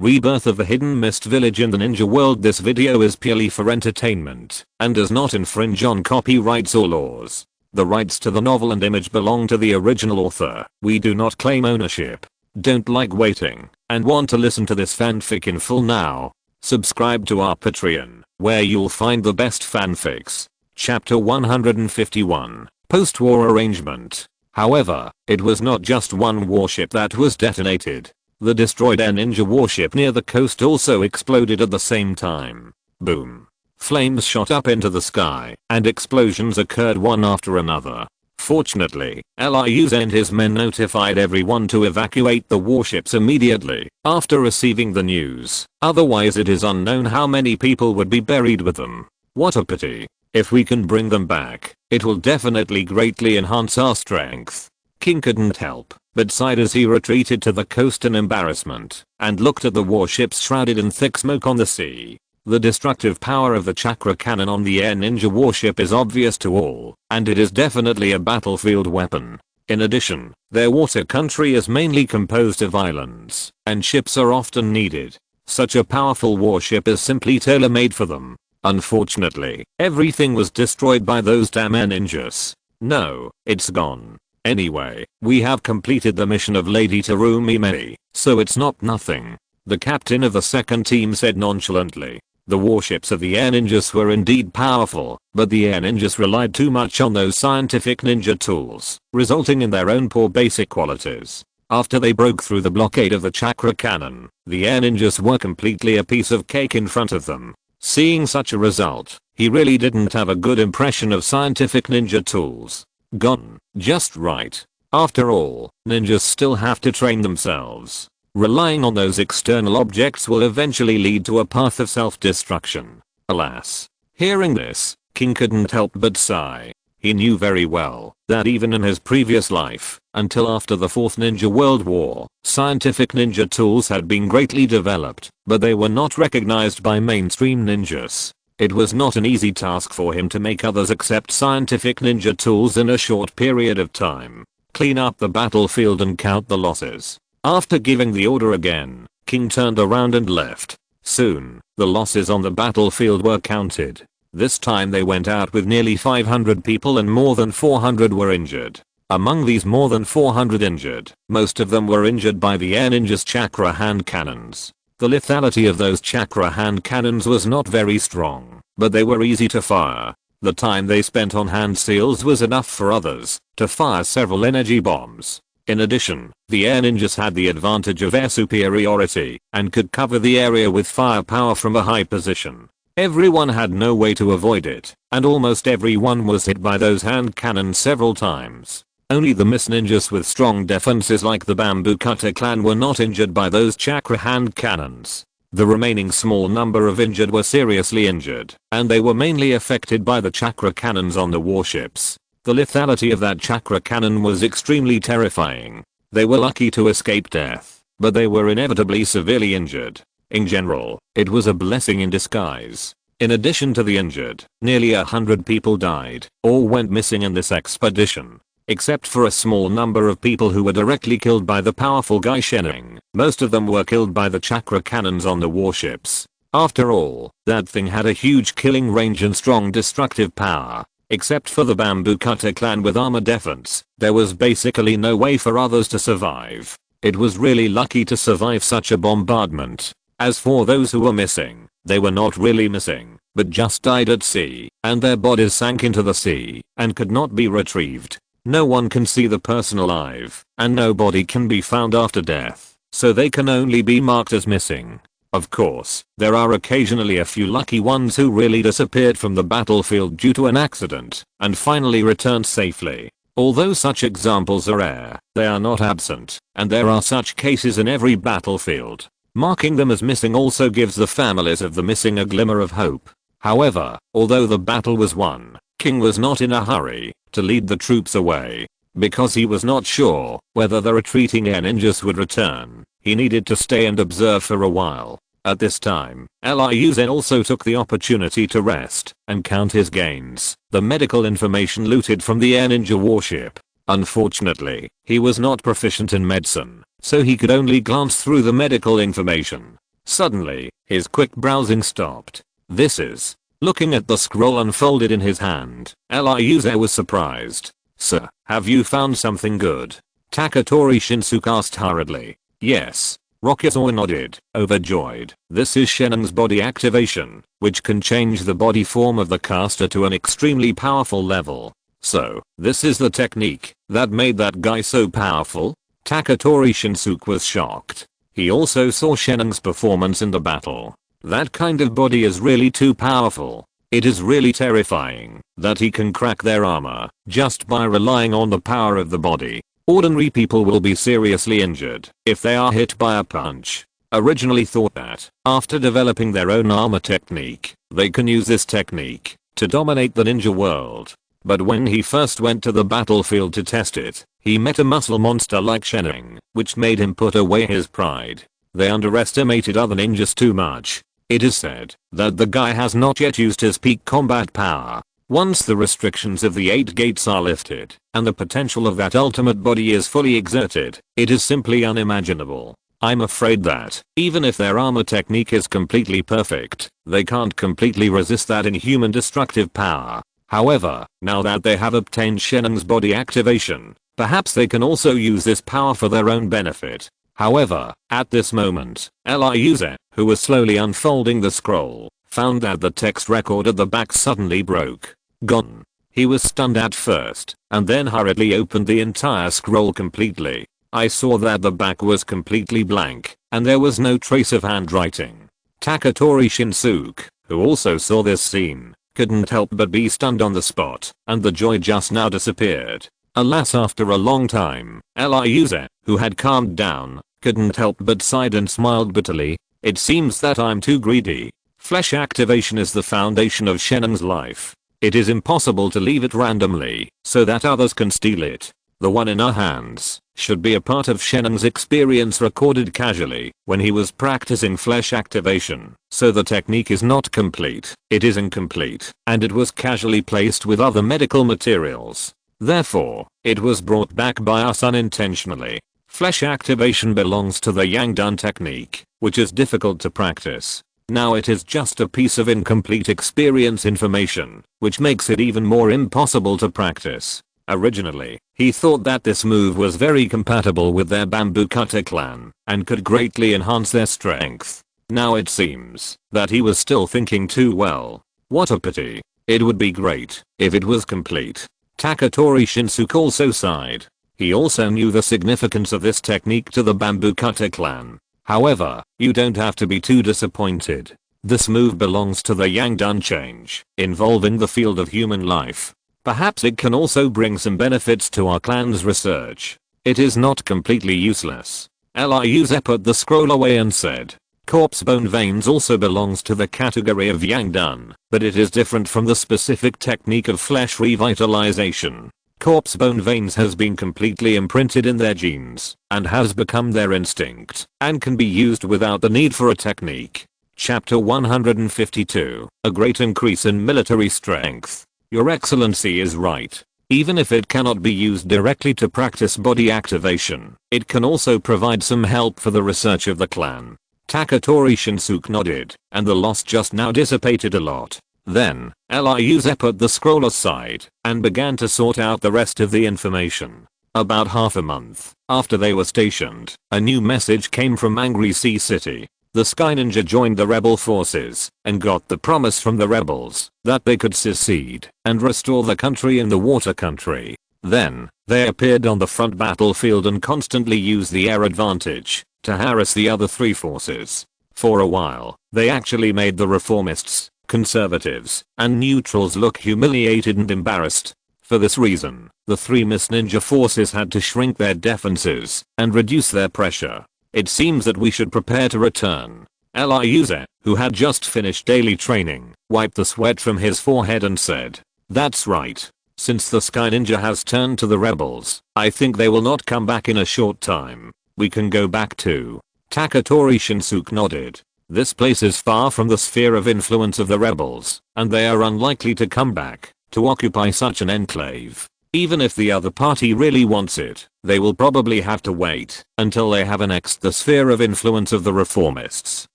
Rebirth of the Hidden Mist Village in the Ninja World. This video is purely for entertainment and does not infringe on copyrights or laws. The rights to the novel and image belong to the original author. We do not claim ownership. Don't like waiting and want to listen to this fanfic in full now? Subscribe to our Patreon, where you'll find the best fanfics. Chapter 151, Post-War Arrangement. However, it was not just one warship that was detonated. The destroyed air ninja warship near the coast also exploded at the same time. Boom. Flames shot up into the sky, and explosions occurred one after another. Fortunately, Lyuze and his men notified everyone to evacuate the warships immediately after receiving the news. Otherwise it is unknown how many people would be buried with them. What a pity. If we can bring them back, it will definitely greatly enhance our strength. King couldn't help but sighed as he retreated to the coast in embarrassment and looked at the warships shrouded in thick smoke on the sea. The destructive power of the chakra cannon on the air ninja warship is obvious to all, and it is definitely a battlefield weapon. In addition, their water country is mainly composed of islands, and ships are often needed. Such a powerful warship is simply tailor-made for them. Unfortunately, everything was destroyed by those damn air ninjas. No, it's gone. Anyway, we have completed the mission of Lady Terumi Mei, so it's not nothing. The captain of the second team said nonchalantly. The warships of the air ninjas were indeed powerful, but the air ninjas relied too much on those scientific ninja tools, resulting in their own poor basic qualities. After they broke through the blockade of the chakra cannon, the air ninjas were completely a piece of cake in front of them. Seeing such a result, he really didn't have a good impression of scientific ninja tools. Gone. Just right. After all, ninjas still have to train themselves. Relying on those external objects will eventually lead to a path of self-destruction. Alas. Hearing this, King couldn't help but sigh. He knew very well that even in his previous life, until after the Fourth Ninja World War, scientific ninja tools had been greatly developed, but they were not recognized by mainstream ninjas. It was not an easy task for him to make others accept scientific ninja tools in a short period of time. Clean up the battlefield and count the losses. After giving the order again, King turned around and left. Soon, the losses on the battlefield were counted. This time they went out with nearly 500 people and more than 400 were injured. Among these more than 400 injured, most of them were injured by the air ninjas' chakra hand cannons. The lethality of those chakra hand cannons was not very strong, but they were easy to fire. The time they spent on hand seals was enough for others to fire several energy bombs. In addition, the air ninjas had the advantage of air superiority and could cover the area with firepower from a high position. Everyone had no way to avoid it, and almost everyone was hit by those hand cannons several times. Only the Miss Ninjas with strong defenses like the Bamboo Cutter clan were not injured by those chakra hand cannons. The remaining small number of injured were seriously injured, and they were mainly affected by the chakra cannons on the warships. The lethality of that chakra cannon was extremely terrifying. They were lucky to escape death, but they were inevitably severely injured. In general, it was a blessing in disguise. In addition to the injured, nearly 100 people died or went missing in this expedition. Except for a small number of people who were directly killed by the powerful Gaishening, most of them were killed by the chakra cannons on the warships. After all, that thing had a huge killing range and strong destructive power. Except for the Bamboo Cutter clan with armor defense, there was basically no way for others to survive. It was really lucky to survive such a bombardment. As for those who were missing, they were not really missing, but just died at sea, and their bodies sank into the sea and could not be retrieved. No one can see the person alive, and no body can be found after death, so they can only be marked as missing. Of course, there are occasionally a few lucky ones who really disappeared from the battlefield due to an accident, and finally returned safely. Although such examples are rare, they are not absent, and there are such cases in every battlefield. Marking them as missing also gives the families of the missing a glimmer of hope. However, although the battle was won, King was not in a hurry to lead the troops away. Because he was not sure whether the retreating air ninjas would return, he needed to stay and observe for a while. At this time, Lyuze also took the opportunity to rest and count his gains, the medical information looted from the air ninja warship. Unfortunately, he was not proficient in medicine, so he could only glance through the medical information. Suddenly, his quick browsing stopped. This is. Looking at the scroll unfolded in his hand, Ryuze was surprised. Sir, have you found something good? Taketori Shinsuke asked hurriedly. Yes. Rokuze nodded, overjoyed. This is Shennon's body activation, which can change the body form of the caster to an extremely powerful level. So, this is the technique that made that guy so powerful? Taketori Shinsuke was shocked. He also saw Shennon's performance in the battle. That kind of body is really too powerful. It is really terrifying that he can crack their armor just by relying on the power of the body. Ordinary people will be seriously injured if they are hit by a punch. Originally thought that after developing their own armor technique, they can use this technique to dominate the ninja world. But when he first went to the battlefield to test it, he met a muscle monster like Shenning, which made him put away his pride. They underestimated other ninjas too much. It is said that the guy has not yet used his peak combat power. Once the restrictions of the 8 gates are lifted, and the potential of that ultimate body is fully exerted, it is simply unimaginable. I'm afraid that, even if their armor technique is completely perfect, they can't completely resist that inhuman destructive power. However, now that they have obtained Shennon's body activation, perhaps they can also use this power for their own benefit. However, at this moment, Ryuze, who was slowly unfolding the scroll, found that the text record at the back suddenly broke. Gone. He was stunned at first, and then hurriedly opened the entire scroll completely. I saw that the back was completely blank, and there was no trace of handwriting. Taketori Shinsuke, who also saw this scene, couldn't help but be stunned on the spot, and the joy just now disappeared. Alas, after a long time, Ryuze, who had calmed down, couldn't help but sighed and smiled bitterly. It seems that I'm too greedy. Flesh activation is the foundation of Shennon's life. It is impossible to leave it randomly, so that others can steal it. The one in our hands should be a part of Shennon's experience recorded casually when he was practicing flesh activation, so the technique is not complete, it is incomplete, and it was casually placed with other medical materials. Therefore, it was brought back by us unintentionally. Flesh activation belongs to the Yangdan technique, which is difficult to practice. Now it is just a piece of incomplete experience information, which makes it even more impossible to practice. Originally, he thought that this move was very compatible with their bamboo cutter clan, and could greatly enhance their strength. Now it seems that he was still thinking too well. What a pity. It would be great if it was complete. Taketori Shinsuke also sighed. He also knew the significance of this technique to the bamboo cutter clan. However, you don't have to be too disappointed. This move belongs to the Yangdan change, involving the field of human life. Perhaps it can also bring some benefits to our clan's research. It is not completely useless. Ryuze put the scroll away and said, corpse bone veins also belongs to the category of Yangdan, but it is different from the specific technique of flesh revitalization. Corpse bone veins has been completely imprinted in their genes, and has become their instinct, and can be used without the need for a technique. Chapter 152, A Great Increase in Military Strength. Your Excellency is right. Even if it cannot be used directly to practice body activation, it can also provide some help for the research of the clan. Taketori Shinsuke nodded, and the loss just now dissipated a lot. Then, Ryuze put the scroll aside, and began to sort out the rest of the information. About half a month after they were stationed, a new message came from Angry Sea City. The Sky Ninja joined the rebel forces, and got the promise from the rebels that they could secede and restore the country in the water country. Then, they appeared on the front battlefield and constantly used the air advantage to harass the other 3 forces. For a while, they actually made the reformists, conservatives, and neutrals look humiliated and embarrassed. For this reason, the 3 Miss Ninja forces had to shrink their defenses and reduce their pressure. It seems that we should prepare to return. Ryuze, who had just finished daily training, wiped the sweat from his forehead and said, that's right. Since the Sky Ninja has turned to the rebels, I think they will not come back in a short time. We can go back to. Taketori Shinsuke nodded. This place is far from the sphere of influence of the rebels, and they are unlikely to come back to occupy such an enclave. Even if the other party really wants it, they will probably have to wait until they have annexed the sphere of influence of the reformists.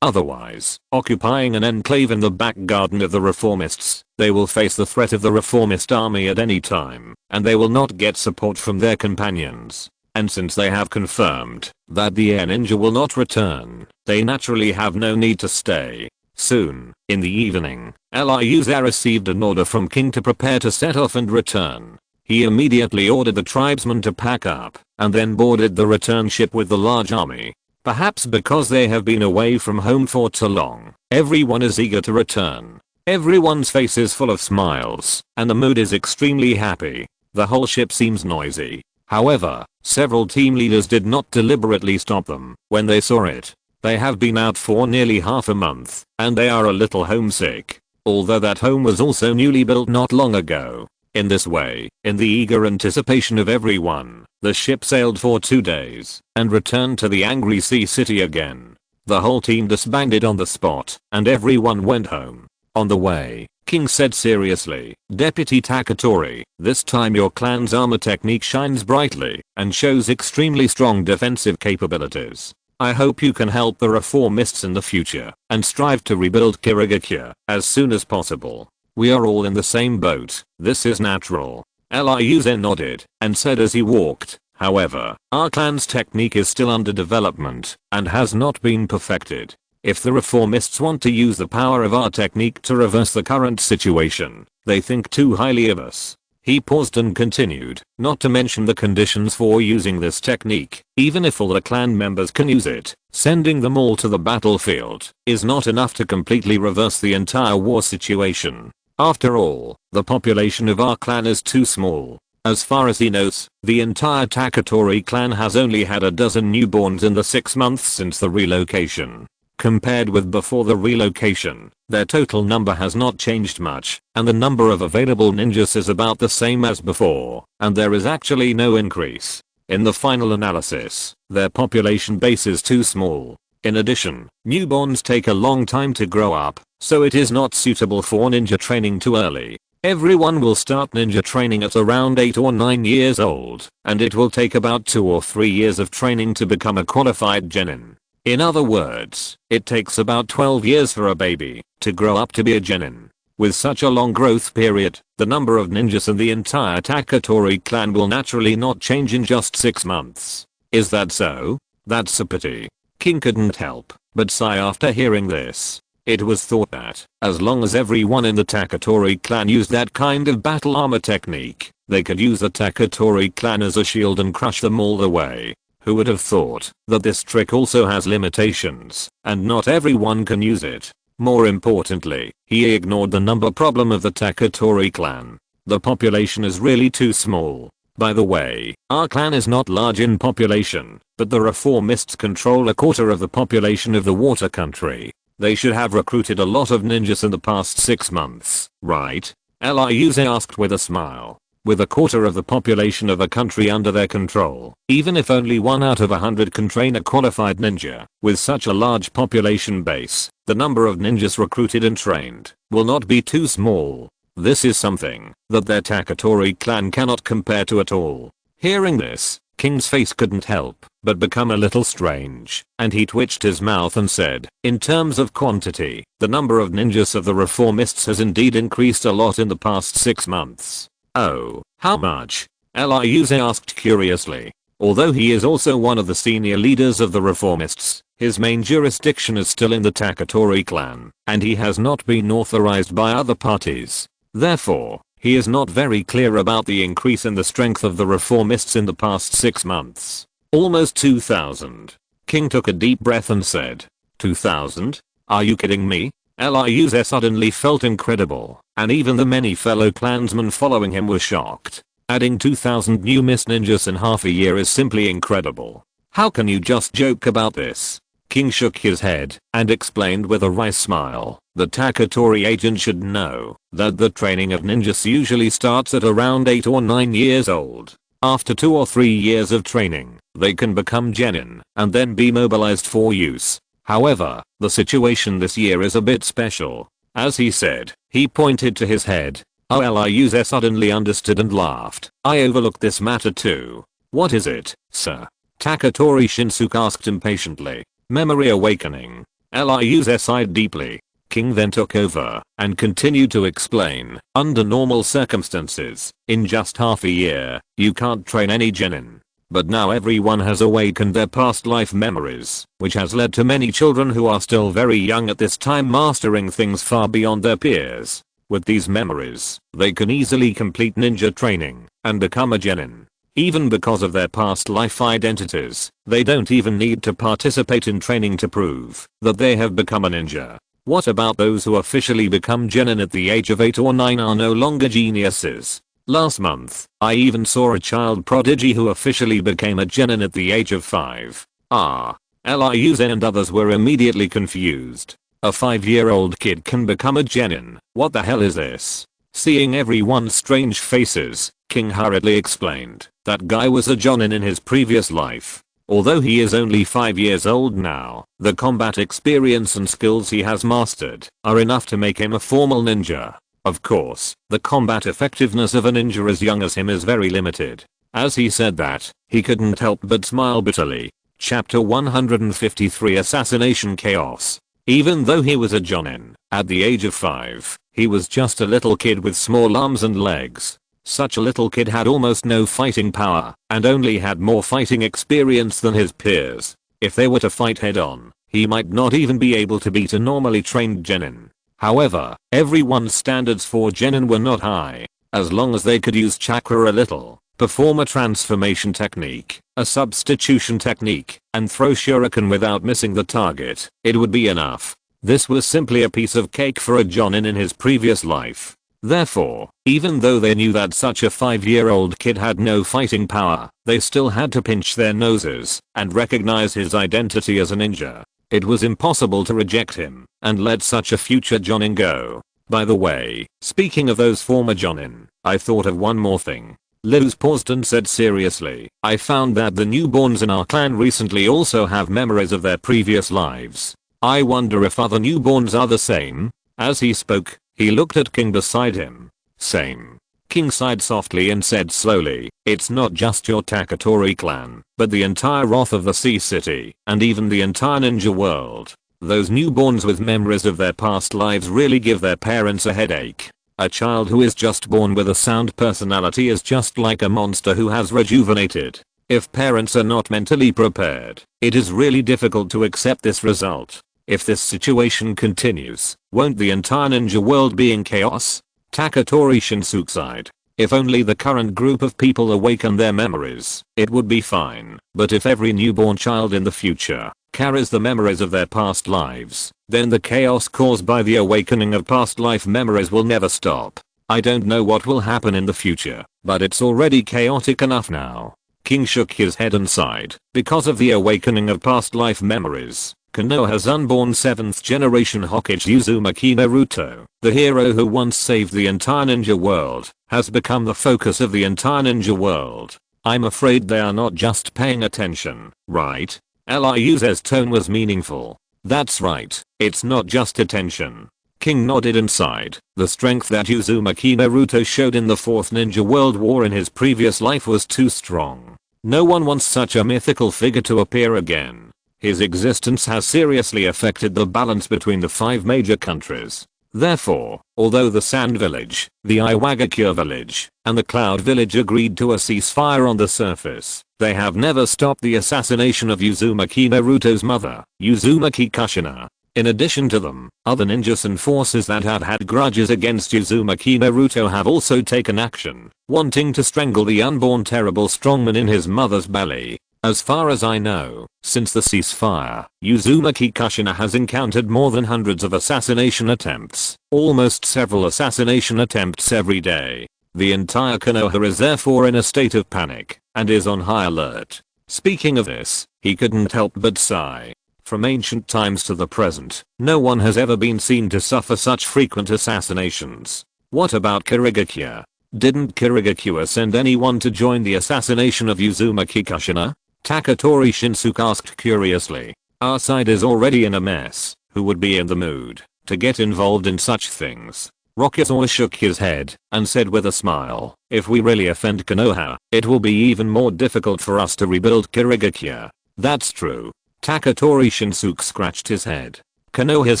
Otherwise, occupying an enclave in the back garden of the reformists, they will face the threat of the reformist army at any time, and they will not get support from their companions. And since they have confirmed that the air ninja will not return, they naturally have no need to stay. Soon, in the evening, Liuze received an order from King to prepare to set off and return. He immediately ordered the tribesmen to pack up, and then boarded the return ship with the large army. Perhaps because they have been away from home for too long, everyone is eager to return. Everyone's face is full of smiles, and the mood is extremely happy. The whole ship seems noisy. However, several team leaders did not deliberately stop them when they saw it. They have been out for nearly half a month, and they are a little homesick. Although that home was also newly built not long ago. In this way, in the eager anticipation of everyone, the ship sailed for 2 days and returned to the Angry Sea City again. The whole team disbanded on the spot, and everyone went home. On the way, King said seriously, "Deputy Taketori, this time your clan's armor technique shines brightly and shows extremely strong defensive capabilities. I hope you can help the reformists in the future and strive to rebuild Kirigakure as soon as possible. We are all in the same boat, this is natural." Liuze nodded and said as he walked, "However, our clan's technique is still under development and has not been perfected. If the reformists want to use the power of our technique to reverse the current situation, they think too highly of us." He paused and continued, "Not to mention the conditions for using this technique. Even if all the clan members can use it, sending them all to the battlefield is not enough to completely reverse the entire war situation. After all, the population of our clan is too small. As far as he knows, the entire Taketori clan has only had a dozen newborns in the 6 months since the relocation. Compared with before the relocation, their total number has not changed much, and the number of available ninjas is about the same as before, and there is actually no increase. In the final analysis, their population base is too small. In addition, newborns take a long time to grow up, so it is not suitable for ninja training too early. Everyone will start ninja training at around 8 or 9 years old, and it will take about 2 or 3 years of training to become a qualified genin. In other words, it takes about 12 years for a baby to grow up to be a genin. With such a long growth period, the number of ninjas in the entire Taketori clan will naturally not change in just 6 months. Is that so? That's a pity. King couldn't help but sigh after hearing this. It was thought that, as long as everyone in the Taketori clan used that kind of battle armor technique, they could use the Taketori clan as a shield and crush them all the way. Who would have thought that this trick also has limitations, and not everyone can use it? More importantly, he ignored the number problem of the Taketori clan. The population is really too small. By the way, our clan is not large in population, but the reformists control a quarter of the population of the water country. They should have recruited a lot of ninjas in the past 6 months, right? Liuze asked with a smile. With a quarter of the population of a country under their control, even if only 1 out of 100 can train a qualified ninja, with such a large population base, the number of ninjas recruited and trained will not be too small. This is something that their Taketori clan cannot compare to at all. Hearing this, King's face couldn't help but become a little strange, and he twitched his mouth and said, "In terms of quantity, the number of ninjas of the reformists has indeed increased a lot in the past 6 months. "Oh, how much?" Liuze asked curiously. Although he is also one of the senior leaders of the reformists, his main jurisdiction is still in the Taketori clan, and he has not been authorized by other parties. Therefore, he is not very clear about the increase in the strength of the reformists in the past 6 months. "Almost 2,000. King took a deep breath and said, 2,000? Are you kidding me? Liuze suddenly felt incredible, and even the many fellow clansmen following him were shocked. Adding 2,000 new Miss Ninjas in half a year is simply incredible. How can you just joke about this? King shook his head and explained with a wry smile, the Taketori agent should know that the training of ninjas usually starts at around 8 or 9 years old. After 2 or 3 years of training, they can become genin and then be mobilized for use. However, the situation this year is a bit special. As he said, he pointed to his head. Liuze suddenly understood and laughed. "I overlooked this matter too." "What is it, sir?" Taketori Shinsuke asked impatiently. "Memory awakening. Liuze sighed deeply. King then took over and continued to explain, under normal circumstances, in just half a year, you can't train any genin. But now everyone has awakened their past life memories, which has led to many children who are still very young at this time mastering things far beyond their peers. With these memories, they can easily complete ninja training and become a genin. Even because of their past life identities, they don't even need to participate in training to prove that they have become a ninja. What about those who officially become genin at the age of 8 or 9 are no longer geniuses? Last month, I even saw a child prodigy who officially became a genin at the age of 5. Liuze and others were immediately confused. A 5-year-old kid can become a genin. What the hell is this? Seeing everyone's strange faces, King hurriedly explained, that guy was a jonin in his previous life. Although he is only 5 years old now, the combat experience and skills he has mastered are enough to make him a formal ninja. Of course, the combat effectiveness of a ninja as young as him is very limited. As he said that, he couldn't help but smile bitterly. Chapter 153 Assassination Chaos. Even though he was a jonin, at the age of 5, he was just a little kid with small arms and legs. Such a little kid had almost no fighting power and only had more fighting experience than his peers. If they were to fight head on, he might not even be able to beat a normally trained genin. However, everyone's standards for genin were not high. As long as they could use chakra a little, perform a transformation technique, a substitution technique, and throw shuriken without missing the target, it would be enough. This was simply a piece of cake for a jonin in his previous life. Therefore, even though they knew that such a 5-year-old kid had no fighting power, they still had to pinch their noses and recognize his identity as a ninja. It was impossible to reject him and let such a future jonin go. By the way, speaking of those former jonin, I thought of one more thing. Liuze paused and said seriously, I found that the newborns in our clan recently also have memories of their previous lives. I wonder if other newborns are the same. As he spoke, he looked at King beside him. Same. King sighed softly and said slowly, it's not just your Taketori clan, but the entire wrath of the Sea City, and even the entire ninja world. Those newborns with memories of their past lives really give their parents a headache. A child who is just born with a sound personality is just like a monster who has rejuvenated. If parents are not mentally prepared, it is really difficult to accept this result. If this situation continues, won't the entire ninja world be in chaos? Taketori Shinsuke sighed. If only the current group of people awaken their memories, it would be fine. But if every newborn child in the future carries the memories of their past lives, then the chaos caused by the awakening of past life memories will never stop. I don't know what will happen in the future, but it's already chaotic enough now. King shook his head and sighed. Because of the awakening of past life memories, Konoha's unborn 7th generation Hokage Uzumaki Naruto, the hero who once saved the entire ninja world, has become the focus of the entire ninja world. I'm afraid they are not just paying attention, right? Liuze's tone was meaningful. That's right, it's not just attention. King nodded and sighed. The strength that Uzumaki Naruto showed in the 4th Ninja World War in his previous life was too strong. No one wants such a mythical figure to appear again. His existence has seriously affected the balance between the 5 major countries. Therefore, although the Sand Village, the Iwagakure Village, and the Cloud Village agreed to a ceasefire on the surface, they have never stopped the assassination of Uzumaki Naruto's mother, Uzumaki Kushina. In addition to them, other ninjas and forces that have had grudges against Uzumaki Naruto have also taken action, wanting to strangle the unborn terrible strongman in his mother's belly. As far as I know, since the ceasefire, Uzumaki Kushina has encountered more than hundreds of assassination attempts, almost several assassination attempts every day. The entire Konoha is therefore in a state of panic, and is on high alert. Speaking of this, he couldn't help but sigh. From ancient times to the present, no one has ever been seen to suffer such frequent assassinations. What about Kirigakure? Didn't Kirigakure send anyone to join the assassination of Uzumaki Kushina? Taketori Shinsuke asked curiously. Our side is already in a mess. Who would be in the mood to get involved in such things? Rokuze shook his head and said with a smile, if we really offend Konoha, it will be even more difficult for us to rebuild Kirigakure. That's true. Taketori Shinsuke scratched his head. Konoha's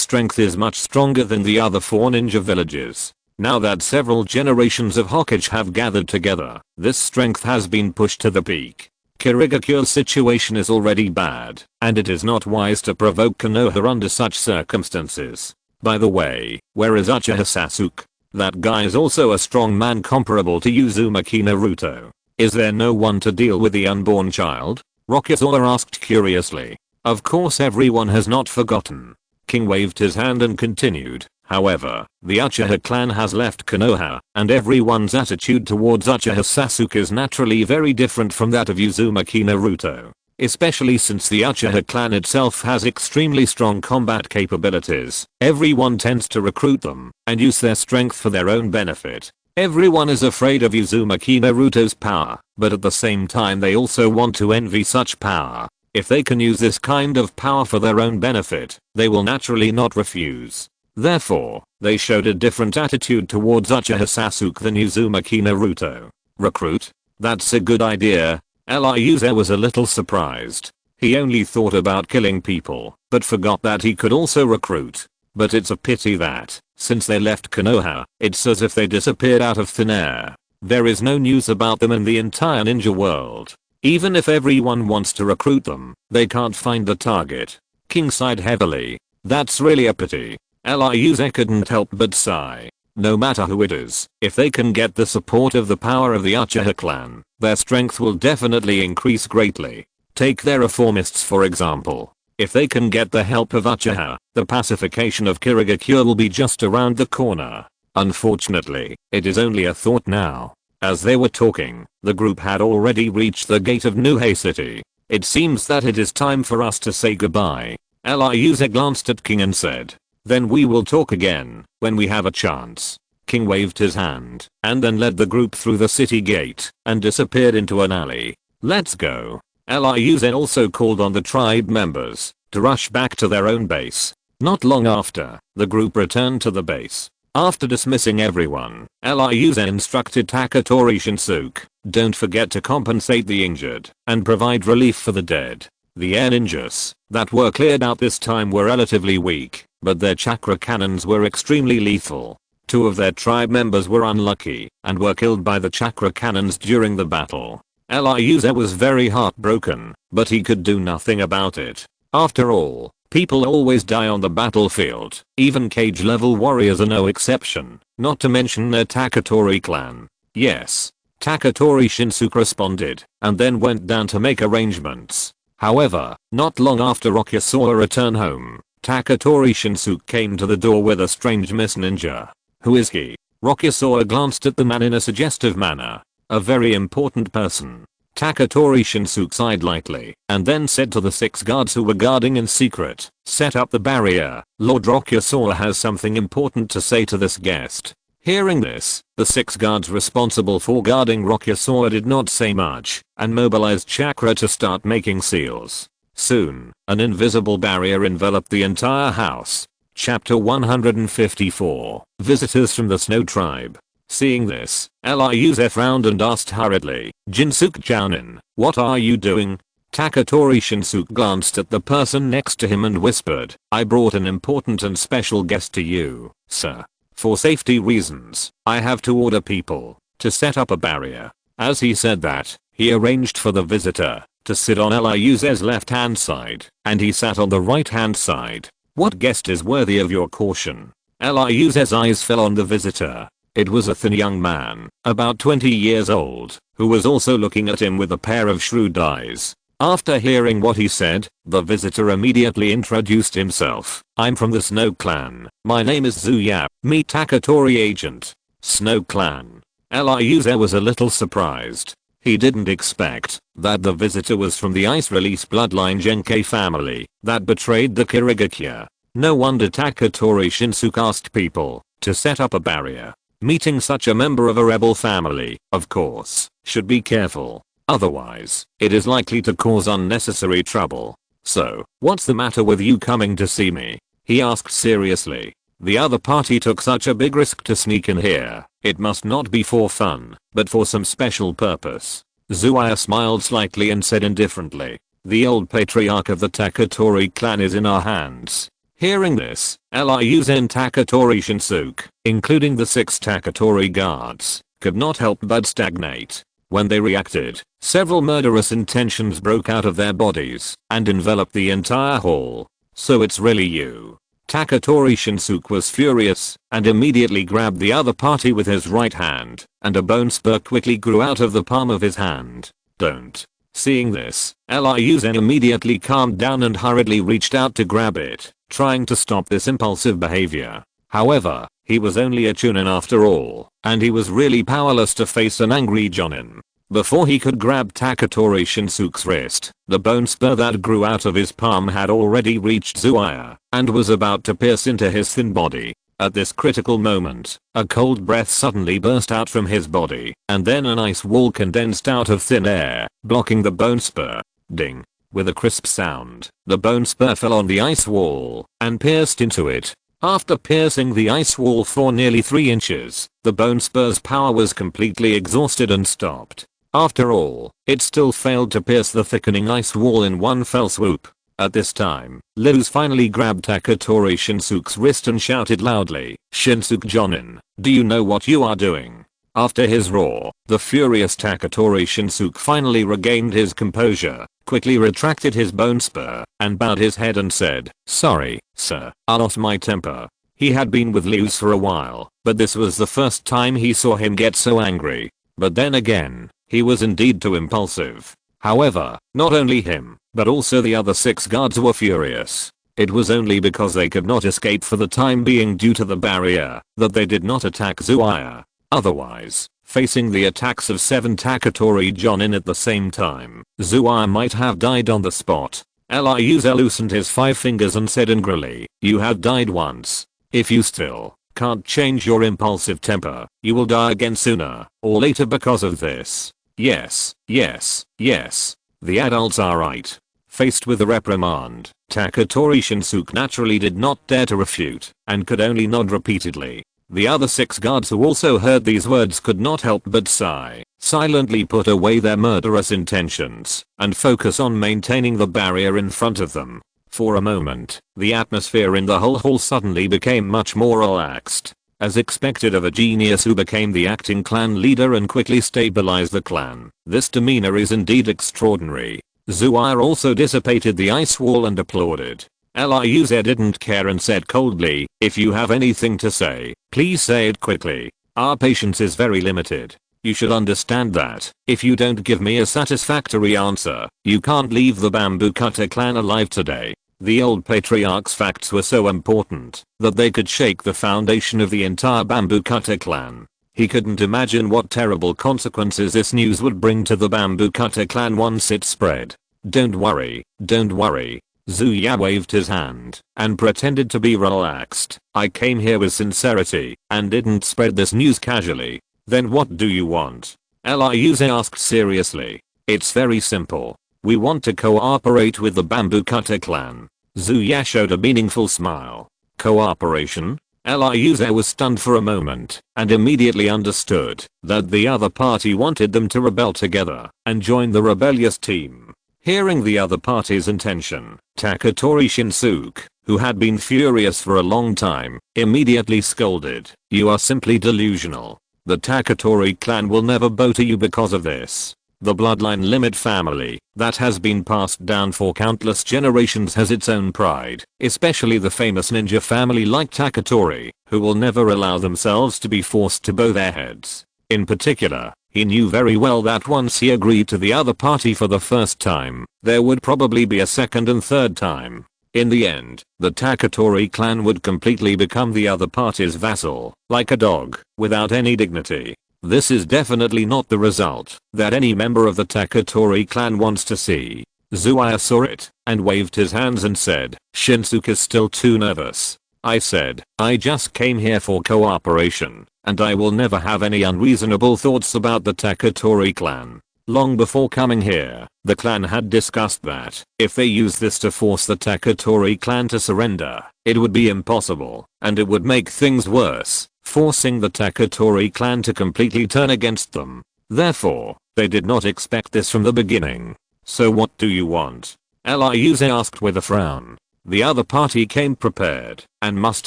strength is much stronger than the other 4 ninja villages. Now that several generations of Hokage have gathered together, this strength has been pushed to the peak. Kirigakure's situation is already bad, and it is not wise to provoke Konoha under such circumstances. By the way, where is Uchiha Sasuke? That guy is also a strong man comparable to Uzumaki Naruto. Is there no one to deal with the unborn child? Rokuze asked curiously. Of course everyone has not forgotten. King waved his hand and continued. However, the Uchiha clan has left Konoha, and everyone's attitude towards Uchiha Sasuke is naturally very different from that of Uzumaki Naruto. Especially since the Uchiha clan itself has extremely strong combat capabilities, everyone tends to recruit them and use their strength for their own benefit. Everyone is afraid of Uzumaki Naruto's power, but at the same time they also want to envy such power. If they can use this kind of power for their own benefit, they will naturally not refuse. Therefore, they showed a different attitude towards Uchiha Sasuke than Uzumaki Naruto. Recruit? That's a good idea. Ryuze was a little surprised. He only thought about killing people, but forgot that he could also recruit. But it's a pity that, since they left Konoha, it's as if they disappeared out of thin air. There is no news about them in the entire ninja world. Even if everyone wants to recruit them, they can't find the target. King sighed heavily. That's really a pity. Ryuze couldn't help but sigh. No matter who it is, if they can get the support of the power of the Uchiha clan, their strength will definitely increase greatly. Take their reformists for example. If they can get the help of Uchiha, the pacification of Kirigakure will be just around the corner. Unfortunately, it is only a thought now. As they were talking, the group had already reached the gate of Nuhei City. It seems that it is time for us to say goodbye. Ryuze glanced at King and said. Then we will talk again, when we have a chance. King waved his hand, and then led the group through the city gate, and disappeared into an alley. Let's go. Ryuze also called on the tribe members, to rush back to their own base. Not long after, the group returned to the base. After dismissing everyone, Ryuze instructed Taketori Shinsuke, don't forget to compensate the injured, and provide relief for the dead. The air ninjas that were cleared out this time were relatively weak, but their chakra cannons were extremely lethal. 2 of their tribe members were unlucky, and were killed by the chakra cannons during the battle. Ryuze was very heartbroken, but he could do nothing about it. After all, people always die on the battlefield, even cage level warriors are no exception, not to mention their Taketori clan. Yes. Taketori Shinsuke responded, and then went down to make arrangements. However, not long after Rokuze returned home, Taketori Shinsuke came to the door with a strange Miss Ninja. Who is he? Rokuze glanced at the man in a suggestive manner. A very important person. Taketori Shinsuke sighed lightly, and then said to the 6 guards who were guarding in secret, set up the barrier. Lord Rokuze has something important to say to this guest. Hearing this, the 6 guards responsible for guarding Rokuze did not say much, and mobilized chakra to start making seals. Soon, an invisible barrier enveloped the entire house. Chapter 154. Visitors from the Snow Tribe. Seeing this, Ryuze frowned and asked hurriedly, Jinsuke Jounin, what are you doing? Taketori Shinsuke glanced at the person next to him and whispered, I brought an important and special guest to you, sir. For safety reasons, I have to order people to set up a barrier. As he said that, he arranged for the visitor to sit on Ryuze's left hand side, and he sat on the right hand side. What guest is worthy of your caution? Ryuze's eyes fell on the visitor. It was a thin young man, about 20 years old, who was also looking at him with a pair of shrewd eyes. After hearing what he said, the visitor immediately introduced himself. I'm from the Snow Clan. My name is Zuya. Meet Taketori Agent. Snow Clan. Ryuze was a little surprised. He didn't expect that the visitor was from the Ice Release Bloodline Genkei family that betrayed the Kirigakure. No wonder Taketori Shinsuke asked people to set up a barrier. Meeting such a member of a rebel family, of course, should be careful. Otherwise, it is likely to cause unnecessary trouble. So, what's the matter with you coming to see me? He asked seriously. The other party took such a big risk to sneak in here. It must not be for fun, but for some special purpose. Zuya smiled slightly and said indifferently, the old patriarch of the Taketori clan is in our hands. Hearing this, Ryuzen and Taketori Shinsuke, including the 6 Taketori guards, could not help but stagnate. When they reacted, several murderous intentions broke out of their bodies and enveloped the entire hall. So it's really you. Taketori Shinsuke was furious and immediately grabbed the other party with his right hand, and a bone spur quickly grew out of the palm of his hand. Don't. Seeing this, Ryuzen immediately calmed down and hurriedly reached out to grab it, trying to stop this impulsive behavior. However, he was only a chunin after all, and he was really powerless to face an angry jonin. Before he could grab Taketori Shinsuke's wrist, the bone spur that grew out of his palm had already reached Zuaya and was about to pierce into his thin body. At this critical moment, a cold breath suddenly burst out from his body, and then an ice wall condensed out of thin air, blocking the bone spur. Ding. With a crisp sound, the bone spur fell on the ice wall and pierced into it. After piercing the ice wall for nearly 3 inches, the bone spur's power was completely exhausted and stopped. After all, it still failed to pierce the thickening ice wall in one fell swoop. At this time, Liz finally grabbed Taketori Shinsuke's wrist and shouted loudly, "Shinsuke Jonin, do you know what you are doing?" After his roar, the furious Taketori Shinsuke finally regained his composure, quickly retracted his bone spur, and bowed his head and said, "Sorry, sir, I lost my temper." He had been with Liz for a while, but this was the first time he saw him get so angry. But then again, he was indeed too impulsive. However, not only him, but also the other 6 guards were furious. It was only because they could not escape for the time being due to the barrier that they did not attack Zuaya. Otherwise, facing the attacks of 7 Taketori Jonin at the same time, Zuaya might have died on the spot. Ryuzen loosened his 5 fingers and said angrily, "You have died once. If you still can't change your impulsive temper, you will die again sooner or later because of this." Yes, yes, yes. The adults are right. Faced with a reprimand, Taketori Shinsuke naturally did not dare to refute and could only nod repeatedly. The other 6 guards who also heard these words could not help but sigh, silently put away their murderous intentions, and focus on maintaining the barrier in front of them. For a moment, the atmosphere in the whole hall suddenly became much more relaxed. As expected of a genius who became the acting clan leader and quickly stabilized the clan, this demeanor is indeed extraordinary. Zuaya also dissipated the ice wall and applauded. Ryuzen didn't care and said coldly, "If you have anything to say, please say it quickly. Our patience is very limited. You should understand that, if you don't give me a satisfactory answer, you can't leave the Bamboo Cutter clan alive today." The old patriarch's facts were so important that they could shake the foundation of the entire Bamboo Cutter clan. He couldn't imagine what terrible consequences this news would bring to the Bamboo Cutter clan once it spread. Don't worry, don't worry. Zuya waved his hand and pretended to be relaxed. "I came here with sincerity and didn't spread this news casually." "Then what do you want?" Ryuzen asked seriously. "It's very simple. We want to cooperate with the Bamboo Cutter clan." Zuya showed a meaningful smile. Cooperation? Ryuzen was stunned for a moment and immediately understood that the other party wanted them to rebel together and join the rebellious team. Hearing the other party's intention, Taketori Shinsuke, who had been furious for a long time, immediately scolded, "You are simply delusional. The Taketori clan will never bow to you because of this. The bloodline limit family that has been passed down for countless generations has its own pride, especially the famous ninja family like Taketori, who will never allow themselves to be forced to bow their heads." In particular, he knew very well that once he agreed to the other party for the first time, there would probably be a second and third time. In the end, the Taketori clan would completely become the other party's vassal, like a dog, without any dignity. This is definitely not the result that any member of the Taketori clan wants to see. Zuaya saw it and waved his hands and said, "Shinsuke is still too nervous. I said, I just came here for cooperation, and I will never have any unreasonable thoughts about the Taketori clan." Long before coming here, the clan had discussed that if they use this to force the Taketori clan to surrender, it would be impossible, and it would make things worse, forcing the Taketori clan to completely turn against them. Therefore, they did not expect this from the beginning. "So what do you want?" Ryuzen asked with a frown. The other party came prepared and must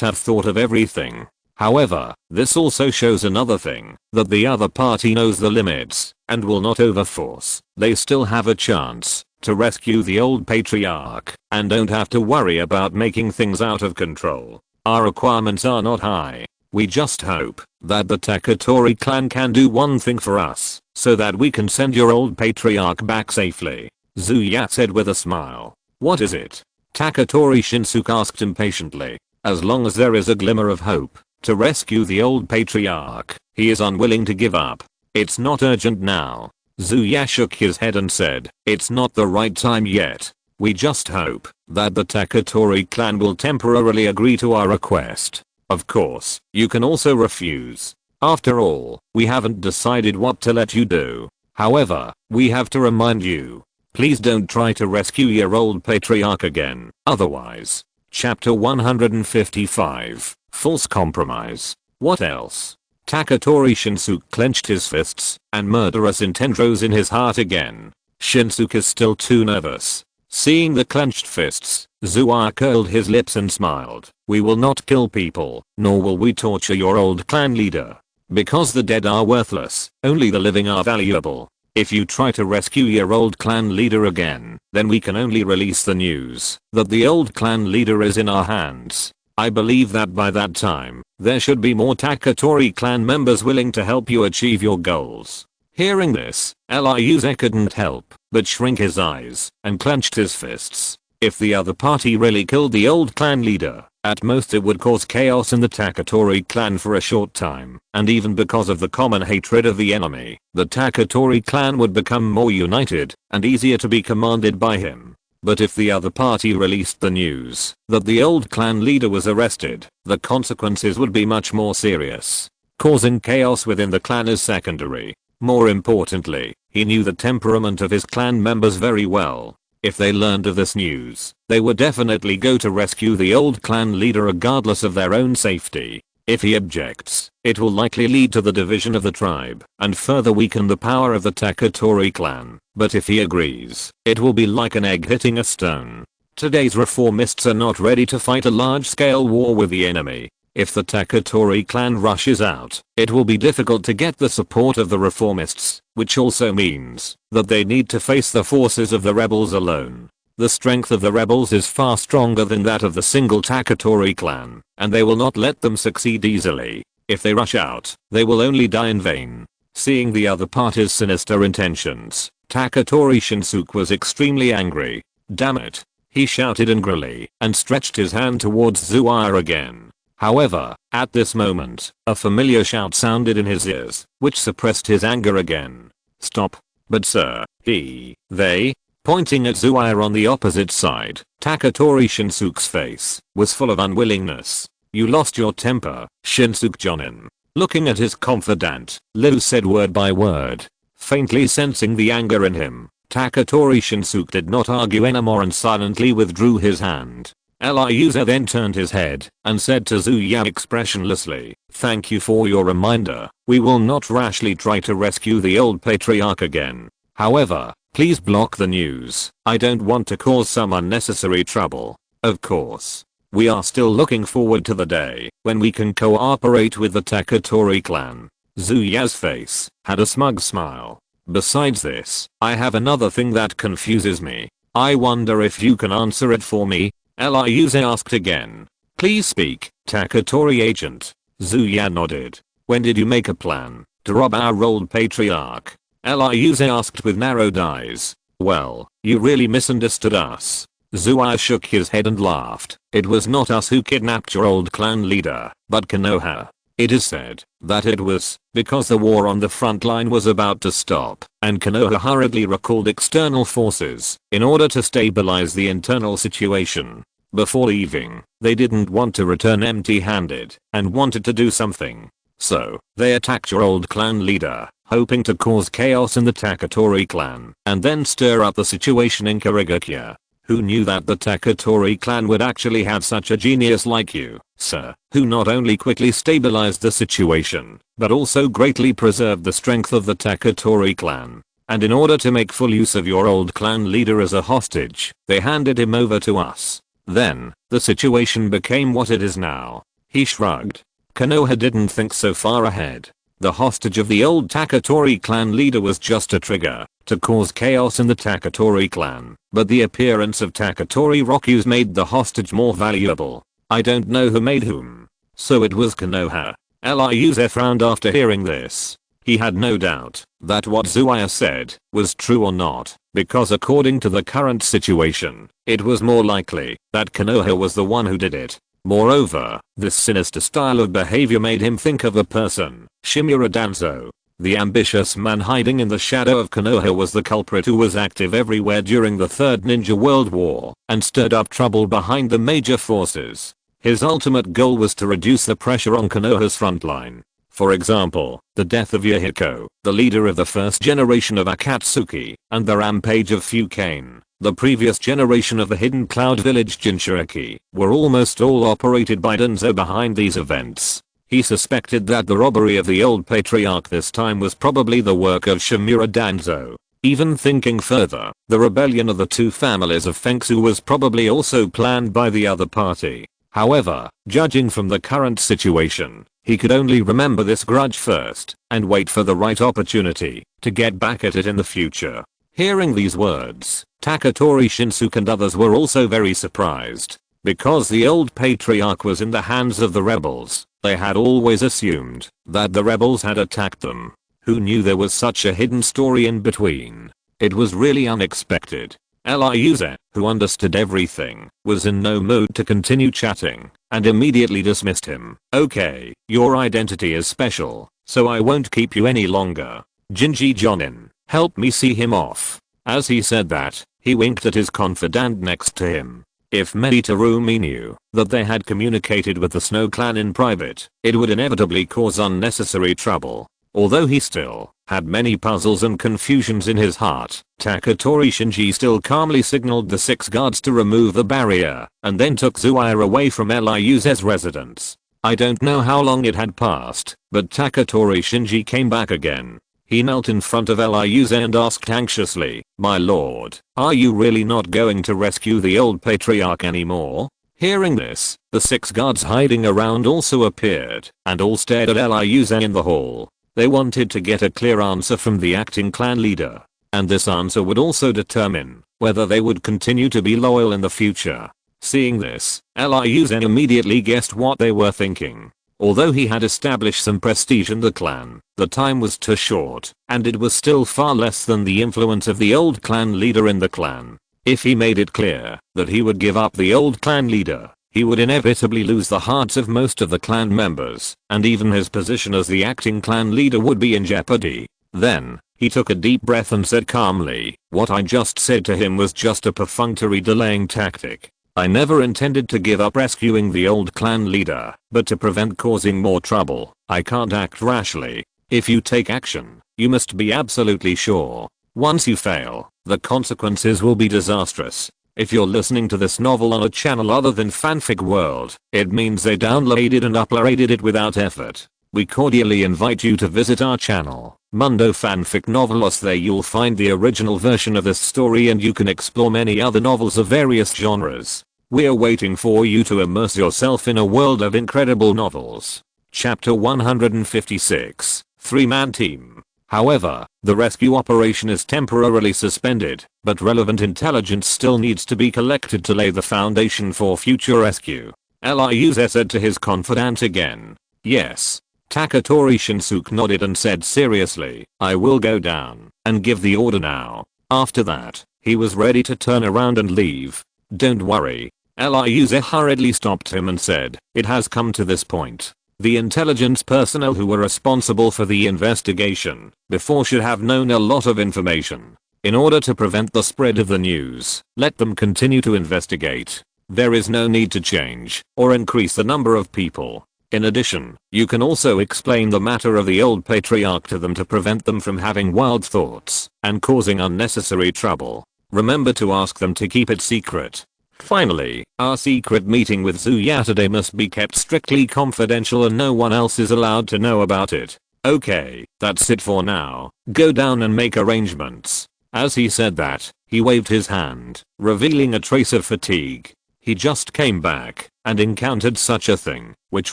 have thought of everything. However, this also shows another thing, that the other party knows the limits and will not overforce. They still have a chance to rescue the old patriarch and don't have to worry about making things out of control. Our requirements are not high. We just hope that the Taketori clan can do one thing for us so that we can send your old patriarch back safely. Zuya said with a smile. What is it? Taketori Shinsuke asked impatiently. As long as there is a glimmer of hope to rescue the old patriarch, he is unwilling to give up. It's not urgent now. Zuya shook his head and said, it's not the right time yet. We just hope that the Taketori clan will temporarily agree to our request. Of course, you can also refuse. After all, we haven't decided what to let you do. However, we have to remind you, please don't try to rescue your old patriarch again. Otherwise. Chapter 155. False compromise. What else? Taketori Shinsuke clenched his fists, and murderous intent rose in his heart again. Shinsuke is still too nervous. Seeing the clenched fists, Zuya curled his lips and smiled. We will not kill people, nor will we torture your old clan leader. Because the dead are worthless, only the living are valuable. If you try to rescue your old clan leader again, then we can only release the news that the old clan leader is in our hands. I believe that by that time, there should be more Taketori clan members willing to help you achieve your goals. Hearing this, Ryuze couldn't help but shrink his eyes and clenched his fists. If the other party really killed the old clan leader, at most it would cause chaos in the Taketori clan for a short time, and even because of the common hatred of the enemy, the Taketori clan would become more united and easier to be commanded by him. But if the other party released the news that the old clan leader was arrested, the consequences would be much more serious. Causing chaos within the clan is secondary. More importantly, he knew the temperament of his clan members very well. If they learned of this news, they would definitely go to rescue the old clan leader regardless of their own safety. If he objects, it will likely lead to the division of the tribe and further weaken the power of the Taketori clan. But if he agrees, it will be like an egg hitting a stone. Today's reformists are not ready to fight a large-scale war with the enemy. If the Taketori clan rushes out, it will be difficult to get the support of the reformists, which also means that they need to face the forces of the rebels alone. The strength of the rebels is far stronger than that of the single Taketori clan, and they will not let them succeed easily. If they rush out, they will only die in vain. Seeing the other party's sinister intentions, Taketori Shinsuke was extremely angry. Damn it! He shouted angrily and stretched his hand towards Zuya again. However, at this moment, a familiar shout sounded in his ears, which suppressed his anger again. Stop. But sir, they, pointing at Zuya on the opposite side, Taketori Shinsuke's face was full of unwillingness. You lost your temper, Shinsuke Jonin. Looking at his confidant, Liu said word by word. Faintly sensing the anger in him, Taketori Shinsuke did not argue anymore and silently withdrew his hand. Ryuze then turned his head and said to Zuya expressionlessly, thank you for your reminder. We will not rashly try to rescue the old patriarch again. However, please block the news. I don't want to cause some unnecessary trouble. Of course. We are still looking forward to the day when we can cooperate with the Taketori clan. Zuya's face had a smug smile. Besides this, I have another thing that confuses me. I wonder if you can answer it for me? Ryuze asked again. Please speak, Taketori agent. Zuya nodded. When did you make a plan to rob our old patriarch? Ryuze asked with narrowed eyes. Well, you really misunderstood us. Zuya shook his head and laughed. It was not us who kidnapped your old clan leader, but Konoha. It is said that it was because the war on the front line was about to stop, and Konoha hurriedly recalled external forces in order to stabilize the internal situation. Before leaving, they didn't want to return empty-handed and wanted to do something. So, they attacked your old clan leader, hoping to cause chaos in the Taketori clan and then stir up the situation in Kirigakure. Who knew that the Taketori clan would actually have such a genius like you, sir, who not only quickly stabilized the situation, but also greatly preserved the strength of the Taketori clan. And in order to make full use of your old clan leader as a hostage, they handed him over to us. Then, the situation became what it is now. He shrugged. Konoha didn't think so far ahead. The hostage of the old Taketori clan leader was just a trigger to cause chaos in the Taketori clan, but the appearance of Taketori Rokuze made the hostage more valuable. I don't know who made whom. So it was Konoha. Ryuze frowned after hearing this. He had no doubt that what Zuya said was true or not, because according to the current situation, it was more likely that Konoha was the one who did it. Moreover, this sinister style of behavior made him think of a person, Shimura Danzo. The ambitious man hiding in the shadow of Konoha was the culprit who was active everywhere during the Third Ninja World War and stirred up trouble behind the major forces. His ultimate goal was to reduce the pressure on Konoha's frontline. For example, the death of Yahiko, the leader of the first generation of Akatsuki, and the rampage of Fukane, the previous generation of the Hidden Cloud Village Jinchuriki, were almost all operated by Danzo behind these events. He suspected that the robbery of the old patriarch this time was probably the work of Shimura Danzo. Even thinking further, the rebellion of the two families of Fengsu was probably also planned by the other party. However, judging from the current situation, he could only remember this grudge first and wait for the right opportunity to get back at it in the future. Hearing these words, Taketori Shinsuke and others were also very surprised. Because the old patriarch was in the hands of the rebels, they had always assumed that the rebels had attacked them. Who knew there was such a hidden story in between? It was really unexpected. Ryuze, who understood everything, was in no mood to continue chatting and immediately dismissed him. Okay, your identity is special, so I won't keep you any longer. Jinji Jonin, help me see him off. As he said that, he winked at his confidant next to him. If Meditarumi knew that they had communicated with the Snow Clan in private, it would inevitably cause unnecessary trouble. Although he still had many puzzles and confusions in his heart, Taketori Shinji still calmly signaled the 6 guards to remove the barrier and then took Zuya away from Ryuze's residence. I don't know how long it had passed, but Taketori Shinji came back again. He knelt in front of Ryuze and asked anxiously, "My lord, are you really not going to rescue the old patriarch anymore?" Hearing this, the 6 guards hiding around also appeared and all stared at Ryuze in the hall. They wanted to get a clear answer from the acting clan leader, and this answer would also determine whether they would continue to be loyal in the future. Seeing this, Ryuze immediately guessed what they were thinking. Although he had established some prestige in the clan, the time was too short, and it was still far less than the influence of the old clan leader in the clan. If he made it clear that he would give up the old clan leader, he would inevitably lose the hearts of most of the clan members, and even his position as the acting clan leader would be in jeopardy. Then, he took a deep breath and said calmly, "What I just said to him was just a perfunctory delaying tactic. I never intended to give up rescuing the old clan leader, but to prevent causing more trouble, I can't act rashly. If you take action, you must be absolutely sure. Once you fail, the consequences will be disastrous. If you're listening to this novel on a channel other than Fanfic World, it means they downloaded and uploaded it without effort. We cordially invite you to visit our channel, Mundo Fanfic Novelos. There you'll find the original version of this story and you can explore many other novels of various genres. We're waiting for you to immerse yourself in a world of incredible novels. Chapter 156, 3-man team. However, the rescue operation is temporarily suspended, but relevant intelligence still needs to be collected to lay the foundation for future rescue. Ryuze said to his confidant again. Yes. Taketori Shinsuke nodded and said seriously, "I will go down and give the order now." After that, he was ready to turn around and leave. "Don't worry." Ryuze hurriedly stopped him and said, "It has come to this point. The intelligence personnel who were responsible for the investigation before should have known a lot of information. In order to prevent the spread of the news, let them continue to investigate. There is no need to change or increase the number of people. In addition, you can also explain the matter of the old patriarch to them to prevent them from having wild thoughts and causing unnecessary trouble. Remember to ask them to keep it secret. Finally, our secret meeting with Zuya today must be kept strictly confidential and no one else is allowed to know about it. Okay, that's it for now. Go down and make arrangements." As he said that, he waved his hand, revealing a trace of fatigue. He just came back and encountered such a thing, which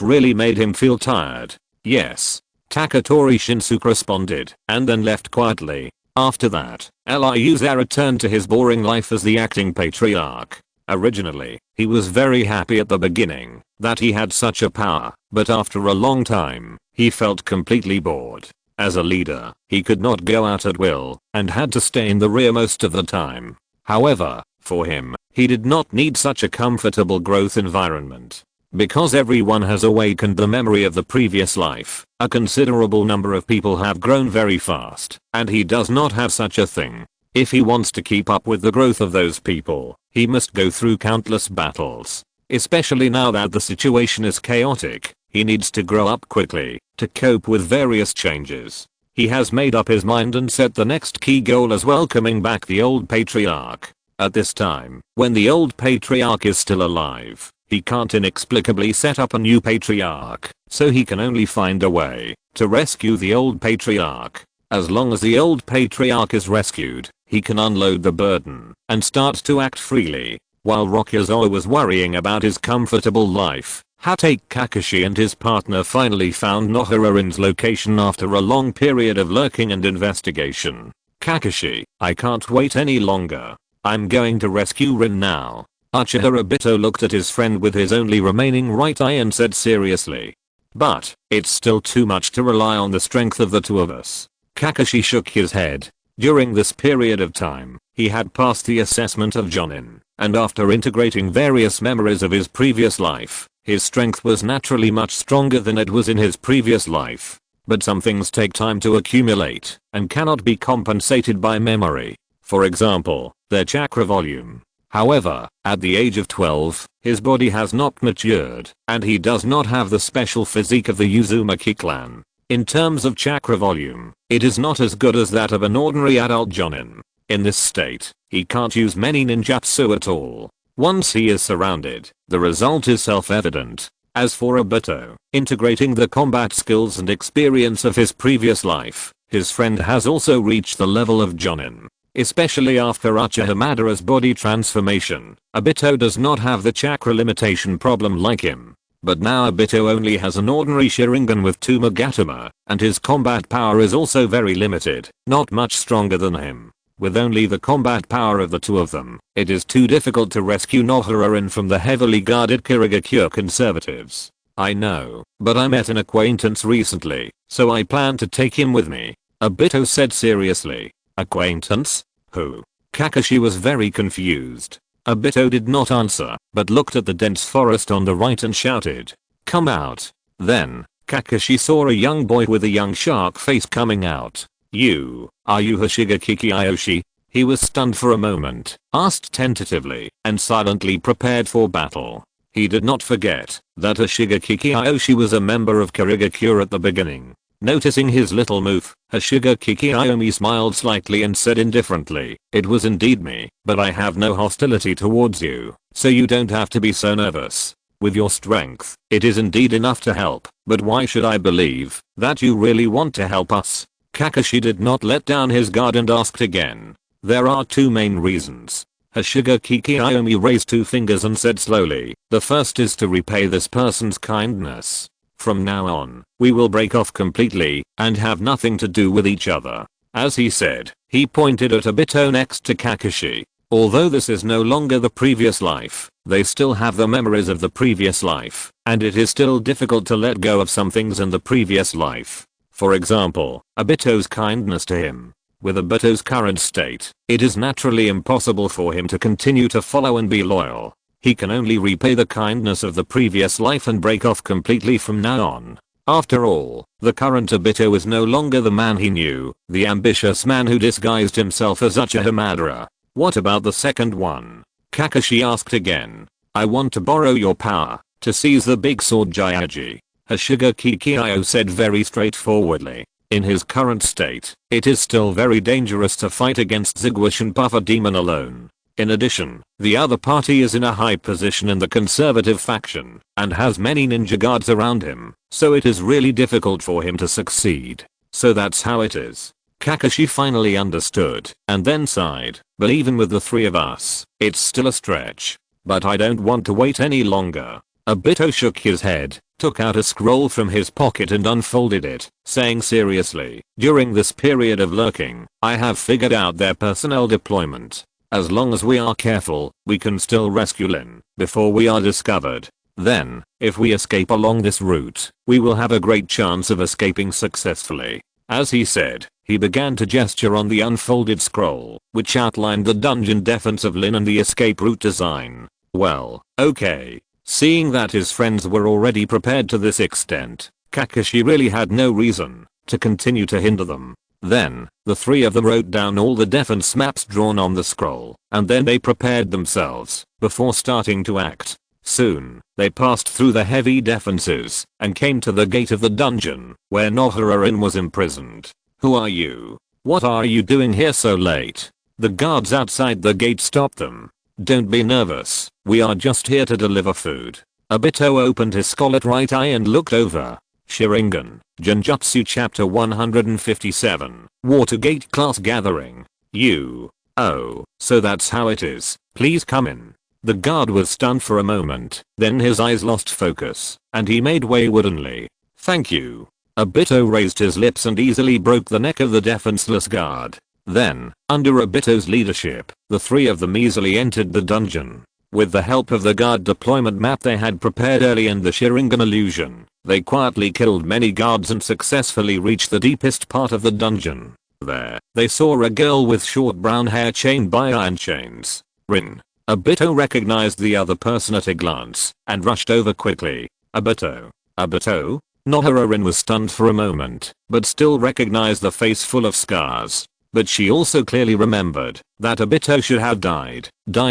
really made him feel tired. Yes. Taketori Shinsuke responded, and then left quietly. After that, Liuze returned to his boring life as the acting patriarch. Originally, he was very happy at the beginning that he had such a power, but after a long time, he felt completely bored. As a leader, he could not go out at will and had to stay in the rear most of the time. However, for him, he did not need such a comfortable growth environment. Because everyone has awakened the memory of the previous life, a considerable number of people have grown very fast, and he does not have such a thing. If he wants to keep up with the growth of those people, he must go through countless battles. Especially now that the situation is chaotic, he needs to grow up quickly to cope with various changes. He has made up his mind and set the next key goal as welcoming back the old patriarch. At this time, when the old patriarch is still alive, he can't inexplicably set up a new patriarch, so he can only find a way to rescue the old patriarch. As long as the old patriarch is rescued, he can unload the burden and start to act freely. While Rokuze was worrying about his comfortable life, Hatake Kakashi and his partner finally found Nohararin's location after a long period of lurking and investigation. Kakashi, I can't wait any longer. I'm going to rescue Rin now. Uchiha Obito looked at his friend with his only remaining right eye and said seriously. But, it's still too much to rely on the strength of the two of us. Kakashi shook his head. During this period of time, he had passed the assessment of Jonin, and after integrating various memories of his previous life, his strength was naturally much stronger than it was in his previous life. But some things take time to accumulate, and cannot be compensated by memory. For example, their chakra volume. However, at the age of 12, his body has not matured, and he does not have the special physique of the Uzumaki clan. In terms of chakra volume, it is not as good as that of an ordinary adult jonin. In this state, he can't use many ninjutsu at all. Once he is surrounded, the result is self-evident. As for Obito, integrating the combat skills and experience of his previous life, his friend has also reached the level of jonin. Especially after Uchiha Madara's body transformation, Obito does not have the chakra limitation problem like him. But now Obito only has an ordinary Sharingan with 2 Magatama, and his combat power is also very limited, not much stronger than him. With only the combat power of the two of them, it is too difficult to rescue Nohararin from the heavily guarded Kirigakure conservatives. I know, but I met an acquaintance recently, so I plan to take him with me, Obito said seriously. Acquaintance? Who? Kakashi was very confused. Obito did not answer, but looked at the dense forest on the right and shouted, "Come out." Then, Kakashi saw a young boy with a young shark face coming out. Are you Hoshigaki Aoshi? He was stunned for a moment, asked tentatively, and silently prepared for battle. He did not forget that Hoshigaki Aoshi was a member of Kirigakure at the beginning. Noticing his little move, Hoshigaki Aomi smiled slightly and said indifferently, "It was indeed me, but I have no hostility towards you, so you don't have to be so nervous. With your strength, it is indeed enough to help, but why should I believe that you really want to help us?" Kakashi did not let down his guard and asked again. "There are 2 main reasons." Hoshigaki Aomi raised 2 fingers and said slowly, "The first is to repay this person's kindness. From now on, we will break off completely and have nothing to do with each other." As he said, he pointed at Obito next to Kakashi. Although this is no longer the previous life, they still have the memories of the previous life, and it is still difficult to let go of some things in the previous life. For example, Obito's kindness to him. With Obito's current state, it is naturally impossible for him to continue to follow and be loyal. He can only repay the kindness of the previous life and break off completely from now on. After all, the current Obito is no longer the man he knew, the ambitious man who disguised himself as Uchiha Madara. What about the second one? Kakashi asked again. "I want to borrow your power to seize the big sword Jyaji," Hoshigaki Aomi said very straightforwardly. In his current state, it is still very dangerous to fight against Ziggush and Puffer Demon alone. In addition, the other party is in a high position in the conservative faction and has many ninja guards around him, so it is really difficult for him to succeed. So that's how it is. Kakashi finally understood and then sighed, "But even with the 3 of us, it's still a stretch." but I don't want to wait any longer. Obito shook his head, took out a scroll from his pocket and unfolded it, saying seriously, during this period of lurking, I have figured out their personnel deployment. As long as we are careful, we can still rescue Lin before we are discovered. Then, if we escape along this route, we will have a great chance of escaping successfully. As he said, he began to gesture on the unfolded scroll, which outlined the dungeon defense of Lin and the escape route design. Well, okay. Seeing that his friends were already prepared to this extent, Kakashi really had no reason to continue to hinder them. Then, the three of them wrote down all the defense maps drawn on the scroll, and then they prepared themselves before starting to act. Soon, they passed through the heavy defenses and came to the gate of the dungeon, where Nohara-rin was imprisoned. Who are you? What are you doing here so late? The guards outside the gate stopped them. Don't be nervous, we are just here to deliver food. Obito opened his scarlet right eye and looked over. Sharingan, Genjutsu Chapter 157, Watergate Class Gathering. You. Oh, so that's how it is, please come in. The guard was stunned for a moment, then his eyes lost focus, and he made way woodenly. Thank you. Obito raised his lips and easily broke the neck of the defenseless guard. Then, under Obito's leadership, the three of them easily entered the dungeon. With the help of the guard deployment map they had prepared early and the Sharingan illusion, they quietly killed many guards and successfully reached the deepest part of the dungeon. There, they saw a girl with short brown hair chained by iron chains. Rin. Obito recognized the other person at a glance and rushed over quickly. Obito. Obito? Nohara-rin was stunned for a moment, but still recognized the face full of scars. But she also clearly remembered that Obito should have died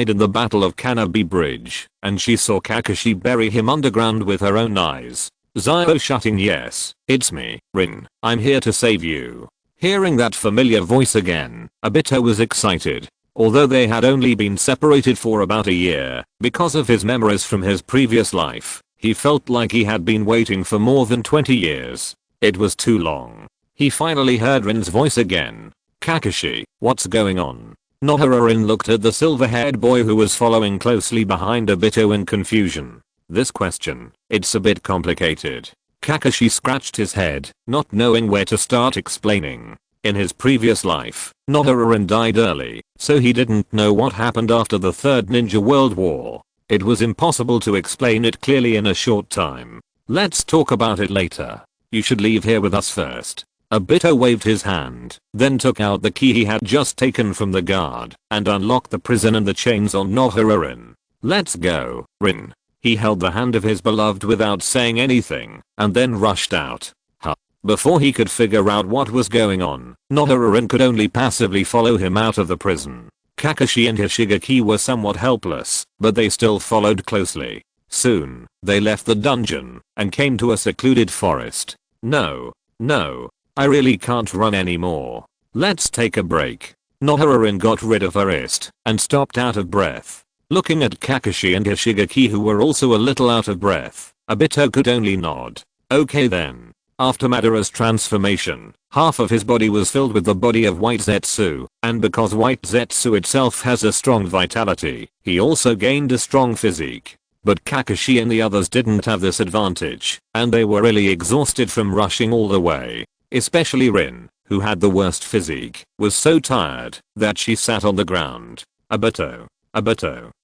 in the Battle of Kanabi Bridge, and she saw Kakashi bury him underground with her own eyes. Zio shutting. Yes, it's me, Rin. I'm here to save you. Hearing that familiar voice again, Obito was excited. Although they had only been separated for about a year, because of his memories from his previous life, he felt like he had been waiting for more than 20 years. It was too long. He finally heard Rin's voice again. Kakashi, what's going on? Nohara-rin looked at the silver-haired boy who was following closely behind Obito in confusion. This question, it's a bit complicated. Kakashi scratched his head, not knowing where to start explaining. In his previous life, Nohara-rin died early, so he didn't know what happened after the Third Ninja World War. It was impossible to explain it clearly in a short time. Let's talk about it later. You should leave here with us first. Obito waved his hand, then took out the key he had just taken from the guard, and unlocked the prison and the chains on Nohara-rin. Let's go, Rin. He held the hand of his beloved without saying anything, and then rushed out. Before he could figure out what was going on, Nohara-rin could only passively follow him out of the prison. Kakashi and Hishigaki were somewhat helpless, but they still followed closely. Soon, they left the dungeon, and came to a secluded forest. No. I really can't run anymore. Let's take a break. Nohara-rin got rid of her wrist and stopped out of breath. Looking at Kakashi and Hishigaki who were also a little out of breath, Obito could only nod. Okay then. After Madara's transformation, half of his body was filled with the body of White Zetsu, and because White Zetsu itself has a strong vitality, he also gained a strong physique. But Kakashi and the others didn't have this advantage, and they were really exhausted from rushing all the way. Especially Rin, who had the worst physique, was so tired that she sat on the ground. Obito,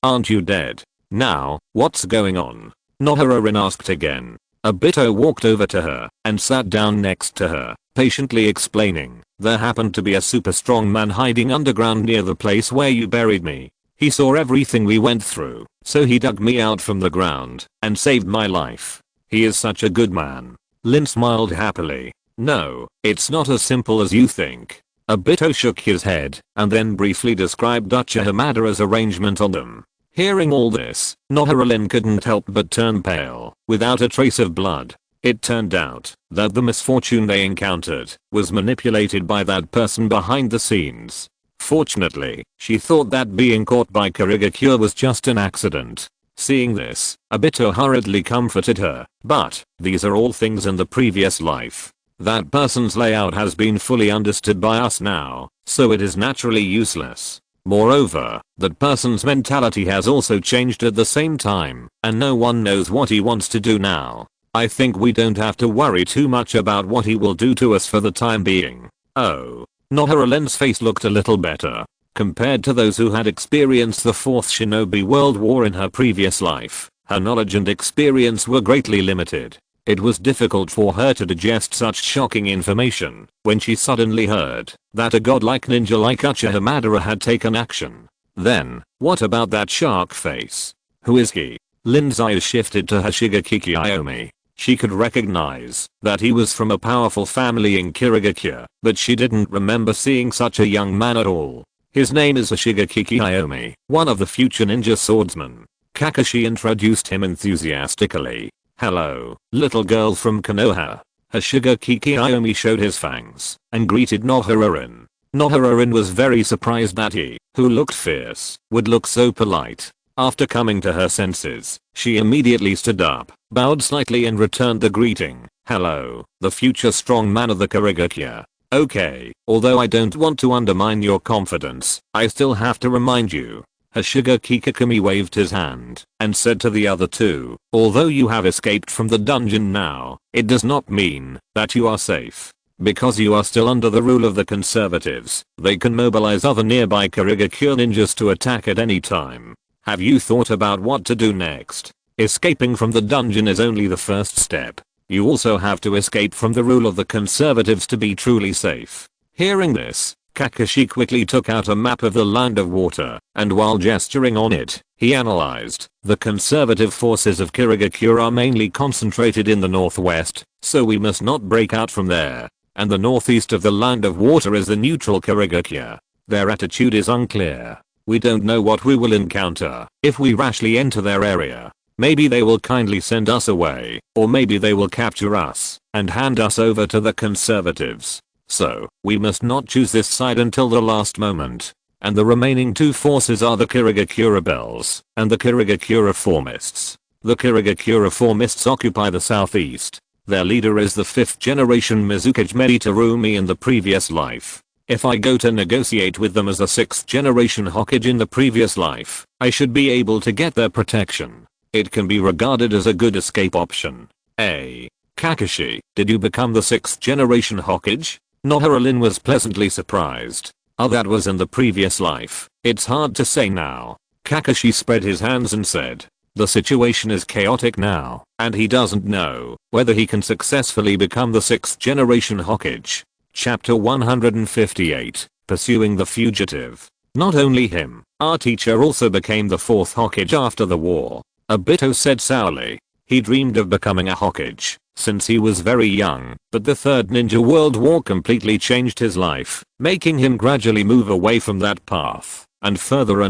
aren't you dead? Now, what's going on? Nohara-rin asked again. Obito walked over to her and sat down next to her, patiently explaining, there happened to be a super strong man hiding underground near the place where you buried me. He saw everything we went through, so he dug me out from the ground and saved my life. He is such a good man. Lin smiled happily. No, it's not as simple as you think. Obito shook his head and then briefly described Uchiha Madara's arrangement on them. Hearing all this, Nohara-rin couldn't help but turn pale, without a trace of blood. It turned out that the misfortune they encountered was manipulated by that person behind the scenes. Fortunately, she thought that being caught by Kirigakure was just an accident. Seeing this, Obito hurriedly comforted her, but these are all things in the previous life. That person's layout has been fully understood by us now, so it is naturally useless. Moreover, that person's mentality has also changed at the same time, and no one knows what he wants to do now. I think we don't have to worry too much about what he will do to us for the time being. Oh. Nohara-Len's face looked a little better. Compared to those who had experienced the 4th Shinobi World War in her previous life, her knowledge and experience were greatly limited. It was difficult for her to digest such shocking information when she suddenly heard that a godlike ninja like Uchiha Madara had taken action. Then, what about that shark face? Who is he? Lin's eyes shifted to Shigeki Iyomi. She could recognize that he was from a powerful family in Kirigakure, but she didn't remember seeing such a young man at all. His name is Shigeki Iyomi, one of the future ninja swordsmen. Kakashi introduced him enthusiastically. Hello, little girl from Konoha. Shigeki Iyomi showed his fangs and greeted Nohara-Ren. Nohara-Ren was very surprised that he, who looked fierce, would look so polite. After coming to her senses, she immediately stood up, bowed slightly and returned the greeting. Hello, the future strong man of the Kirigakure. Okay, although I don't want to undermine your confidence, I still have to remind you. Shigeki Kakumi waved his hand and said to the other two, although you have escaped from the dungeon now, it does not mean that you are safe. Because you are still under the rule of the conservatives, they can mobilize other nearby Kirigakure ninjas to attack at any time. Have you thought about what to do next? Escaping from the dungeon is only the first step. You also have to escape from the rule of the conservatives to be truly safe. Hearing this, Kakashi quickly took out a map of the Land of Water, and while gesturing on it, he analyzed. The conservative forces of Kirigakure are mainly concentrated in the northwest, so we must not break out from there. And the northeast of the Land of Water is the neutral Kirigakure. Their attitude is unclear. We don't know what we will encounter if we rashly enter their area. Maybe they will kindly send us away, or maybe they will capture us and hand us over to the conservatives. So, we must not choose this side until the last moment. And the remaining two forces are the Kirigakure rebels and the Kirigakure reformists. The Kirigakure reformists occupy the southeast. Their leader is the 5th generation Mizukage Meditarumi in the previous life. If I go to negotiate with them as a 6th generation Hokage in the previous life, I should be able to get their protection. It can be regarded as a good escape option. Kakashi, did you become the 6th generation Hokage? Nohara-Len was pleasantly surprised. Oh, that was in the previous life. It's hard to say now. Kakashi spread his hands and said, the situation is chaotic now, and he doesn't know whether he can successfully become the 6th generation Hokage. Chapter 158, Pursuing the Fugitive. Not only him, our teacher also became the 4th Hokage after the war. Obito said sourly. He dreamed of becoming a Hokage since he was very young, but the 3rd Ninja World War completely changed his life, making him gradually move away from that path, and further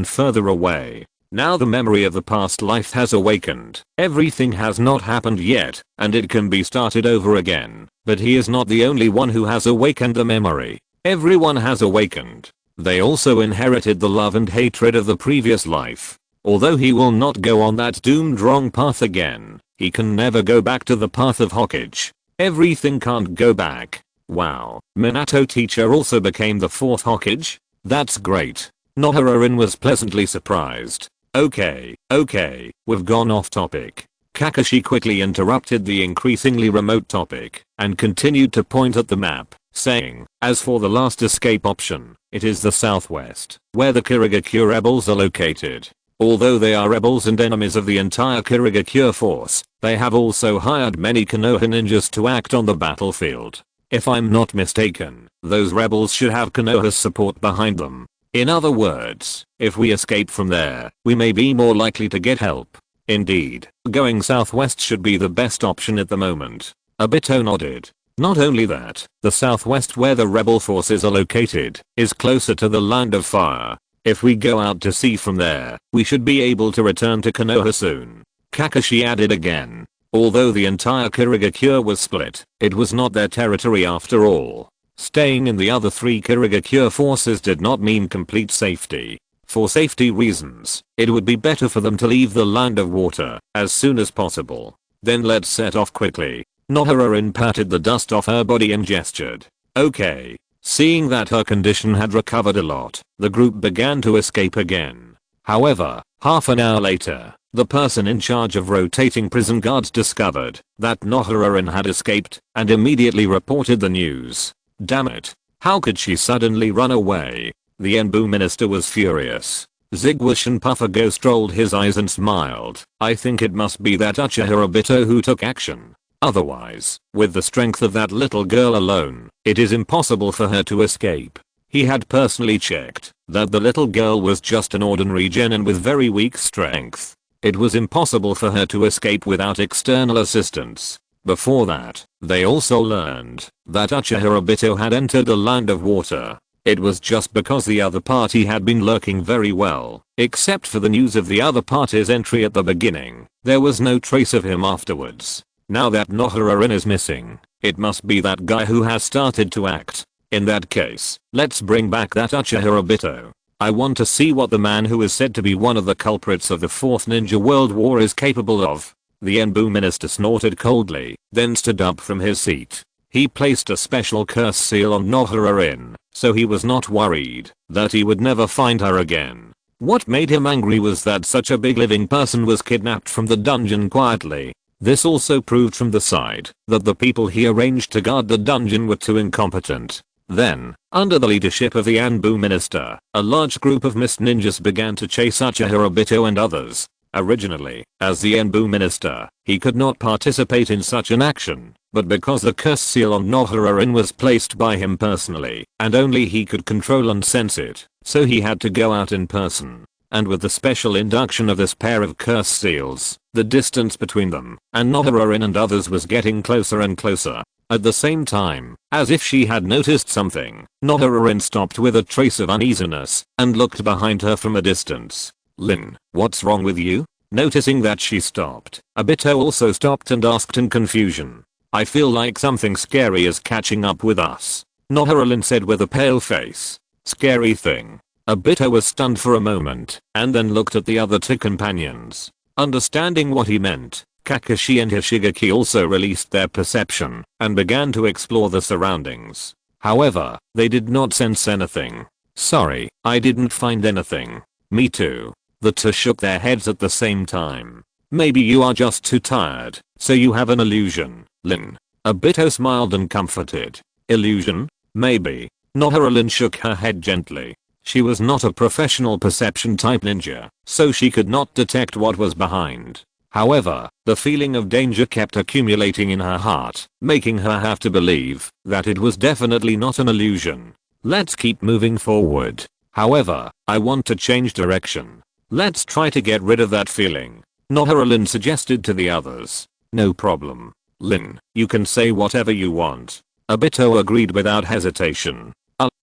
away. Now the memory of the past life has awakened. Everything has not happened yet, and it can be started over again, but he is not the only one who has awakened the memory. Everyone has awakened. They also inherited the love and hatred of the previous life. Although he will not go on that doomed wrong path again, he can never go back to the path of Hokage. Everything can't go back. Wow, Minato teacher also became the 4th Hokage? That's great. Nohara-Ren was pleasantly surprised. Okay, we've gone off topic. Kakashi quickly interrupted the increasingly remote topic and continued to point at the map, saying, as for the last escape option, it is the southwest, where the Kirigakure rebels are located. Although they are rebels and enemies of the entire Kirigakure force, they have also hired many Konoha ninjas to act on the battlefield. If I'm not mistaken, those rebels should have Konoha's support behind them. In other words, if we escape from there, we may be more likely to get help. Indeed, going southwest should be the best option at the moment. Obito nodded. Not only that, the southwest where the rebel forces are located is closer to the Land of Fire. If we go out to sea from there, we should be able to return to Konoha soon. Kakashi added again. Although the entire Kirigakure was split, it was not their territory after all. Staying in the other 3 Kirigakure forces did not mean complete safety. For safety reasons, it would be better for them to leave the Land of Water as soon as possible. Then let's set off quickly. Nohara-Ren patted the dust off her body and gestured. Okay. Seeing that her condition had recovered a lot, the group began to escape again. However, half an hour later, the person in charge of rotating prison guards discovered that Nohara-rin had escaped and immediately reported the news. Damn it. How could she suddenly run away? The Enbu minister was furious. Zigwashin Puffago rolled his eyes and smiled. I think it must be that Uchihiro who took action. Otherwise, with the strength of that little girl alone, it is impossible for her to escape. He had personally checked that the little girl was just an ordinary genin with very weak strength. It was impossible for her to escape without external assistance. Before that, they also learned that Uchihiro had entered the land of water. It was just because the other party had been lurking very well. Except for the news of the other party's entry at the beginning, there was no trace of him afterwards. Now that Nohara-rin is missing, it must be that guy who has started to act. In that case, let's bring back that Uchihiro. I want to see what the man who is said to be one of the culprits of the 4th Ninja World War is capable of. The Enbu minister snorted coldly, then stood up from his seat. He placed a special curse seal on Nohara-rin, so he was not worried that he would never find her again. What made him angry was that such a big living person was kidnapped from the dungeon quietly. This also proved from the side that the people he arranged to guard the dungeon were too incompetent. Then, under the leadership of the Enbu minister, a large group of mist ninjas began to chase Uchihiro and others. Originally, as the Enbu minister, he could not participate in such an action, but because the curse seal on Nohara-rin was placed by him personally, and only he could control and sense it, so he had to go out in person. And with the special induction of this pair of curse seals, the distance between them and Nohara-rin and others was getting closer and closer. At the same time, as if she had noticed something, Nohara-rin stopped with a trace of uneasiness and looked behind her from a distance. Lin, what's wrong with you? Noticing that she stopped, Obito also stopped and asked in confusion. I feel like something scary is catching up with us. Nohara-rin said with a pale face. Scary thing. Obito was stunned for a moment and then looked at the other 2 companions. Understanding what he meant, Kakashi and Hoshigaki also released their perception and began to explore the surroundings. However, they did not sense anything. Sorry, I didn't find anything. Me too. The 2 shook their heads at the same time. Maybe you are just too tired, so you have an illusion, Lin. Obito smiled and comforted. Illusion? Maybe. Nohara-rin shook her head gently. She was not a professional perception type ninja, so she could not detect what was behind. However, the feeling of danger kept accumulating in her heart, making her have to believe that it was definitely not an illusion. Let's keep moving forward. However, I want to change direction. Let's try to get rid of that feeling. Nohara-rin suggested to the others. No problem. Lin, you can say whatever you want. Obito agreed without hesitation.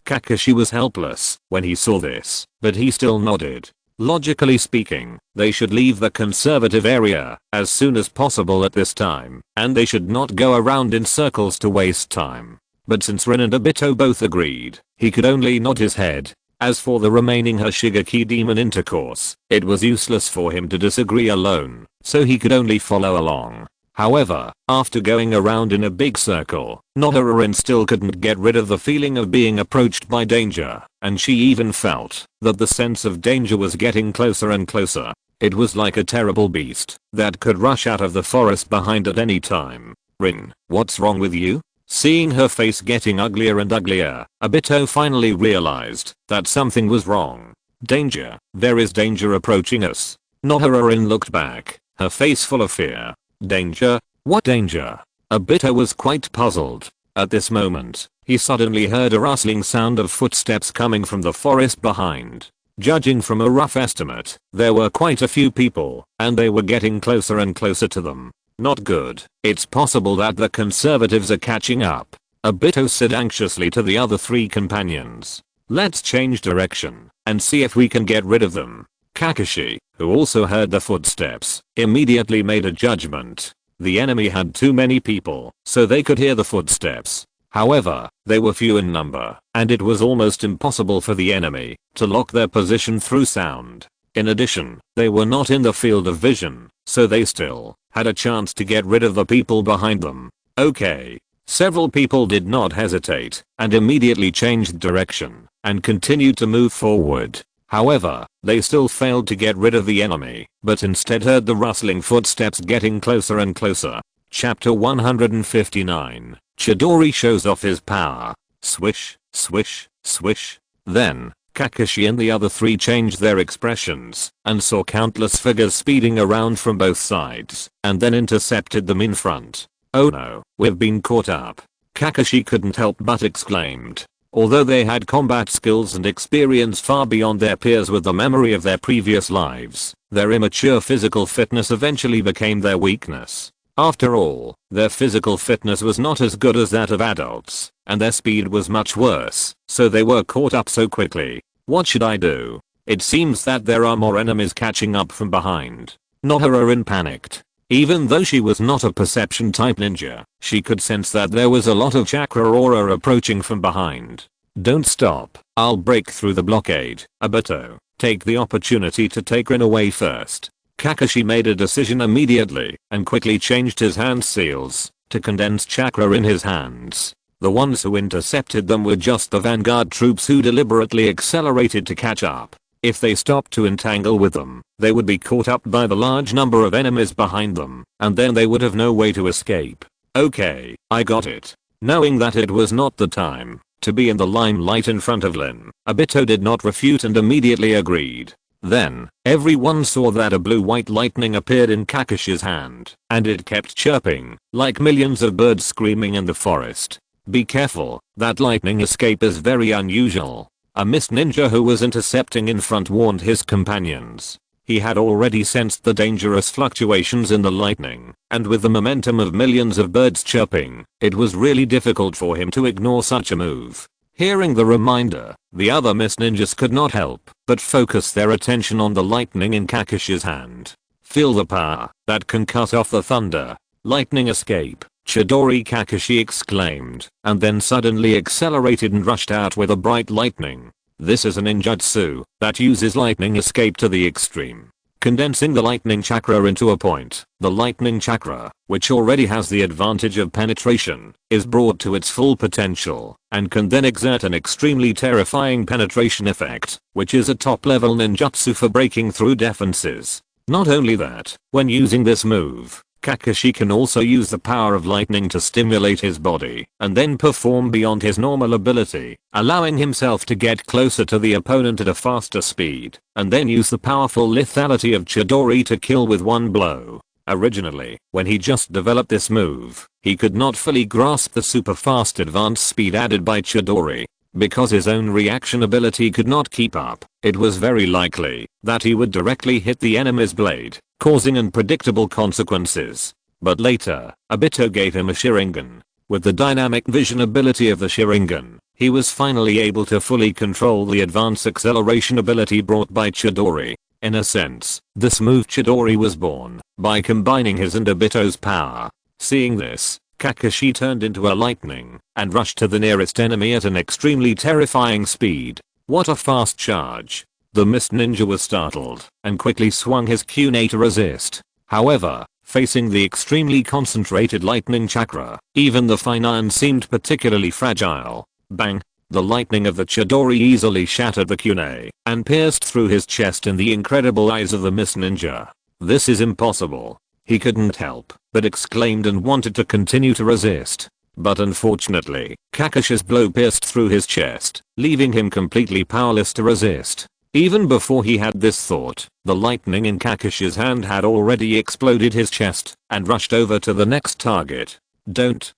Kakashi was helpless when he saw this, but he still nodded. Logically speaking, they should leave the conservative area as soon as possible at this time, and they should not go around in circles to waste time. But since Rin and Obito both agreed, he could only nod his head. As for the remaining Hoshigaki demon intercourse, it was useless for him to disagree alone, so he could only follow along. However, after going around in a big circle, Nohara-rin still couldn't get rid of the feeling of being approached by danger, and she even felt that the sense of danger was getting closer and closer. It was like a terrible beast that could rush out of the forest behind at any time. Rin, what's wrong with you? Seeing her face getting uglier and uglier, Obito finally realized that something was wrong. Danger, there is danger approaching us. Nohara-rin looked back, her face full of fear. Danger? What danger? Obito was quite puzzled. At this moment, he suddenly heard a rustling sound of footsteps coming from the forest behind. Judging from a rough estimate, there were quite a few people, and they were getting closer and closer to them. Not good. It's possible that the conservatives are catching up. Obito said anxiously to the other 3 companions. Let's change direction and see if we can get rid of them. Kakashi, who also heard the footsteps, immediately made a judgment. The enemy had too many people, so they could hear the footsteps. However, they were few in number, and it was almost impossible for the enemy to lock their position through sound. In addition, they were not in the field of vision, so they still had a chance to get rid of the people behind them. Okay. Several people did not hesitate and immediately changed direction and continued to move forward. However, they still failed to get rid of the enemy, but instead heard the rustling footsteps getting closer and closer. Chapter 159. Chidori shows off his power. Swish, swish, swish. Then, Kakashi and the other three changed their expressions and saw countless figures speeding around from both sides and then intercepted them in front. Oh no, we've been caught up. Kakashi couldn't help but exclaimed. Although they had combat skills and experience far beyond their peers with the memory of their previous lives, their immature physical fitness eventually became their weakness. After all, their physical fitness was not as good as that of adults, and their speed was much worse, so they were caught up so quickly. What should I do? It seems that there are more enemies catching up from behind. Noharurin panicked. Even though she was not a perception type ninja, she could sense that there was a lot of chakra aura approaching from behind. Don't stop, I'll break through the blockade. Obito, take the opportunity to take Rin away first. Kakashi made a decision immediately and quickly changed his hand seals to condense chakra in his hands. The ones who intercepted them were just the vanguard troops who deliberately accelerated to catch up. If they stopped to entangle with them, they would be caught up by the large number of enemies behind them, and then they would have no way to escape. Okay, I got it. Knowing that it was not the time to be in the limelight in front of Lin, Obito did not refute and immediately agreed. Then, everyone saw that a blue-white lightning appeared in Kakashi's hand, and it kept chirping, like millions of birds screaming in the forest. Be careful, that lightning escape is very unusual. A mist ninja who was intercepting in front warned his companions. He had already sensed the dangerous fluctuations in the lightning, and with the momentum of millions of birds chirping, it was really difficult for him to ignore such a move. Hearing the reminder, the other mist ninjas could not help but focus their attention on the lightning in Kakashi's hand. Feel the power that can cut off the thunder. Lightning escape, Chidori Kakashi exclaimed, and then suddenly accelerated and rushed out with a bright lightning. This is a ninjutsu that uses lightning escape to the extreme. Condensing the lightning chakra into a point, the lightning chakra, which already has the advantage of penetration, is brought to its full potential, and can then exert an extremely terrifying penetration effect, which is a top-level ninjutsu for breaking through defenses. Not only that, when using this move, Kakashi can also use the power of lightning to stimulate his body, and then perform beyond his normal ability, allowing himself to get closer to the opponent at a faster speed, and then use the powerful lethality of Chidori to kill with one blow. Originally, when he just developed this move, he could not fully grasp the super fast advanced speed added by Chidori. Because his own reaction ability could not keep up, it was very likely that he would directly hit the enemy's blade, causing unpredictable consequences. But later, Obito gave him a Sharingan. With the dynamic vision ability of the Sharingan, he was finally able to fully control the advanced acceleration ability brought by Chidori. In a sense, this move Chidori was born by combining his and Obito's power. Seeing this, Kakashi turned into a lightning and rushed to the nearest enemy at an extremely terrifying speed. What a fast charge. The mist ninja was startled and quickly swung his kunai to resist. However, facing the extremely concentrated lightning chakra, even the fine iron seemed particularly fragile. Bang! The lightning of the Chidori easily shattered the kunai and pierced through his chest in the incredible eyes of the mist ninja. This is impossible. He couldn't help but exclaimed and wanted to continue to resist. But unfortunately, Kakashi's blow pierced through his chest, leaving him completely powerless to resist. Even before he had this thought, the lightning in Kakashi's hand had already exploded his chest and rushed over to the next target. Don't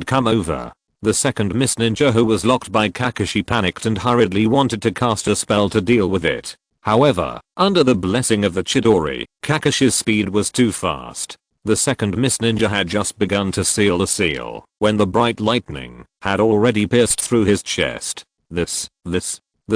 come over. The second mist ninja who was locked by Kakashi panicked and hurriedly wanted to cast a spell to deal with it. However, under the blessing of the Chidori, Kakashi's speed was too fast. The second mist ninja had just begun to seal the seal when the bright lightning had already pierced through his chest. The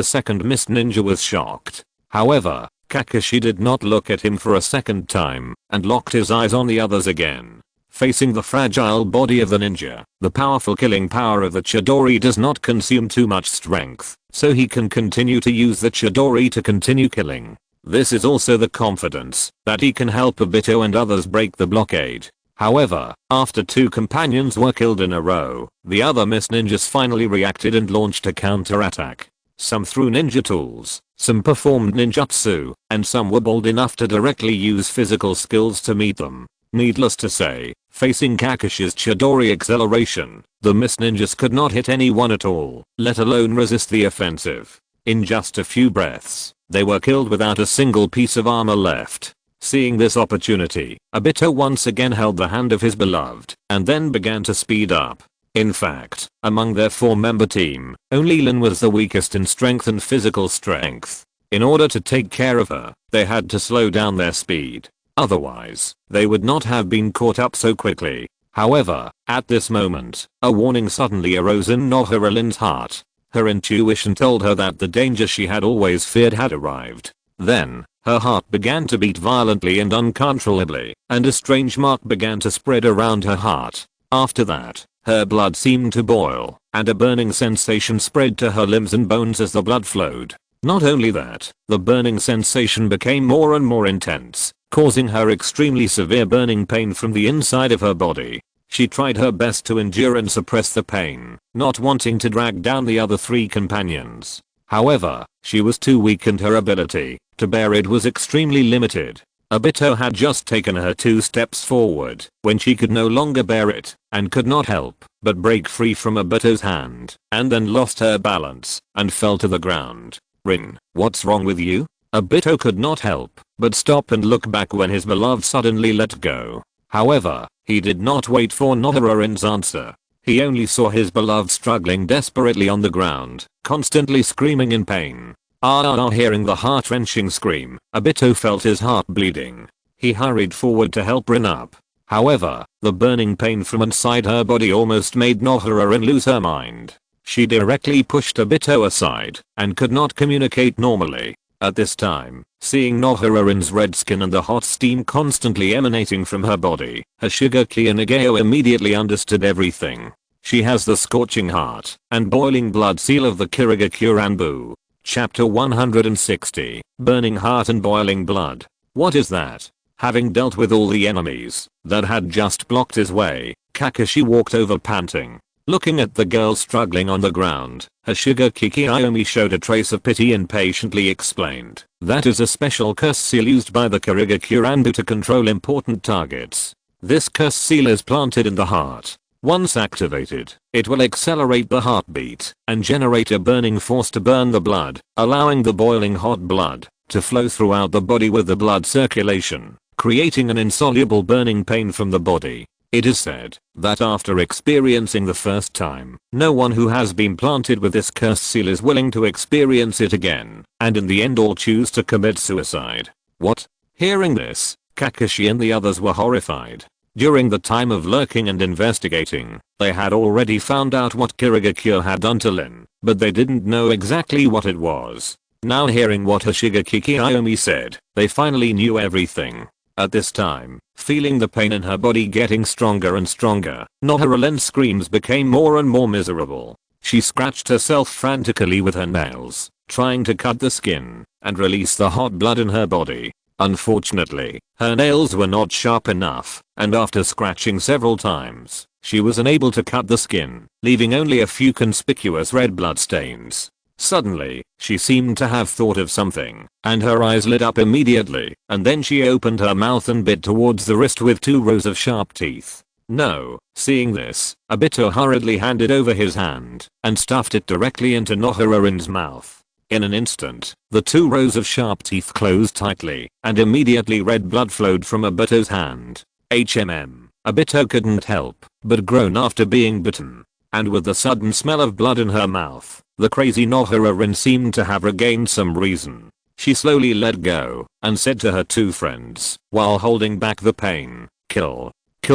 second mist ninja was shocked. However, Kakashi did not look at him for a second time and locked his eyes on the others again. Facing the fragile body of the ninja, the powerful killing power of the Chidori does not consume too much strength, so he can continue to use the Chidori to continue killing. This is also the confidence that he can help Obito and others break the blockade. However, after 2 companions were killed in a row, the other Mist ninjas finally reacted and launched a counterattack. Some threw ninja tools, some performed ninjutsu, and some were bold enough to directly use physical skills to meet them. Needless to say, facing Kakishi's Chidori acceleration, the Mist ninjas could not hit anyone at all, let alone resist the offensive. In just a few breaths, they were killed without a single piece of armor left. Seeing this opportunity, Obito once again held the hand of his beloved, and then began to speed up. In fact, among their 4-member team, only Lin was the weakest in strength and physical strength. In order to take care of her, they had to slow down their speed. Otherwise, they would not have been caught up so quickly. However, at this moment, a warning suddenly arose in Nohara Lin's heart. Her intuition told her that the danger she had always feared had arrived. Then, her heart began to beat violently and uncontrollably, and a strange mark began to spread around her heart. After that, her blood seemed to boil, and a burning sensation spread to her limbs and bones as the blood flowed. Not only that, the burning sensation became more and more intense, causing her extremely severe burning pain from the inside of her body. She tried her best to endure and suppress the pain, not wanting to drag down the other 3 companions. However, she was too weak and her ability to bear it was extremely limited. Obito had just taken her 2 steps forward when she could no longer bear it and could not help but break free from Obito's hand and then lost her balance and fell to the ground. Rin, what's wrong with you? Obito could not help but stop and look back when his beloved suddenly let go. However, he did not wait for Nohara Rin's answer. He only saw his beloved struggling desperately on the ground, constantly screaming in pain. Hearing the heart-wrenching scream, Obito felt his heart bleeding. He hurried forward to help Rin up. However, the burning pain from inside her body almost made Nohara Rin lose her mind. She directly pushed Obito aside and could not communicate normally. At this time, seeing Nohara Rin's red skin and the hot steam constantly emanating from her body, Hoshigaki Nagao immediately understood everything. She has the scorching heart and boiling blood seal of the Kirigakure. Chapter 160, Burning Heart and Boiling Blood. What is that? Having dealt with all the enemies that had just blocked his way, Kakashi walked over panting. Looking at the girl struggling on the ground, Hoshigaki Kiyomi showed a trace of pity and patiently explained, that is a special curse seal used by the Kirigakure to control important targets. This curse seal is planted in the heart. Once activated, it will accelerate the heartbeat and generate a burning force to burn the blood, allowing the boiling hot blood to flow throughout the body with the blood circulation, creating an insoluble burning pain from the body. It is said that after experiencing the first time, no one who has been planted with this curse seal is willing to experience it again, and in the end all choose to commit suicide. What? Hearing this, Kakashi and the others were horrified. During the time of lurking and investigating, they had already found out what Kirigakure had done to Lin, but they didn't know exactly what it was. Now hearing what Hoshigaki Kiyomi said, they finally knew everything. At this time, feeling the pain in her body getting stronger and stronger, Nohara Lin's screams became more and more miserable. She scratched herself frantically with her nails, trying to cut the skin and release the hot blood in her body. Unfortunately, her nails were not sharp enough, and after scratching several times, she was unable to cut the skin, leaving only a few conspicuous red blood stains. Suddenly, she seemed to have thought of something, and her eyes lit up immediately, and then she opened her mouth and bit towards the wrist with 2 rows of sharp teeth. No, seeing this, Obito hurriedly handed over his hand and stuffed it directly into Nohara Rin's mouth. In an instant, the 2 rows of sharp teeth closed tightly, and immediately red blood flowed from Obito's hand. Obito couldn't help but groan after being bitten. And with the sudden smell of blood in her mouth, the crazy Nohara Rin seemed to have regained some reason. She slowly let go and said to her 2 friends, while holding back the pain, Kill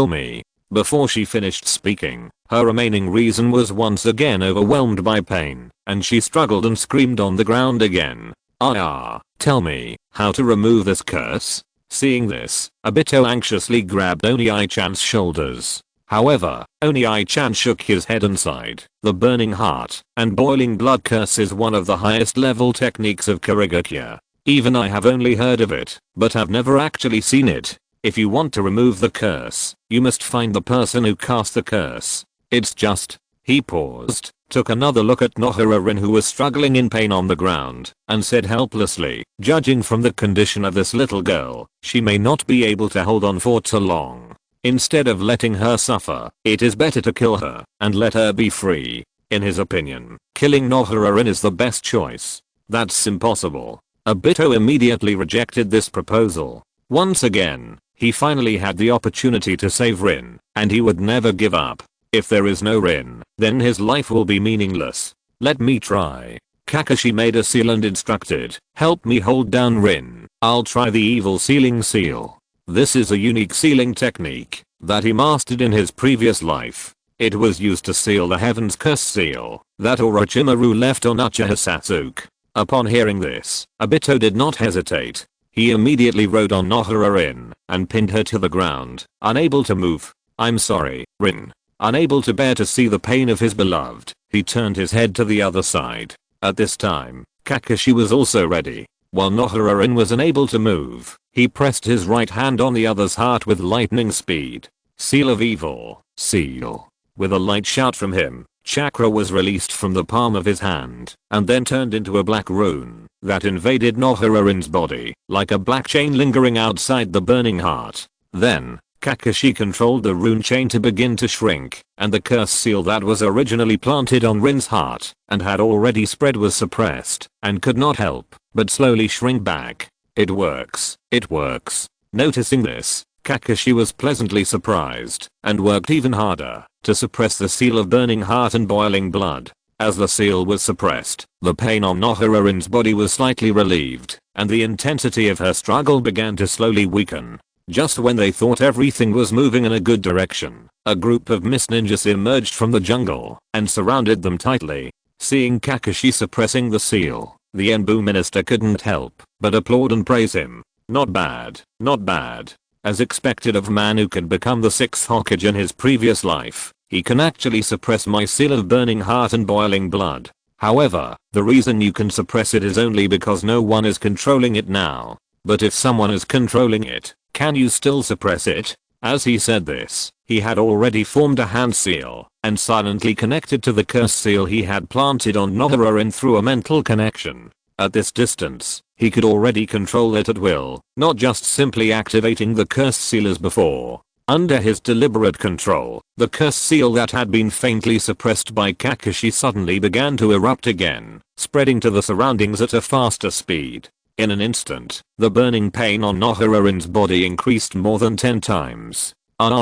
me. Before she finished speaking, her remaining reason was once again overwhelmed by pain, and she struggled and screamed on the ground again. Tell me, how to remove this curse? Seeing this, Obito anxiously grabbed Onii-chan's shoulders. However, Onii-chan shook his head and sighed. The burning heart and boiling blood curse is one of the highest level techniques of Kirigakure. Even I have only heard of it, but have never actually seen it. If you want to remove the curse, you must find the person who cast the curse. It's just. He paused, took another look at Nohara-rin, who was struggling in pain on the ground, and said helplessly, judging from the condition of this little girl, she may not be able to hold on for too long. Instead of letting her suffer, it is better to kill her and let her be free. In his opinion, killing Nohara-rin is the best choice. That's impossible. Obito immediately rejected this proposal. Once again, he finally had the opportunity to save Rin, and he would never give up. If there is no Rin, then his life will be meaningless. Let me try. Kakashi made a seal and instructed, help me hold down Rin. I'll try the evil sealing seal. This is a unique sealing technique that he mastered in his previous life. It was used to seal the Heaven's Curse seal that Orochimaru left on Uchiha Sasuke. Upon hearing this, Obito did not hesitate. He immediately rode on Nohara-rin and pinned her to the ground, unable to move. I'm sorry, Rin. Unable to bear to see the pain of his beloved, he turned his head to the other side. At this time, Kakashi was also ready. While Nohara-rin was unable to move, he pressed his right hand on the other's heart with lightning speed. Seal of Evil. Seal. With a light shout from him, chakra was released from the palm of his hand, and then turned into a black rune that invaded Nohara-rin's body, like a black chain lingering outside the burning heart. Then, Kakashi controlled the rune chain to begin to shrink, and the curse seal that was originally planted on Rin's heart and had already spread was suppressed and could not help but slowly shrink back. It works. It works. Noticing this, Kakashi was pleasantly surprised and worked even harder to suppress the seal of burning heart and boiling blood. As the seal was suppressed, the pain on Nohara-rin's body was slightly relieved, and the intensity of her struggle began to slowly weaken. Just when they thought everything was moving in a good direction, a group of mist ninjas emerged from the jungle and surrounded them tightly. Seeing Kakashi suppressing the seal, the Enbu minister couldn't help but applaud and praise him. Not bad, not bad. As expected of a man who could become the 6th Hokage in his previous life, he can actually suppress my seal of burning heart and boiling blood. However, the reason you can suppress it is only because no one is controlling it now. But if someone is controlling it, can you still suppress it? As he said this, he had already formed a hand seal and silently connected to the curse seal he had planted on Nohara-rin through a mental connection. At this distance, he could already control it at will, not just simply activating the curse seal as before. Under his deliberate control, the curse seal that had been faintly suppressed by Kakashi suddenly began to erupt again, spreading to the surroundings at a faster speed. In an instant, the burning pain on Nohara-rin's body increased more than 10 times.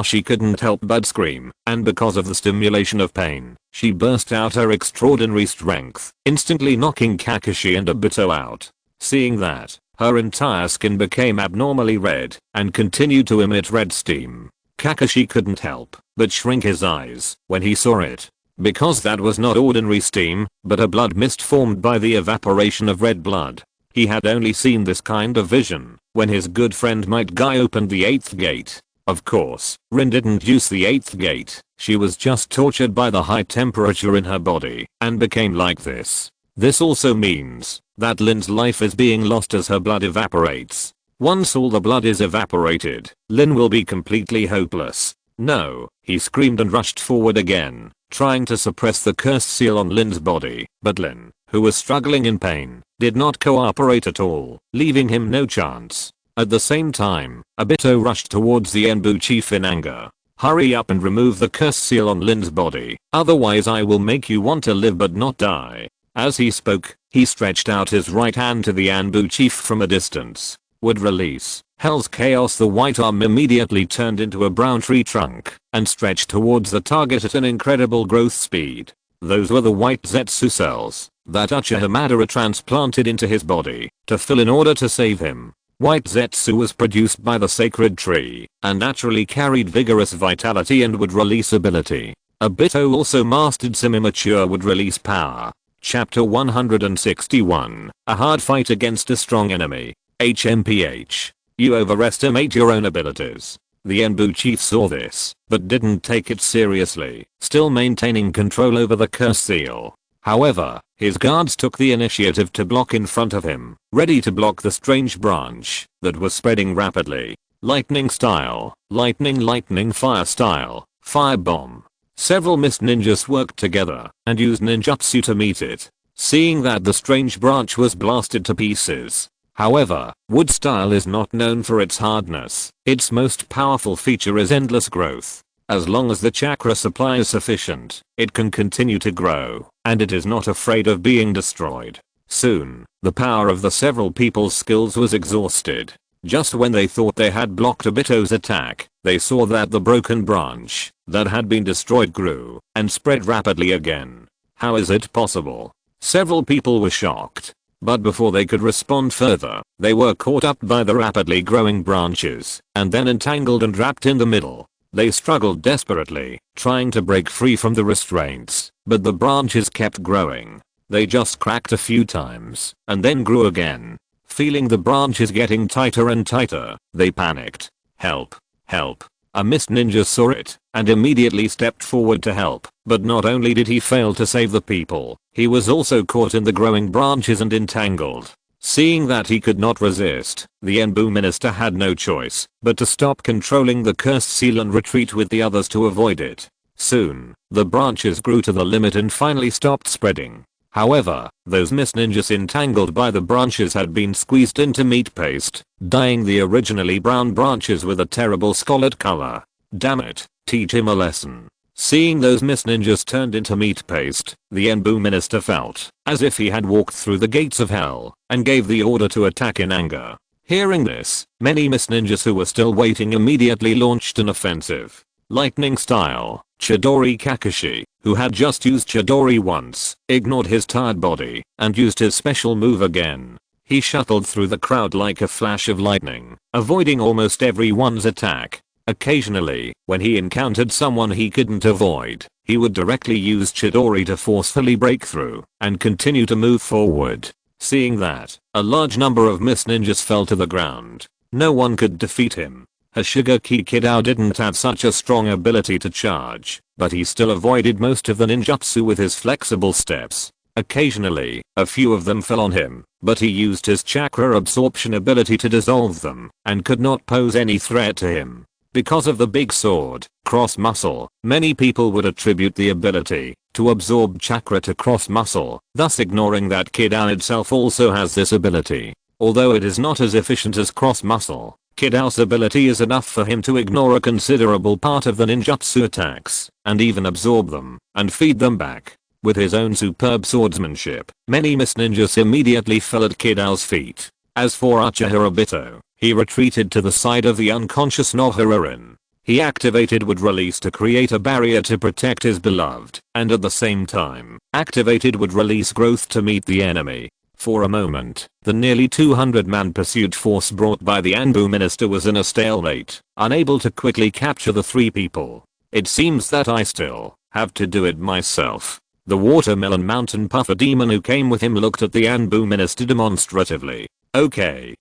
She couldn't help but scream, and because of the stimulation of pain, she burst out her extraordinary strength, instantly knocking Kakashi and Obito out. Seeing that, her entire skin became abnormally red and continued to emit red steam. Kakashi couldn't help but shrink his eyes when he saw it. Because that was not ordinary steam, but a blood mist formed by the evaporation of red blood. He had only seen this kind of vision when his good friend Might Guy opened the 8th gate. Of course, Rin didn't use the 8th gate, she was just tortured by the high temperature in her body and became like this. This also means that Lin's life is being lost as her blood evaporates. Once all the blood is evaporated, Lin will be completely hopeless. No, he screamed and rushed forward again, trying to suppress the cursed seal on Lin's body, but Lin, who was struggling in pain, did not cooperate at all, leaving him no chance. At the same time, Obito rushed towards the Enbu chief in anger. Hurry up and remove the curse seal on Lin's body, otherwise I will make you want to live but not die. As he spoke, he stretched out his right hand to the Enbu chief from a distance. Would release Hell's Chaos. The white arm immediately turned into a brown tree trunk and stretched towards the target at an incredible growth speed. Those were the white Zetsu cells that Uchiha Madara transplanted into his body to fill in order to save him. White Zetsu was produced by the sacred tree and naturally carried vigorous vitality and would release ability. Obito also mastered some immature would release power. Chapter 161. A hard fight against a strong enemy. HMPH. You overestimate your own abilities. The Enbu chief saw this, but didn't take it seriously, still maintaining control over the curse seal. However, his guards took the initiative to block in front of him, ready to block the strange branch that was spreading rapidly. lightning style, lightning fire style, firebomb. Several mist ninjas worked together and used ninjutsu to meet it, seeing that the strange branch was blasted to pieces. However, wood style is not known for its hardness. Its most powerful feature is endless growth. As long as the chakra supply is sufficient, it can continue to grow, and it is not afraid of being destroyed. Soon, the power of the several people's skills was exhausted. Just when they thought they had blocked Obito's attack, they saw that the broken branch that had been destroyed grew and spread rapidly again. How is it possible? Several people were shocked. But before they could respond further, they were caught up by the rapidly growing branches and then entangled and wrapped in the middle. They struggled desperately, trying to break free from the restraints, but the branches kept growing. They just cracked a few times and then grew again. Feeling the branches getting tighter and tighter, they panicked. Help! Help! A mist ninja saw it and immediately stepped forward to help, but not only did he fail to save the people, he was also caught in the growing branches and entangled. Seeing that he could not resist, the Enbu minister had no choice but to stop controlling the cursed seal and retreat with the others to avoid it. Soon, the branches grew to the limit and finally stopped spreading. However, those mist ninjas entangled by the branches had been squeezed into meat paste, dyeing the originally brown branches with a terrible scarlet color. Damn it, teach him a lesson. Seeing those mist ninjas turned into meat paste, the Enbu minister felt as if he had walked through the gates of hell and gave the order to attack in anger. Hearing this, many mist ninjas who were still waiting immediately launched an offensive. Lightning style, Chidori Kakashi, who had just used Chidori once, ignored his tired body and used his special move again. He shuttled through the crowd like a flash of lightning, avoiding almost everyone's attack. Occasionally, when he encountered someone he couldn't avoid, he would directly use Chidori to forcefully break through and continue to move forward. Seeing that, a large number of mist ninjas fell to the ground. No one could defeat him. Hoshigaki Kidao didn't have such a strong ability to charge, but he still avoided most of the ninjutsu with his flexible steps. Occasionally, a few of them fell on him, but he used his chakra absorption ability to dissolve them and could not pose any threat to him. Because of the big sword, cross muscle, many people would attribute the ability to absorb chakra to cross muscle, thus ignoring that Kidao itself also has this ability. Although it is not as efficient as cross muscle, Kidao's ability is enough for him to ignore a considerable part of the ninjutsu attacks and even absorb them and feed them back. With his own superb swordsmanship, many mist ninjas immediately fell at Kidao's feet. As for Uchiha Obito, he retreated to the side of the unconscious Nohararin. He activated Wood Release to create a barrier to protect his beloved, and at the same time, activated Wood Release Growth to meet the enemy. For a moment, the nearly 200-man pursuit force brought by the Enbu minister was in a stalemate, unable to quickly capture the three people. It seems that I still have to do it myself. The watermelon mountain puffer demon who came with him looked at the Enbu minister demonstratively. Okay,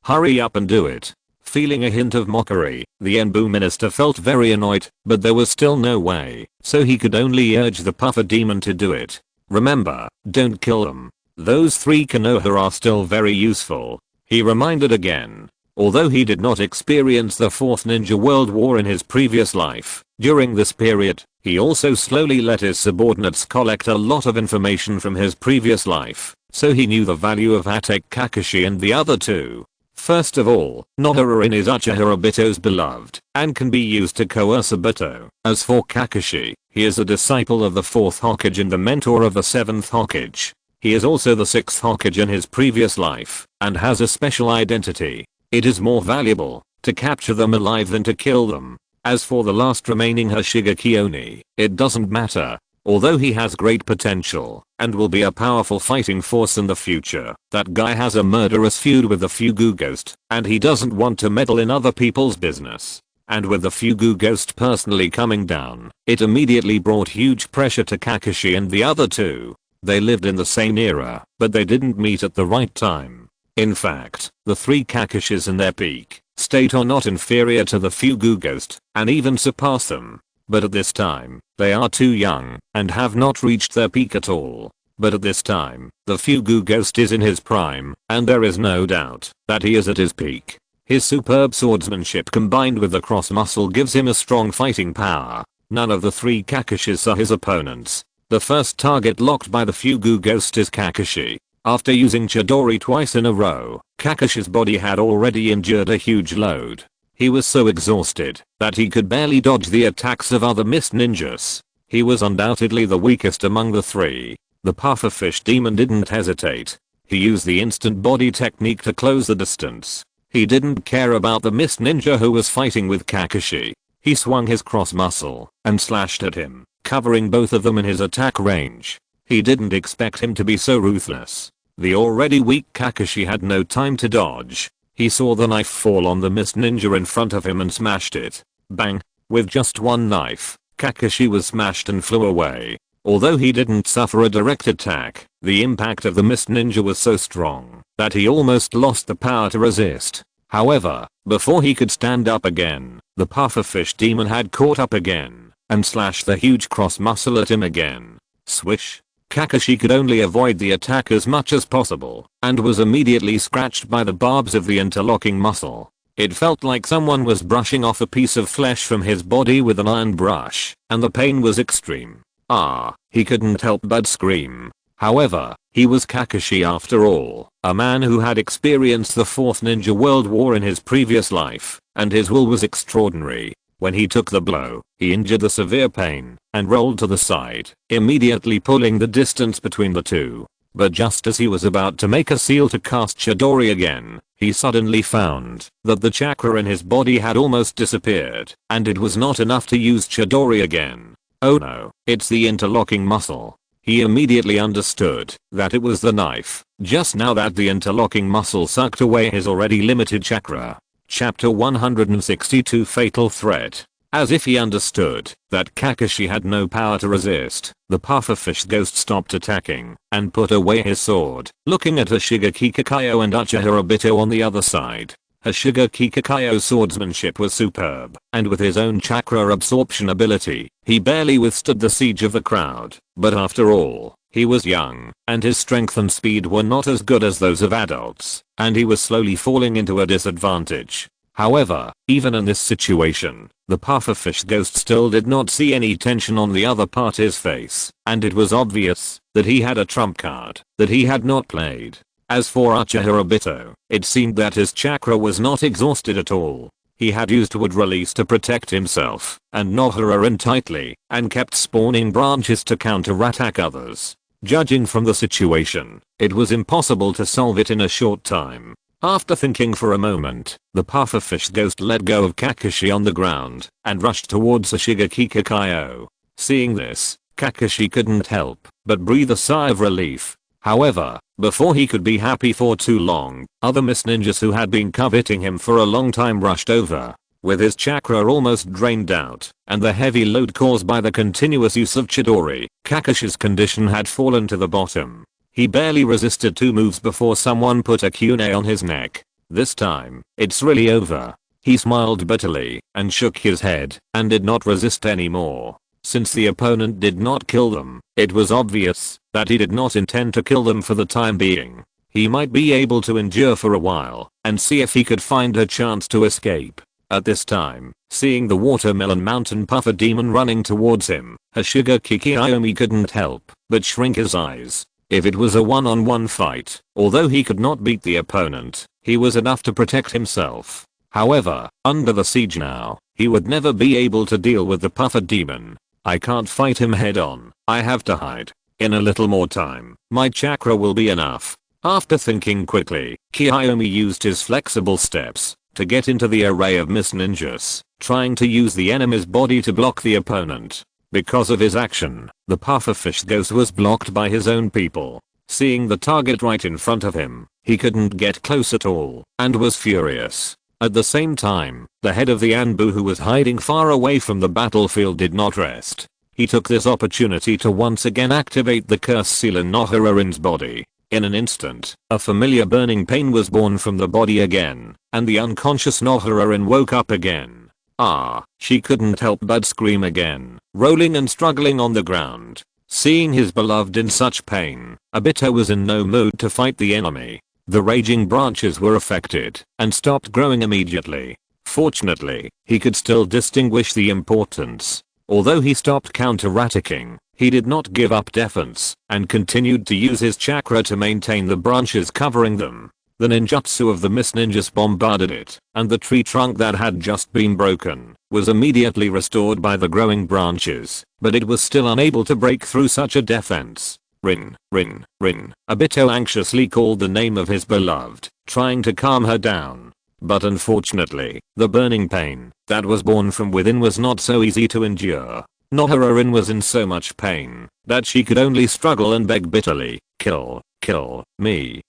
hurry up and do it. Feeling a hint of mockery, the Enbu minister felt very annoyed, but there was still no way, so he could only urge the puffer demon to do it. Remember, don't kill them. Those three Konoha are still very useful. He reminded again. Although he did not experience the 4th Ninja World War in his previous life, during this period, he also slowly let his subordinates collect a lot of information from his previous life, so he knew the value of Hatake Kakashi and the other two. First of all, Nohararin is Uchiha Obito's beloved, and can be used to coerce Obito. As for Kakashi, he is a disciple of the 4th Hokage and the mentor of the 7th Hokage. He is also the 6th Hokage in his previous life, and has a special identity. It is more valuable to capture them alive than to kill them. As for the last remaining Hoshigaki Oni, it doesn't matter. Although he has great potential and will be a powerful fighting force in the future, that guy has a murderous feud with the Fugu Ghost, and he doesn't want to meddle in other people's business. And with the Fugu Ghost personally coming down, it immediately brought huge pressure to Kakashi and the other two. They lived in the same era, but they didn't meet at the right time. In fact, the three Kakashis in their peak state are not inferior to the Fugu Ghost, and even surpass them. But at this time, they are too young and have not reached their peak at all. But at this time, the Fugu Ghost is in his prime, and there is no doubt that he is at his peak. His superb swordsmanship combined with the cross muscle gives him a strong fighting power. None of the 3 Kakashis are his opponents. The first target locked by the Fugu Ghost is Kakashi. After using Chidori twice in a row, Kakashi's body had already endured a huge load. He was so exhausted that he could barely dodge the attacks of other mist ninjas. He was undoubtedly the weakest among the 3. The pufferfish demon didn't hesitate. He used the instant body technique to close the distance. He didn't care about the mist ninja who was fighting with Kakashi. He swung his cross muscle and slashed at him, covering both of them in his attack range. He didn't expect him to be so ruthless. The already weak Kakashi had no time to dodge. He saw the knife fall on the mist ninja in front of him and smashed it. Bang! With just one knife, Kakashi was smashed and flew away. Although he didn't suffer a direct attack, the impact of the mist ninja was so strong that he almost lost the power to resist. However, before he could stand up again, the pufferfish demon had caught up again and slashed the huge cross muscle at him again. Swish! Kakashi could only avoid the attack as much as possible and was immediately scratched by the barbs of the interlocking muscle. It felt like someone was brushing off a piece of flesh from his body with an iron brush, and the pain was extreme. He couldn't help but scream. However, he was Kakashi after all, a man who had experienced the 4th Ninja World War in his previous life, and his will was extraordinary. When he took the blow, he injured the severe pain and rolled to the side, immediately pulling the distance between the two. But just as he was about to make a seal to cast Chidori again, he suddenly found that the chakra in his body had almost disappeared, and it was not enough to use Chidori again. Oh no, it's the interlocking muscle. He immediately understood that it was the knife, just now that the interlocking muscle sucked away his already limited chakra. Chapter 162 Fatal Threat. As if he understood that Kakashi had no power to resist, the pufferfish ghost stopped attacking and put away his sword, looking at Hoshigaki Kakayo and Uchiha Obito on the other side. Hoshigaki Kakayo's swordsmanship was superb, and with his own chakra absorption ability, he barely withstood the siege of the crowd. But after all, he was young, and his strength and speed were not as good as those of adults, and he was slowly falling into a disadvantage. However, even in this situation, the pufferfish ghost still did not see any tension on the other party's face, and it was obvious that he had a trump card that he had not played. As for Uchiha Obito, it seemed that his chakra was not exhausted at all. He had used wood release to protect himself and Nohara in tightly and kept spawning branches to counterattack others. Judging from the situation, it was impossible to solve it in a short time. After thinking for a moment, the pufferfish ghost let go of Kakashi on the ground and rushed towards Hoshigaki Kakayo. Seeing this, Kakashi couldn't help but breathe a sigh of relief. However, before he could be happy for too long, other mist ninjas who had been coveting him for a long time rushed over. With his chakra almost drained out, and the heavy load caused by the continuous use of Chidori, Kakashi's condition had fallen to the bottom. He barely resisted 2 moves before someone put a kunai on his neck. This time, it's really over. He smiled bitterly and shook his head and did not resist anymore. Since the opponent did not kill them, it was obvious that he did not intend to kill them for the time being. He might be able to endure for a while and see if he could find a chance to escape. At this time, seeing the watermelon mountain puffer demon running towards him, Hoshigaki Kakayo couldn't help but shrink his eyes. If it was a one-on-one fight, although he could not beat the opponent, he was enough to protect himself. However, under the siege now, he would never be able to deal with the puffer demon. I can't fight him head on, I have to hide. In a little more time, my chakra will be enough. After thinking quickly, Kiyomi used his flexible steps to get into the array of mist ninjas, trying to use the enemy's body to block the opponent. Because of his action, the pufferfish ghost was blocked by his own people. Seeing the target right in front of him, he couldn't get close at all, and was furious. At the same time, the head of the Anbu who was hiding far away from the battlefield did not rest. He took this opportunity to once again activate the curse seal in Nohararin's body. In an instant, a familiar burning pain was born from the body again, and the unconscious Nohararin woke up again. She couldn't help but scream again, rolling and struggling on the ground. Seeing his beloved in such pain, Obito was in no mood to fight the enemy. The raging branches were affected and stopped growing immediately. Fortunately, he could still distinguish the importance. Although he stopped counter-attacking, he did not give up defense and continued to use his chakra to maintain the branches covering them. The ninjutsu of the Miss Ninjas bombarded it, and the tree trunk that had just been broken was immediately restored by the growing branches, but it was still unable to break through such a defense. Rin. Obito anxiously called the name of his beloved, trying to calm her down. But unfortunately, the burning pain that was born from within was not so easy to endure. Nohara-rin was in so much pain that she could only struggle and beg bitterly, kill me.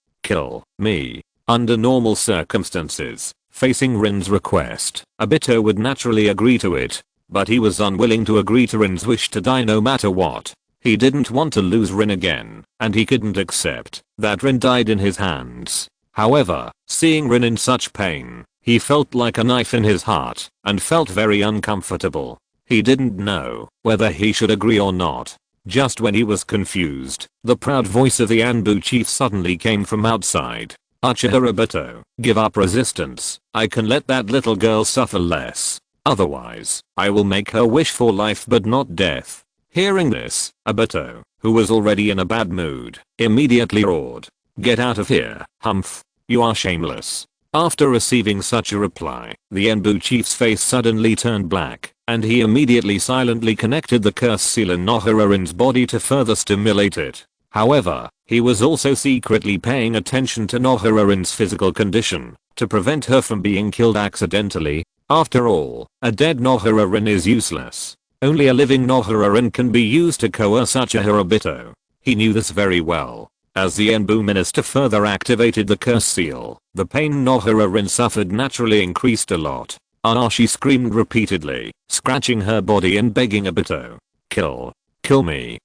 Under normal circumstances, facing Rin's request, Obito would naturally agree to it, but he was unwilling to agree to Rin's wish to die no matter what. He didn't want to lose Rin again, and he couldn't accept that Rin died in his hands. However, seeing Rin in such pain, he felt like a knife in his heart and felt very uncomfortable. He didn't know whether he should agree or not. Just when he was confused, the proud voice of the Anbu chief suddenly came from outside. Uchiha Obito, give up resistance. I can let that little girl suffer less. Otherwise, I will make her wish for life but not death. Hearing this, Obito, who was already in a bad mood, immediately roared, get out of here, Humph. You are shameless. After receiving such a reply, the Anbu chief's face suddenly turned black, and he immediately silently connected the curse seal in Nohara-rin's body to further stimulate it. However, he was also secretly paying attention to Nohara-rin's physical condition, to prevent her from being killed accidentally. After all, a dead Nohara-rin is useless. Only a living Nohara-rin can be used to coerce Uchiha Obito. He knew this very well. As the Anbu minister further activated the curse seal, the pain Nohara-rin suffered naturally increased a lot. She screamed repeatedly, scratching her body and begging Obito. Kill me.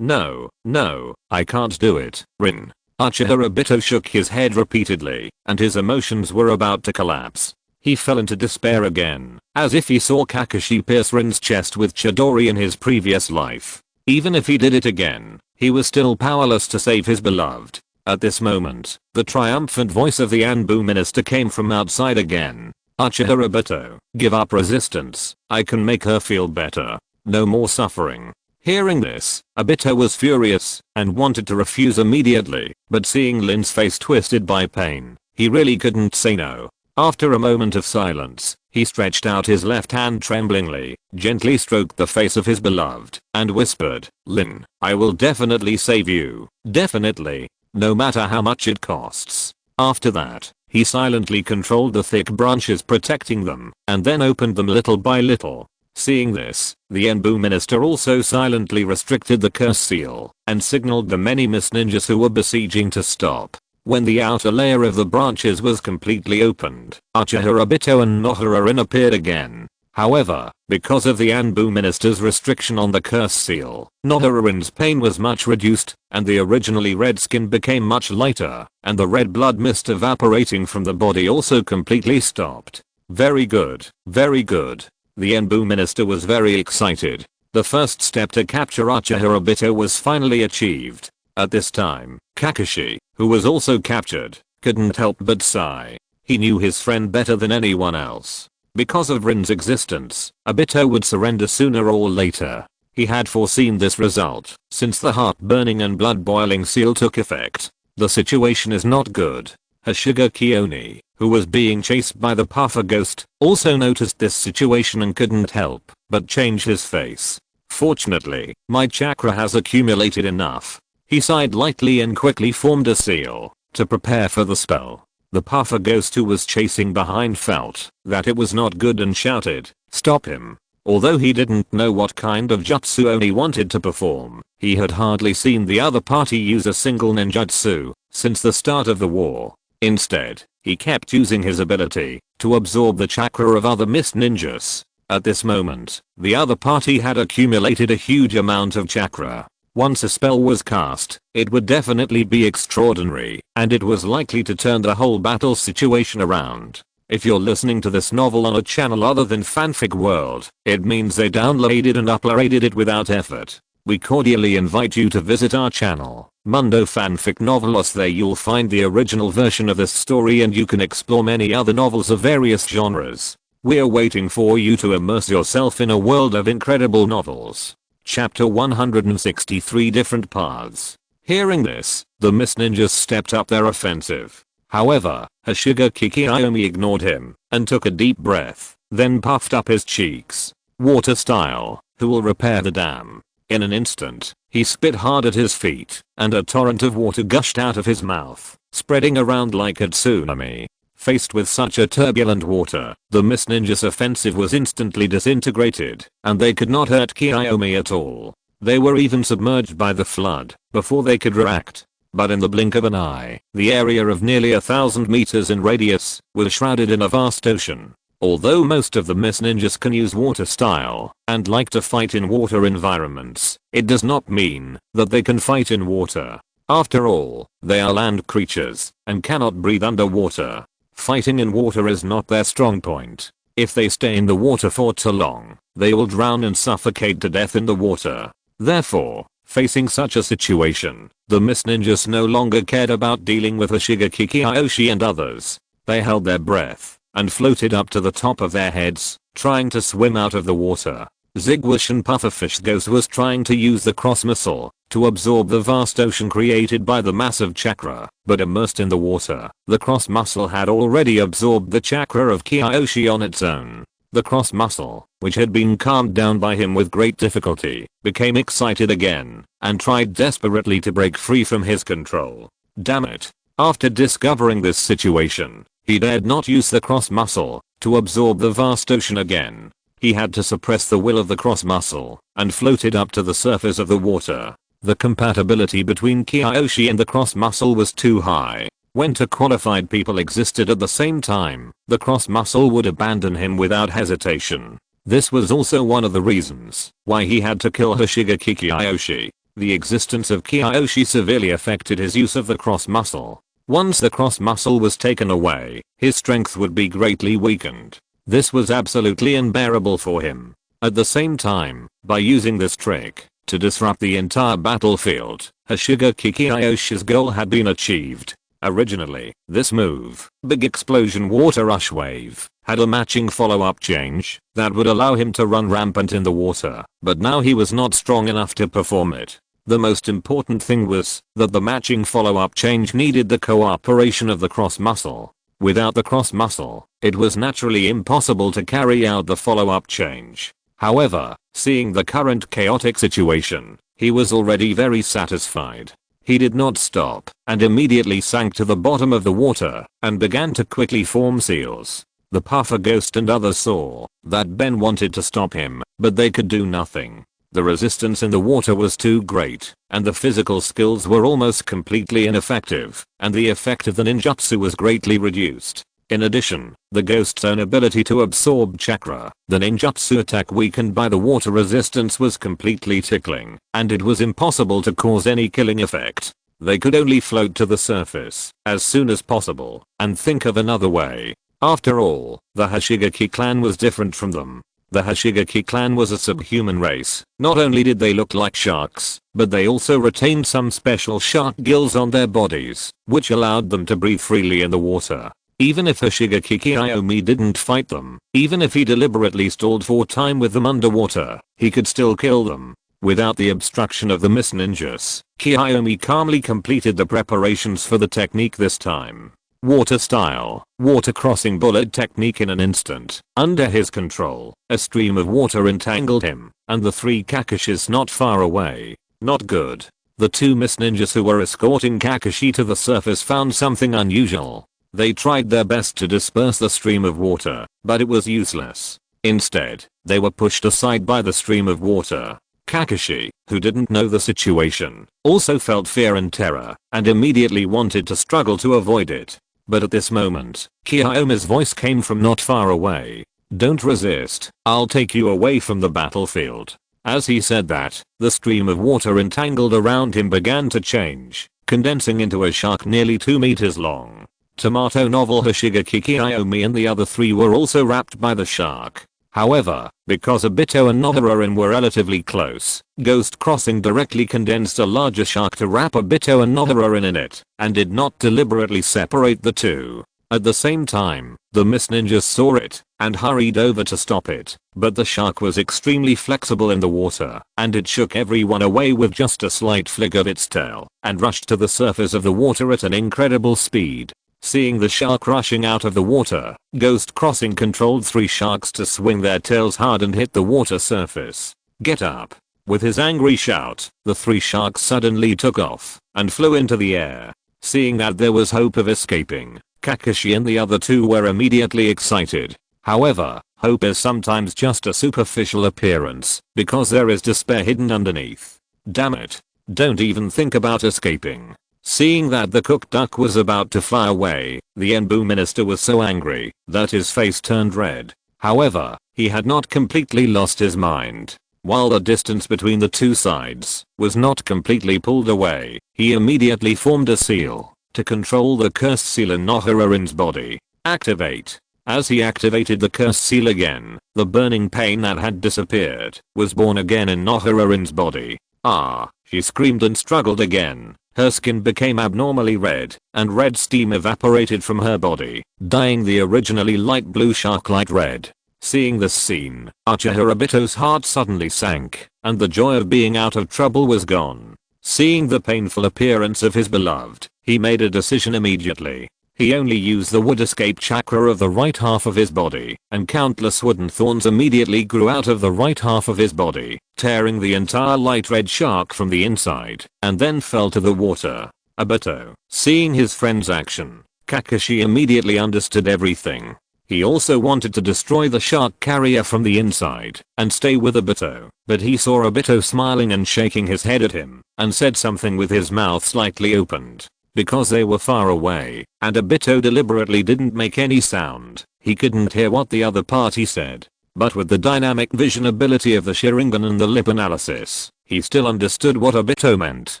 No, I can't do it, Rin. Uchiha Obito shook his head repeatedly, and his emotions were about to collapse. He fell into despair again, as if he saw Kakashi pierce Rin's chest with Chidori in his previous life. Even if he did it again, he was still powerless to save his beloved. At this moment, the triumphant voice of the Anbu minister came from outside again. Uchiha Obito, give up resistance. I can make her feel better. No more suffering. Hearing this, Obito was furious and wanted to refuse immediately, but seeing Lin's face twisted by pain, he really couldn't say no. After a moment of silence, he stretched out his left hand tremblingly, gently stroked the face of his beloved, and whispered, Lin, I will definitely save you. Definitely. No matter how much it costs. After that, he silently controlled the thick branches protecting them, and then opened them little by little. Seeing this, the Anbu minister also silently restricted the curse seal, and signaled the many Miss Ninjas who were besieging to stop. When the outer layer of the branches was completely opened, Uchiha Obito and Nohara-rin appeared again. However, because of the Anbu minister's restriction on the curse seal, Nohara-rin's pain was much reduced, and the originally red skin became much lighter, and the red blood mist evaporating from the body also completely stopped. Very good. The Anbu minister was very excited. The first step to capture Uchiha Obito was finally achieved. At this time, Kakashi, who was also captured, couldn't help but sigh. He knew his friend better than anyone else. Because of Rin's existence, Obito would surrender sooner or later. He had foreseen this result, since the heart-burning and blood-boiling seal took effect. The situation is not good. Hashiga Kioni, who was being chased by the puffer ghost, also noticed this situation and couldn't help but change his face. Fortunately, my chakra has accumulated enough. He sighed lightly and quickly formed a seal to prepare for the spell. The puffer ghost who was chasing behind felt that it was not good and shouted, stop him. Although he didn't know what kind of jutsu Oni wanted to perform, he had hardly seen the other party use a single ninjutsu since the start of the war. Instead, he kept using his ability to absorb the chakra of other Miss Ninjas. At this moment, the other party had accumulated a huge amount of chakra. Once a spell was cast, it would definitely be extraordinary, and it was likely to turn the whole battle situation around. If you're listening to this novel on a channel other than Fanfic World, it means they downloaded and uploaded it without effort. We cordially invite you to visit our channel. Mundo fanfic novelos. There you'll find the original version of this story, and you can explore many other novels of various genres. We're waiting for you to immerse yourself in a world of incredible novels. Chapter 163, Different Paths. Hearing this, the Mist Ninjas stepped up their offensive. However, Hoshigaki Kiyomi ignored him and took a deep breath, then puffed up his cheeks. Water style, who will repair the dam? In an instant, he spit hard at his feet, and a torrent of water gushed out of his mouth, spreading around like a tsunami. Faced with such a turbulent water, the Mist Ninjas' offensive was instantly disintegrated, and they could not hurt Kiyomi at all. They were even submerged by the flood before they could react. But in the blink of an eye, the area of nearly 1,000 meters in radius was shrouded in a vast ocean. Although most of the Mist Ninjas can use water style and like to fight in water environments, it does not mean that they can fight in water. After all, they are land creatures and cannot breathe underwater. Fighting in water is not their strong point. If they stay in the water for too long, they will drown and suffocate to death in the water. Therefore, facing such a situation, the Mist Ninjas no longer cared about dealing with Hoshigaki Kiyoshi and others. They held their breath and floated up to the top of their heads, trying to swim out of the water. Ziggush and Pufferfish Ghost was trying to use the cross missile to absorb the vast ocean created by the massive chakra, but immersed in the water, the cross muscle had already absorbed the chakra of Kiyoshi on its own. The cross muscle, which had been calmed down by him with great difficulty, became excited again and tried desperately to break free from his control. Damn it. After discovering this situation, he dared not use the cross muscle to absorb the vast ocean again. He had to suppress the will of the cross muscle and floated up to the surface of the water. The compatibility between Kiyoshi and the cross muscle was too high. When two qualified people existed at the same time, the cross muscle would abandon him without hesitation. This was also one of the reasons why he had to kill Hoshigaki Kiyoshi. The existence of Kiyoshi severely affected his use of the cross muscle. Once the cross muscle was taken away, his strength would be greatly weakened. This was absolutely unbearable for him. At the same time, by using this trick to disrupt the entire battlefield, Hoshigaki Kiyoshi's goal had been achieved. Originally, this move, Big Explosion Water Rush Wave, had a matching follow-up change that would allow him to run rampant in the water, but now he was not strong enough to perform it. The most important thing was that the matching follow-up change needed the cooperation of the cross muscle. Without the cross muscle, it was naturally impossible to carry out the follow-up change. However, seeing the current chaotic situation, he was already very satisfied. He did not stop and immediately sank to the bottom of the water and began to quickly form seals. The Puffer Ghost and others saw that Ben wanted to stop him, but they could do nothing. The resistance in the water was too great, and the physical skills were almost completely ineffective, and the effect of the ninjutsu was greatly reduced. In addition, the ghost's own ability to absorb chakra, the ninjutsu attack weakened by the water resistance, was completely tickling, and it was impossible to cause any killing effect. They could only float to the surface as soon as possible and think of another way. After all, the Hoshigaki clan was different from them. The Hoshigaki clan was a subhuman race. Not only did they look like sharks, but they also retained some special shark gills on their bodies, which allowed them to breathe freely in the water. Even if Hoshigaki Kiyomi didn't fight them, even if he deliberately stalled for time with them underwater, he could still kill them. Without the obstruction of the Mist Ninjas, Kiyomi calmly completed the preparations for the technique this time. Water style, water crossing bullet technique. In an instant, under his control, a stream of water entangled him, and the three Kakashis not far away. Not good. The two Mist Ninjas who were escorting Kakashi to the surface found something unusual. They tried their best to disperse the stream of water, but it was useless. Instead, they were pushed aside by the stream of water. Kakashi, who didn't know the situation, also felt fear and terror, and immediately wanted to struggle to avoid it. But at this moment, Kiyomi's voice came from not far away. "Don't resist, I'll take you away from the battlefield." As he said that, the stream of water entangled around him began to change, condensing into a shark nearly 2 meters long. Tomato novel Hoshigaki Kiyomi and the other three were also wrapped by the shark. However, because Obito and Nohararin were relatively close, Ghost Crossing directly condensed a larger shark to wrap Obito and Nohararin in it, and did not deliberately separate the two. At the same time, the Mist Ninjas saw it, and hurried over to stop it, but the shark was extremely flexible in the water, and it shook everyone away with just a slight flick of its tail, and rushed to the surface of the water at an incredible speed. Seeing the shark rushing out of the water, Ghost Crossing controlled 3 sharks to swing their tails hard and hit the water surface. "Get up!" With his angry shout, the 3 sharks suddenly took off, and flew into the air. Seeing that there was hope of escaping, Kakashi and the other 2 were immediately excited. However, hope is sometimes just a superficial appearance, because there is despair hidden underneath. Damn it. Don't even think about escaping. Seeing that the cooked duck was about to fly away, the Enbu minister was so angry that his face turned red. However, he had not completely lost his mind. While the distance between the 2 sides was not completely pulled away, he immediately formed a seal to control the cursed seal in Nohararin's body. Activate. As he activated the cursed seal again, the burning pain that had disappeared was born again in Nohararin's body. Ah, she screamed and struggled again. Her skin became abnormally red, and red steam evaporated from her body, dyeing the originally light blue shark light red. Seeing this scene, Uchiha Obito's heart suddenly sank, and the joy of being out of trouble was gone. Seeing the painful appearance of his beloved, he made a decision immediately. He only used the wood escape chakra of the right half of his body, and countless wooden thorns immediately grew out of the right half of his body, tearing the entire light red shark from the inside, and then fell to the water. Obito, seeing his friend's action, Kakashi immediately understood everything. He also wanted to destroy the shark carrier from the inside and stay with Obito, but he saw Obito smiling and shaking his head at him, and said something with his mouth slightly opened. Because they were far away, and Obito deliberately didn't make any sound, he couldn't hear what the other party said. But with the dynamic vision ability of the Sharingan and the lip analysis, he still understood what Obito meant.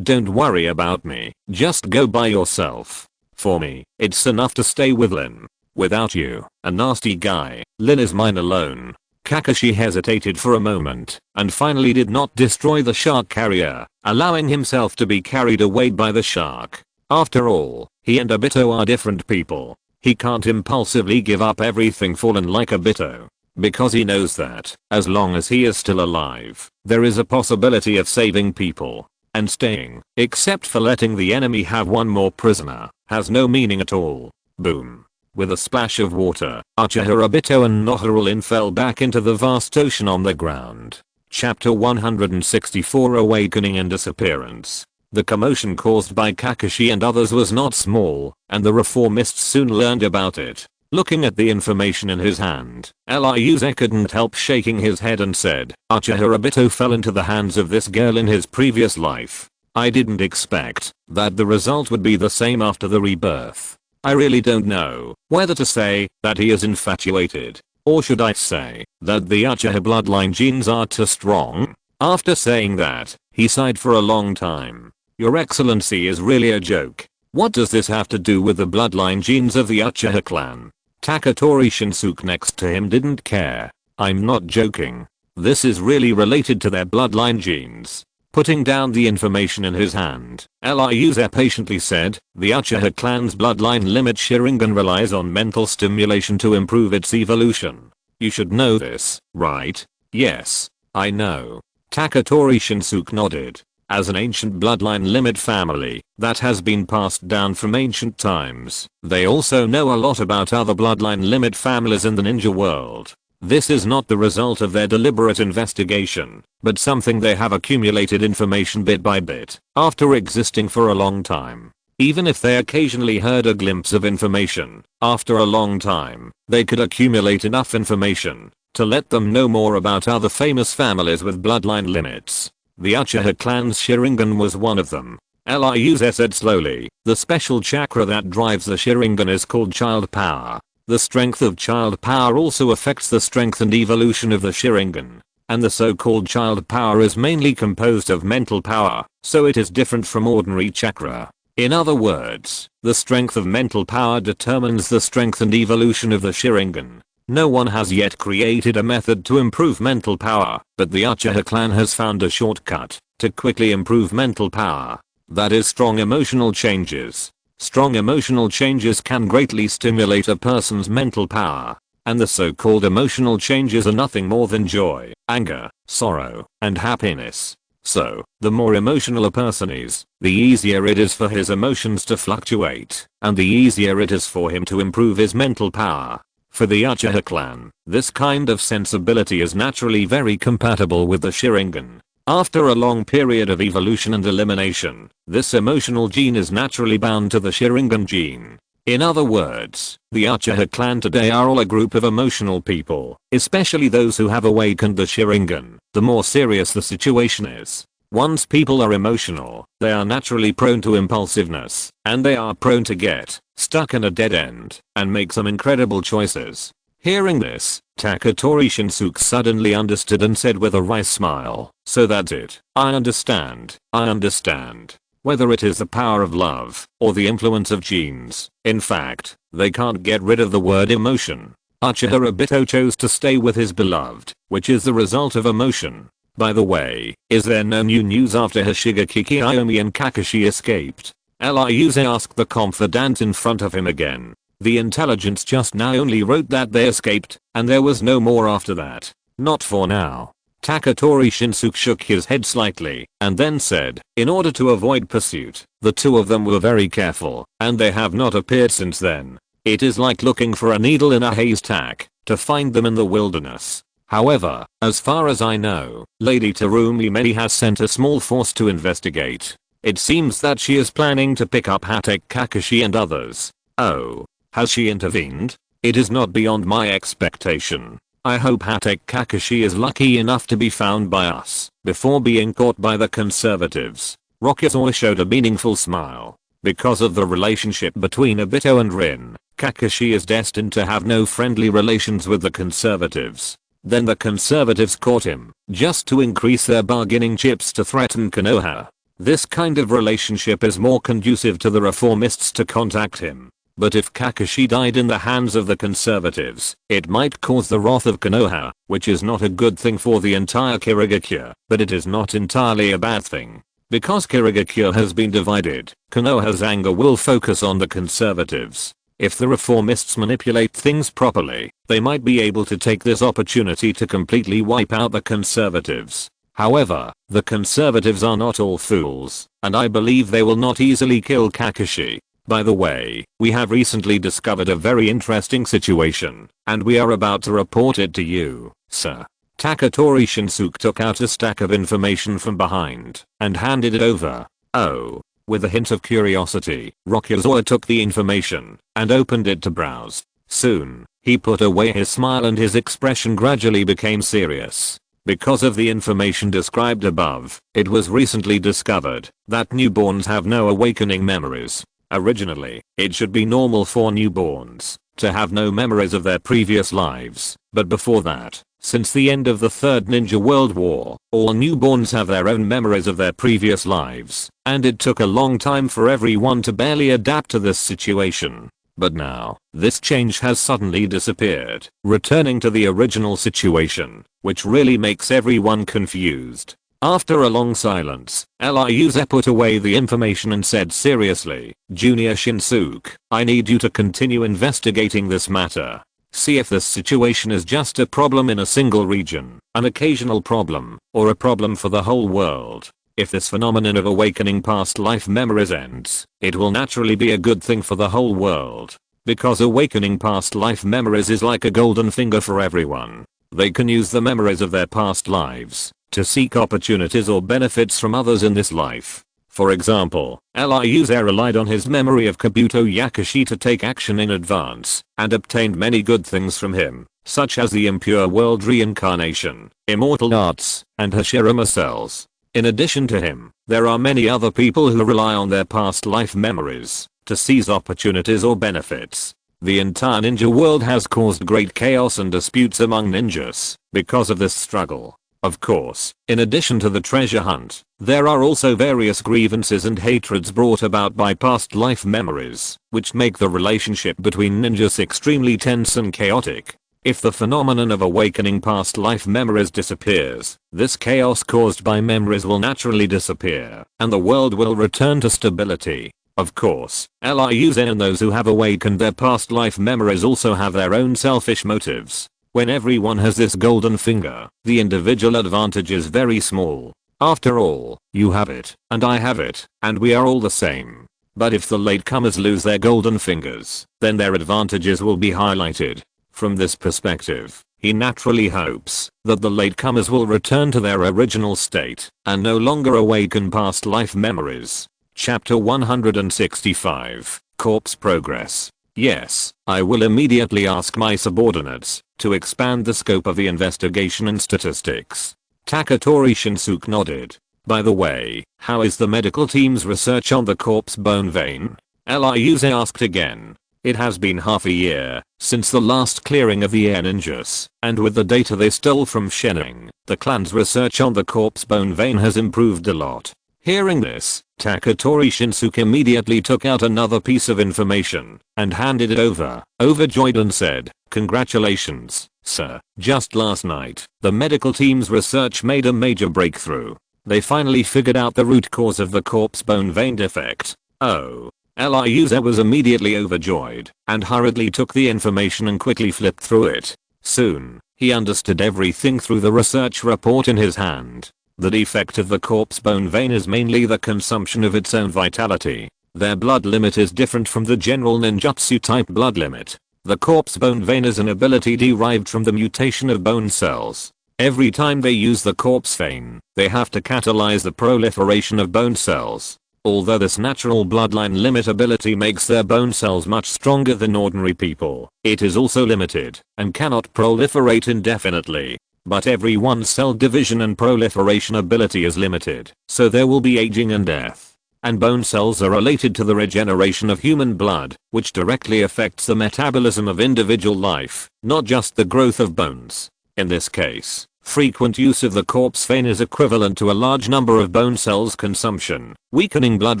"Don't worry about me, just go by yourself. For me, it's enough to stay with Lin. Without you, a nasty guy, Lin is mine alone." Kakashi hesitated for a moment, and finally did not destroy the shark carrier, allowing himself to be carried away by the shark. After all, he and Obito are different people. He can't impulsively give up everything for Lin like Obito, because he knows that, as long as he is still alive, there is a possibility of saving people. And staying, except for letting the enemy have one more prisoner, has no meaning at all. Boom. With a splash of water, Uchiha Obito and Nohararin fell back into the vast ocean on the ground. Chapter 164 Awakening and Disappearance. The commotion caused by Kakashi and others was not small, and the reformists soon learned about it. Looking at the information in his hand, Ryuze couldn't help shaking his head and said, "Uchiha Obito fell into the hands of this girl in his previous life. I didn't expect that the result would be the same after the rebirth. I really don't know whether to say that he is infatuated, or should I say that the Uchiha bloodline genes are too strong." After saying that, he sighed for a long time. "Your Excellency is really a joke. What does this have to do with the bloodline genes of the Uchiha clan?" Taketori Shinsuke next to him didn't care. "I'm not joking. This is really related to their bloodline genes." Putting down the information in his hand, Ryuze patiently said, "The Uchiha clan's bloodline limit Sharingan relies on mental stimulation to improve its evolution. You should know this, right?" "Yes, I know." Taketori Shinsuke nodded. As an ancient bloodline limit family that has been passed down from ancient times, they also know a lot about other bloodline limit families in the ninja world. This is not the result of their deliberate investigation, but something they have accumulated information bit by bit, after existing for a long time. Even if they occasionally heard a glimpse of information, after a long time, they could accumulate enough information to let them know more about other famous families with bloodline limits. The Uchiha clan's Sharingan was one of them. Ryuze said slowly, "The special chakra that drives the Sharingan is called child power. The strength of child power also affects the strength and evolution of the Sharingan, and the so-called child power is mainly composed of mental power, so it is different from ordinary chakra. In other words, the strength of mental power determines the strength and evolution of the Sharingan. No one has yet created a method to improve mental power, but the Uchiha clan has found a shortcut to quickly improve mental power. That is strong emotional changes. Strong emotional changes can greatly stimulate a person's mental power. And the so-called emotional changes are nothing more than joy, anger, sorrow, and happiness. So, the more emotional a person is, the easier it is for his emotions to fluctuate, and the easier it is for him to improve his mental power. For the Uchiha clan, this kind of sensibility is naturally very compatible with the Sharingan. After a long period of evolution and elimination, this emotional gene is naturally bound to the Sharingan gene. In other words, the Uchiha clan today are all a group of emotional people, especially those who have awakened the Sharingan. The more serious the situation is. Once people are emotional, they are naturally prone to impulsiveness, and they are prone to get stuck in a dead end and make some incredible choices. Hearing this, Taketori Shinsuke suddenly understood and said with a wry smile, "So that's it. I understand. I understand." Whether it is the power of love or the influence of genes, in fact, they can't get rid of the word emotion. Uchiha Obito chose to stay with his beloved, which is the result of emotion. By the way, is there no new news after Hoshigaki Kiyomi and Kakashi escaped? Liuze asked the confidant in front of him again. The intelligence just now only wrote that they escaped, and there was no more after that. Not for now. Taketori Shinsuke shook his head slightly, and then said, in order to avoid pursuit, the two of them were very careful, and they have not appeared since then. It is like looking for a needle in a haystack, to find them in the wilderness. However, as far as I know, Lady Terumi Mei has sent a small force to investigate. It seems that she is planning to pick up Hatake Kakashi and others. Oh. Has she intervened? It is not beyond my expectation. I hope Hatake Kakashi is lucky enough to be found by us before being caught by the conservatives. Rokuze showed a meaningful smile. Because of the relationship between Obito and Rin, Kakashi is destined to have no friendly relations with the conservatives. Then the conservatives caught him, just to increase their bargaining chips to threaten Konoha. This kind of relationship is more conducive to the reformists to contact him. But if Kakashi died in the hands of the conservatives, it might cause the wrath of Konoha, which is not a good thing for the entire Kirigakure, but it is not entirely a bad thing. Because Kirigakure has been divided, Konoha's anger will focus on the conservatives. If the reformists manipulate things properly, they might be able to take this opportunity to completely wipe out the conservatives. However, the conservatives are not all fools, and I believe they will not easily kill Kakashi. By the way, we have recently discovered a very interesting situation, and we are about to report it to you, sir. Taketori Shinsuke took out a stack of information from behind and handed it over. Oh. With a hint of curiosity, Rokuze took the information and opened it to browse. Soon, he put away his smile and his expression gradually became serious. Because of the information described above, it was recently discovered that newborns have no awakening memories. Originally, it should be normal for newborns to have no memories of their previous lives, but before that, since the end of the Third Ninja World War, all newborns have their own memories of their previous lives, and it took a long time for everyone to barely adapt to this situation. But now, this change has suddenly disappeared, returning to the original situation, which really makes everyone confused. After a long silence, Liuze put away the information and said seriously, Junior Shinsuke, I need you to continue investigating this matter. See if this situation is just a problem in a single region, an occasional problem, or a problem for the whole world. If this phenomenon of awakening past life memories ends, it will naturally be a good thing for the whole world. Because awakening past life memories is like a golden finger for everyone. They can use the memories of their past lives to seek opportunities or benefits from others in this life. For example, Liuze relied on his memory of Kabuto Yakushi to take action in advance, and obtained many good things from him, such as the impure world reincarnation, immortal arts, and Hashirama cells. In addition to him, there are many other people who rely on their past life memories to seize opportunities or benefits. The entire ninja world has caused great chaos and disputes among ninjas because of this struggle. Of course, in addition to the treasure hunt, there are also various grievances and hatreds brought about by past life memories, which make the relationship between ninjas extremely tense and chaotic. If the phenomenon of awakening past life memories disappears, this chaos caused by memories will naturally disappear, and the world will return to stability. Of course, LIUs and those who have awakened their past life memories also have their own selfish motives. When everyone has this golden finger, the individual advantage is very small. After all, you have it, and I have it, and we are all the same. But if the latecomers lose their golden fingers, then their advantages will be highlighted. From this perspective, he naturally hopes that the latecomers will return to their original state and no longer awaken past life memories. Chapter 165, Corpse Progress. Yes, I will immediately ask my subordinates to expand the scope of the investigation and statistics. Taketori Shinsuke nodded. By the way, how is the medical team's research on the corpse bone vein? Liuze asked again. It has been half a year since the last clearing of the air ninjas, and with the data they stole from Shening, the clan's research on the corpse bone vein has improved a lot. Hearing this, Taketori Shinsuke immediately took out another piece of information and handed it over, overjoyed, and said, "Congratulations, sir. Just last night, the medical team's research made a major breakthrough. They finally figured out the root cause of the corpse bone vein defect." Oh. Liuze was immediately overjoyed and hurriedly took the information and quickly flipped through it. Soon, he understood everything through the research report in his hand. The defect of the corpse bone vein is mainly the consumption of its own vitality. Their blood limit is different from the general ninjutsu type blood limit. The corpse bone vein is an ability derived from the mutation of bone cells. Every time they use the corpse vein, they have to catalyze the proliferation of bone cells. Although this natural bloodline limit ability makes their bone cells much stronger than ordinary people, it is also limited and cannot proliferate indefinitely. But every one cell division and proliferation ability is limited, so there will be aging and death. And bone cells are related to the regeneration of human blood, which directly affects the metabolism of individual life, not just the growth of bones. In this case, frequent use of the corpse vein is equivalent to a large number of bone cells consumption, weakening blood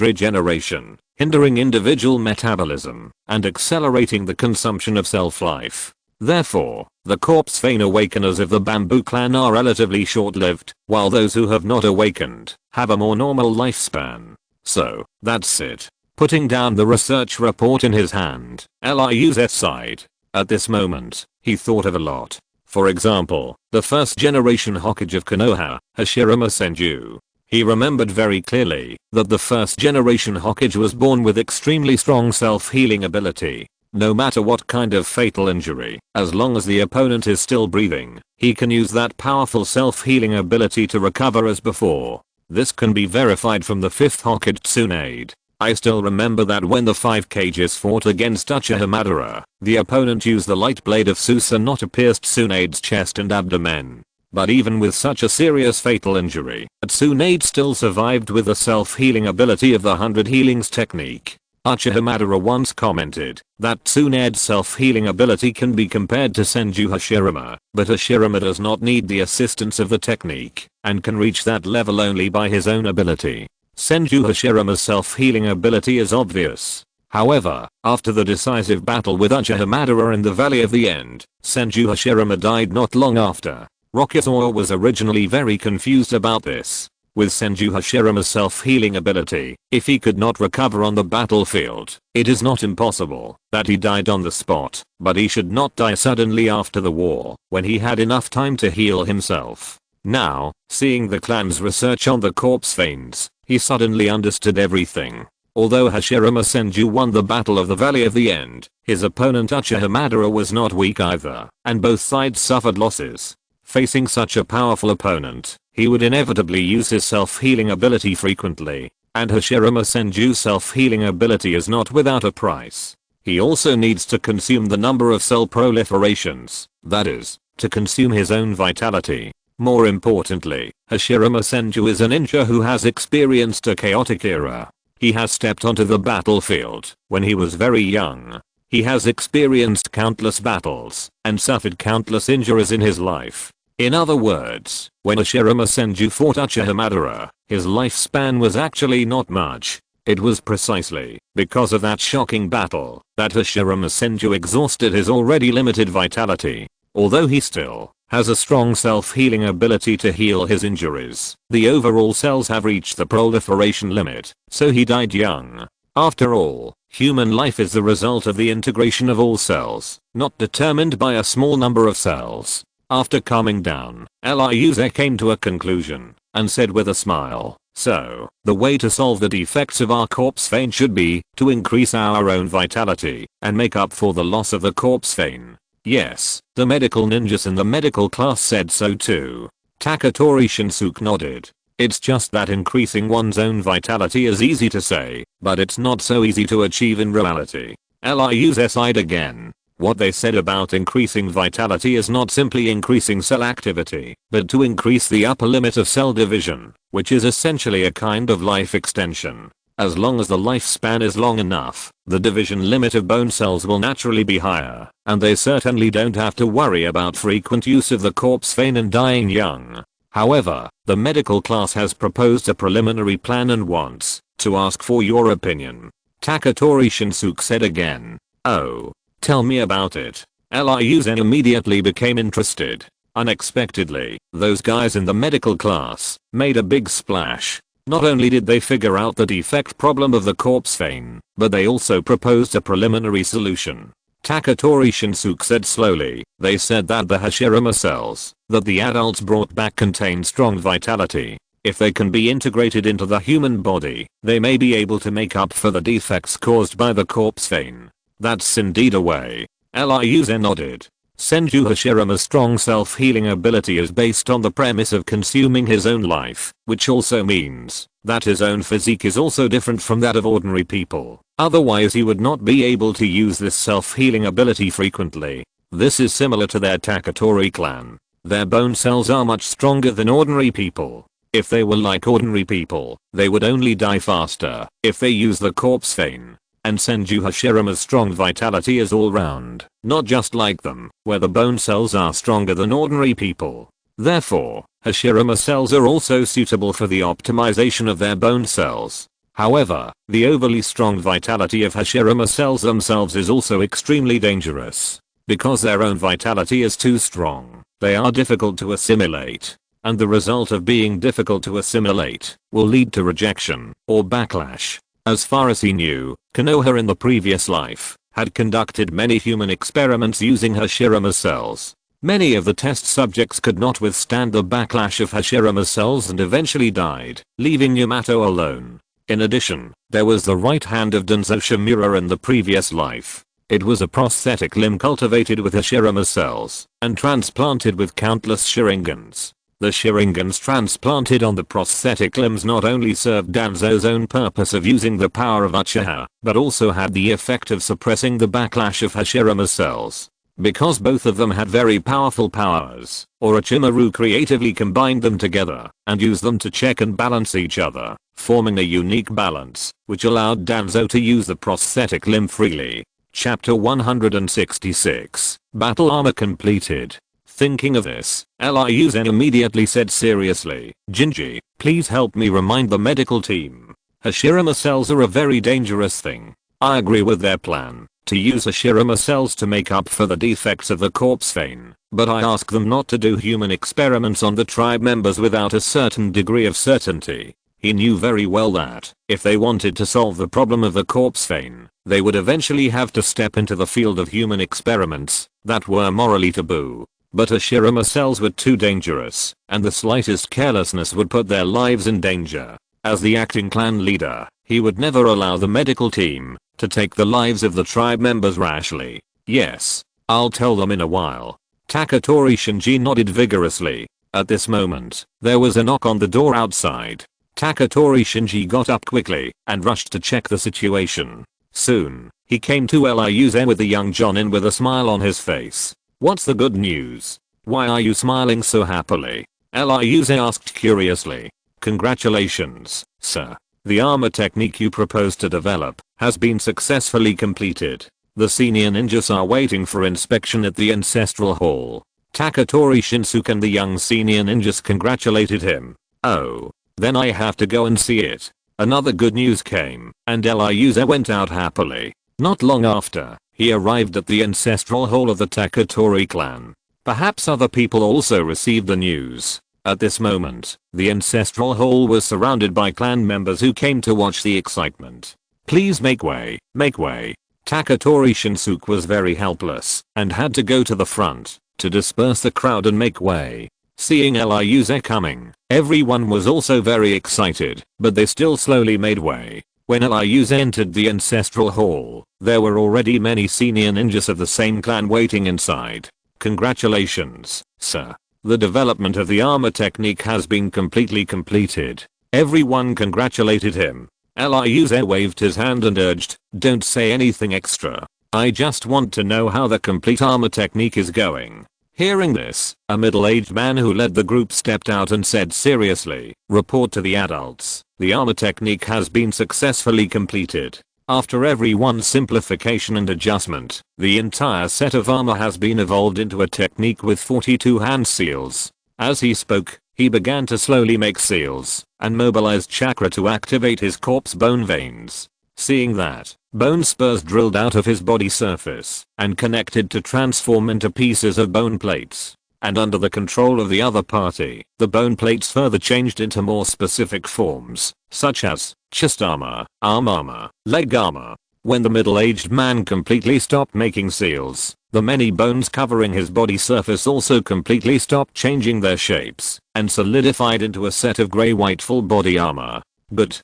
regeneration, hindering individual metabolism, and accelerating the consumption of self-life. Therefore, the corpse vein awakeners of the Bamboo clan are relatively short-lived, while those who have not awakened have a more normal lifespan. So, that's it. Putting down the research report in his hand, Liuze sighed. At this moment, he thought of a lot. For example, the first generation Hokage of Konoha, Hashirama Senju. He remembered very clearly that the first generation Hokage was born with extremely strong self-healing ability. No matter what kind of fatal injury, as long as the opponent is still breathing, he can use that powerful self-healing ability to recover as before. This can be verified from the 5th Hokage Tsunade. I still remember that when the 5 Kages fought against Uchiha Madara, the opponent used the light blade of Susanoo to pierce Tsunade's chest and abdomen. But even with such a serious fatal injury, Tsunade still survived with the self-healing ability of the 100 healings technique. Uchiha Madara once commented that Tsunade's self-healing ability can be compared to Senju Hashirama, but Hashirama does not need the assistance of the technique, and can reach that level only by his own ability. Senju Hashirama's self-healing ability is obvious. However, after the decisive battle with Uchiha Madara in the Valley of the End, Senju Hashirama died not long after. Rokuze was originally very confused about this. With Senju Hashirama's self-healing ability, if he could not recover on the battlefield, it is not impossible that he died on the spot, but he should not die suddenly after the war, when he had enough time to heal himself. Now, seeing the clan's research on the corpse veins, he suddenly understood everything. Although Hashirama Senju won the Battle of the Valley of the End, his opponent Uchiha Madara was not weak either, and both sides suffered losses. Facing such a powerful opponent, he would inevitably use his self-healing ability frequently, and Hashirama Senju's self-healing ability is not without a price. He also needs to consume the number of cell proliferations, that is, to consume his own vitality. More importantly, Hashirama Senju is a ninja who has experienced a chaotic era. He has stepped onto the battlefield when he was very young. He has experienced countless battles and suffered countless injuries in his life. In other words, when Hashirama Senju fought Uchiha Madara, his lifespan was actually not much. It was precisely because of that shocking battle that Hashirama Senju exhausted his already limited vitality. Although he still has a strong self-healing ability to heal his injuries, the overall cells have reached the proliferation limit, so he died young. After all, human life is the result of the integration of all cells, not determined by a small number of cells. After calming down, Ryuze came to a conclusion and said with a smile, "So, the way to solve the defects of our corpse vein should be to increase our own vitality and make up for the loss of the corpse vein." Yes, the medical ninjas in the medical class said so too. Taketori Shinsuke nodded. It's just that increasing one's own vitality is easy to say, but it's not so easy to achieve in reality. Ryuze sighed again. What they said about increasing vitality is not simply increasing cell activity, but to increase the upper limit of cell division, which is essentially a kind of life extension. As long as the lifespan is long enough, the division limit of bone cells will naturally be higher, and they certainly don't have to worry about frequent use of the corpse vein and dying young. However, the medical class has proposed a preliminary plan and wants to ask for your opinion. Taketori Shinsuke said again. "Oh. Tell me about it." Ryuzen immediately became interested. Unexpectedly, those guys in the medical class made a big splash. Not only did they figure out the defect problem of the corpse vein, but they also proposed a preliminary solution. Taketori Shinsuke said slowly, "They said that the Hashirama cells that the adults brought back contain strong vitality. If they can be integrated into the human body, they may be able to make up for the defects caused by the corpse vein." "That's indeed a way." Ryuzen nodded. Senju Hashirama's strong self-healing ability is based on the premise of consuming his own life, which also means that his own physique is also different from that of ordinary people. Otherwise he would not be able to use this self-healing ability frequently. This is similar to their Taketori clan. Their bone cells are much stronger than ordinary people. If they were like ordinary people, they would only die faster if they use the corpse vein. And Senju Hashirama's strong vitality is all round, not just like them, where the bone cells are stronger than ordinary people. Therefore, Hashirama cells are also suitable for the optimization of their bone cells. However, the overly strong vitality of Hashirama cells themselves is also extremely dangerous. Because their own vitality is too strong, they are difficult to assimilate. And the result of being difficult to assimilate will lead to rejection or backlash. As far as he knew, Konoha in the previous life had conducted many human experiments using Hashirama cells. Many of the test subjects could not withstand the backlash of Hashirama cells and eventually died, leaving Yamato alone. In addition, there was the right hand of Danzo Shimura in the previous life. It was a prosthetic limb cultivated with Hashirama cells and transplanted with countless Sharingans. The Sharingans transplanted on the prosthetic limbs not only served Danzo's own purpose of using the power of Uchiha, but also had the effect of suppressing the backlash of Hashirama cells. Because both of them had very powerful powers, Orochimaru creatively combined them together and used them to check and balance each other, forming a unique balance, which allowed Danzo to use the prosthetic limb freely. Chapter 166. Battle Armor completed. Thinking of this, Ryuzen immediately said seriously, "Jinji, please help me remind the medical team. Hashirama cells are a very dangerous thing." I agree with their plan to use Hashirama cells to make up for the defects of the corpse vein, but I ask them not to do human experiments on the tribe members without a certain degree of certainty. He knew very well that, if they wanted to solve the problem of the corpse vein, they would eventually have to step into the field of human experiments that were morally taboo. But Hashirama cells were too dangerous, and the slightest carelessness would put their lives in danger. As the acting clan leader, he would never allow the medical team to take the lives of the tribe members rashly. "Yes, I'll tell them in a while." Taketori Shinji nodded vigorously. At this moment, there was a knock on the door outside. Taketori Shinji got up quickly and rushed to check the situation. Soon, he came to Ryuzen with the young Jonin with a smile on his face. "What's the good news? Why are you smiling so happily?" Ryuzen asked curiously. "Congratulations, sir. The armor technique you proposed to develop has been successfully completed. The senior ninjas are waiting for inspection at the ancestral hall." Taketori Shinsuke and the young senior ninjas congratulated him. "Oh, then I have to go and see it." Another good news came, and Ryuzen went out happily. Not long after, he arrived at the ancestral hall of the Taketori clan. Perhaps other people also received the news. At this moment, the ancestral hall was surrounded by clan members who came to watch the excitement. Please make way, make way. Taketori Shinsuke was very helpless and had to go to the front to disperse the crowd and make way. Seeing Ryuze coming, everyone was also very excited, but they still slowly made way. When Ryuze entered the ancestral hall, there were already many senior ninjas of the same clan waiting inside. Congratulations, sir. The development of the armor technique has been completely completed. Everyone congratulated him. Ryuze waved his hand and urged, don't say anything extra. I just want to know how the complete armor technique is going. Hearing this, a middle-aged man who led the group stepped out and said seriously, report to the adults. The armor technique has been successfully completed. After everyone's simplification and adjustment, the entire set of armor has been evolved into a technique with 42 hand seals. As he spoke, he began to slowly make seals and mobilized chakra to activate his corpse bone veins. Seeing that, bone spurs drilled out of his body surface and connected to transform into pieces of bone plates. And under the control of the other party, the bone plates further changed into more specific forms, such as chest armor, arm armor, leg armor. When the middle-aged man completely stopped making seals, the many bones covering his body surface also completely stopped changing their shapes and solidified into a set of grey-white full body armor. Good.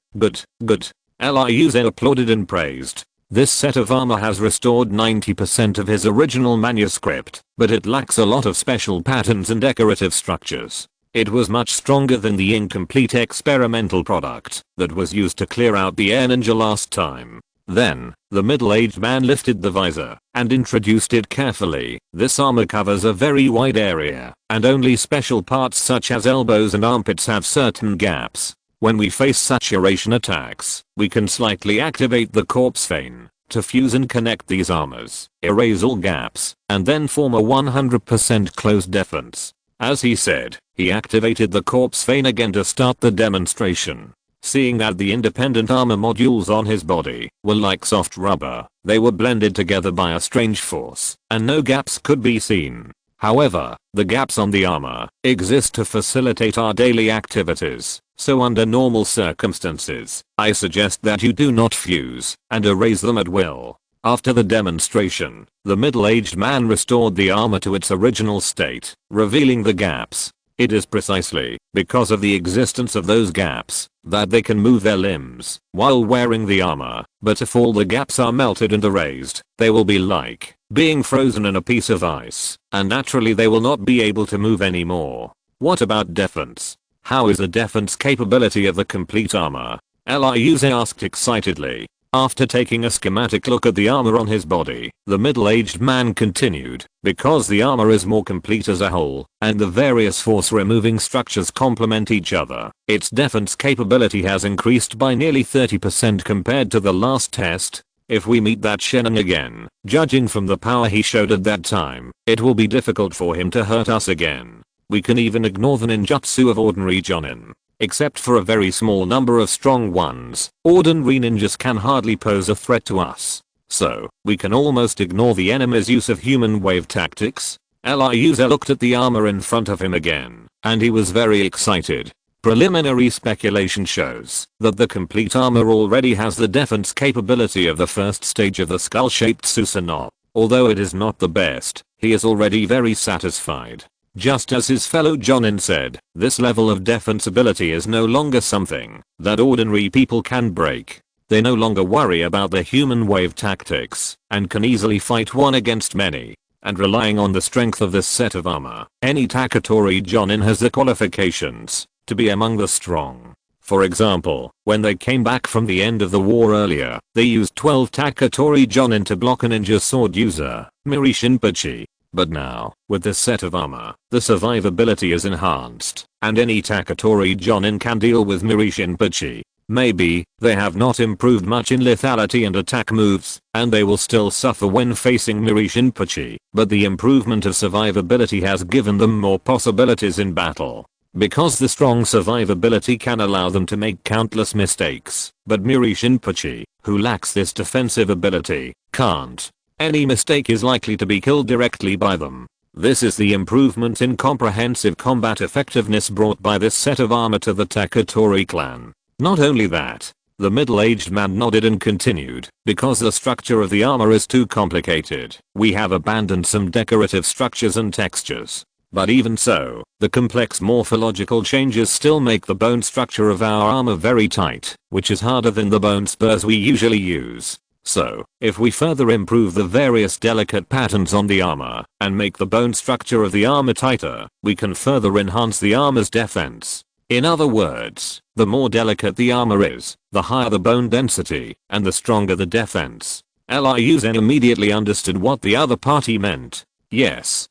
Ryuze applauded and praised. This set of armor has restored 90% of his original manuscript, but it lacks a lot of special patterns and decorative structures. It was much stronger than the incomplete experimental product that was used to clear out the air ninja last time. Then, the middle-aged man lifted the visor and introduced it carefully. This armor covers a very wide area, and only special parts such as elbows and armpits have certain gaps. When we face saturation attacks, we can slightly activate the corpse vein to fuse and connect these armors, erase all gaps, and then form a 100% closed defense. As he said, he activated the corpse vein again to start the demonstration. Seeing that the independent armor modules on his body were like soft rubber, they were blended together by a strange force, and no gaps could be seen. However, the gaps on the armor exist to facilitate our daily activities, so under normal circumstances, I suggest that you do not fuse and erase them at will. After the demonstration, the middle-aged man restored the armor to its original state, revealing the gaps. It is precisely because of the existence of those gaps that they can move their limbs while wearing the armor, but if all the gaps are melted and erased, they will be like being frozen in a piece of ice, and naturally they will not be able to move anymore. What about defense? How is the defense capability of the complete armor? Ryuze asked excitedly. After taking a schematic look at the armor on his body, the middle-aged man continued, because the armor is more complete as a whole, and the various force-removing structures complement each other, its defense capability has increased by nearly 30% compared to the last test. If we meet that Shenin again, judging from the power he showed at that time, it will be difficult for him to hurt us again. We can even ignore the ninjutsu of ordinary jonin. Except for a very small number of strong ones, ordinary ninjas can hardly pose a threat to us. So, we can almost ignore the enemy's use of human wave tactics. Ryuze looked at the armor in front of him again, and he was very excited. Preliminary speculation shows that the complete armor already has the defense capability of the first stage of the skull-shaped Susanoo. Although it is not the best, he is already very satisfied. Just as his fellow jonin said, this level of defensibility is no longer something that ordinary people can break. They no longer worry about the human wave tactics and can easily fight one against many. And relying on the strength of this set of armor, any Taketori jonin has the qualifications to be among the strong. For example, when they came back from the end of the war earlier, they used 12 Taketori jonin to block a ninja sword user, Miri Shinpachi. But now, with this set of armor, the survivability is enhanced, and any Taketori jonin can deal with Miri Shinpachi. Maybe, they have not improved much in lethality and attack moves, and they will still suffer when facing Miri Shinpachi, but the improvement of survivability has given them more possibilities in battle. Because the strong survivability can allow them to make countless mistakes, but Miri Shinpachi, who lacks this defensive ability, can't. Any mistake is likely to be killed directly by them. This is the improvement in comprehensive combat effectiveness brought by this set of armor to the Taketori clan. Not only that, the middle-aged man nodded and continued, because the structure of the armor is too complicated, we have abandoned some decorative structures and textures. But even so, the complex morphological changes still make the bone structure of our armor very tight, which is harder than the bone spurs we usually use. So, if we further improve the various delicate patterns on the armor and make the bone structure of the armor tighter, we can further enhance the armor's defense. In other words, the more delicate the armor is, the higher the bone density, and the stronger the defense. Liu-zen immediately understood what the other party meant. Yes,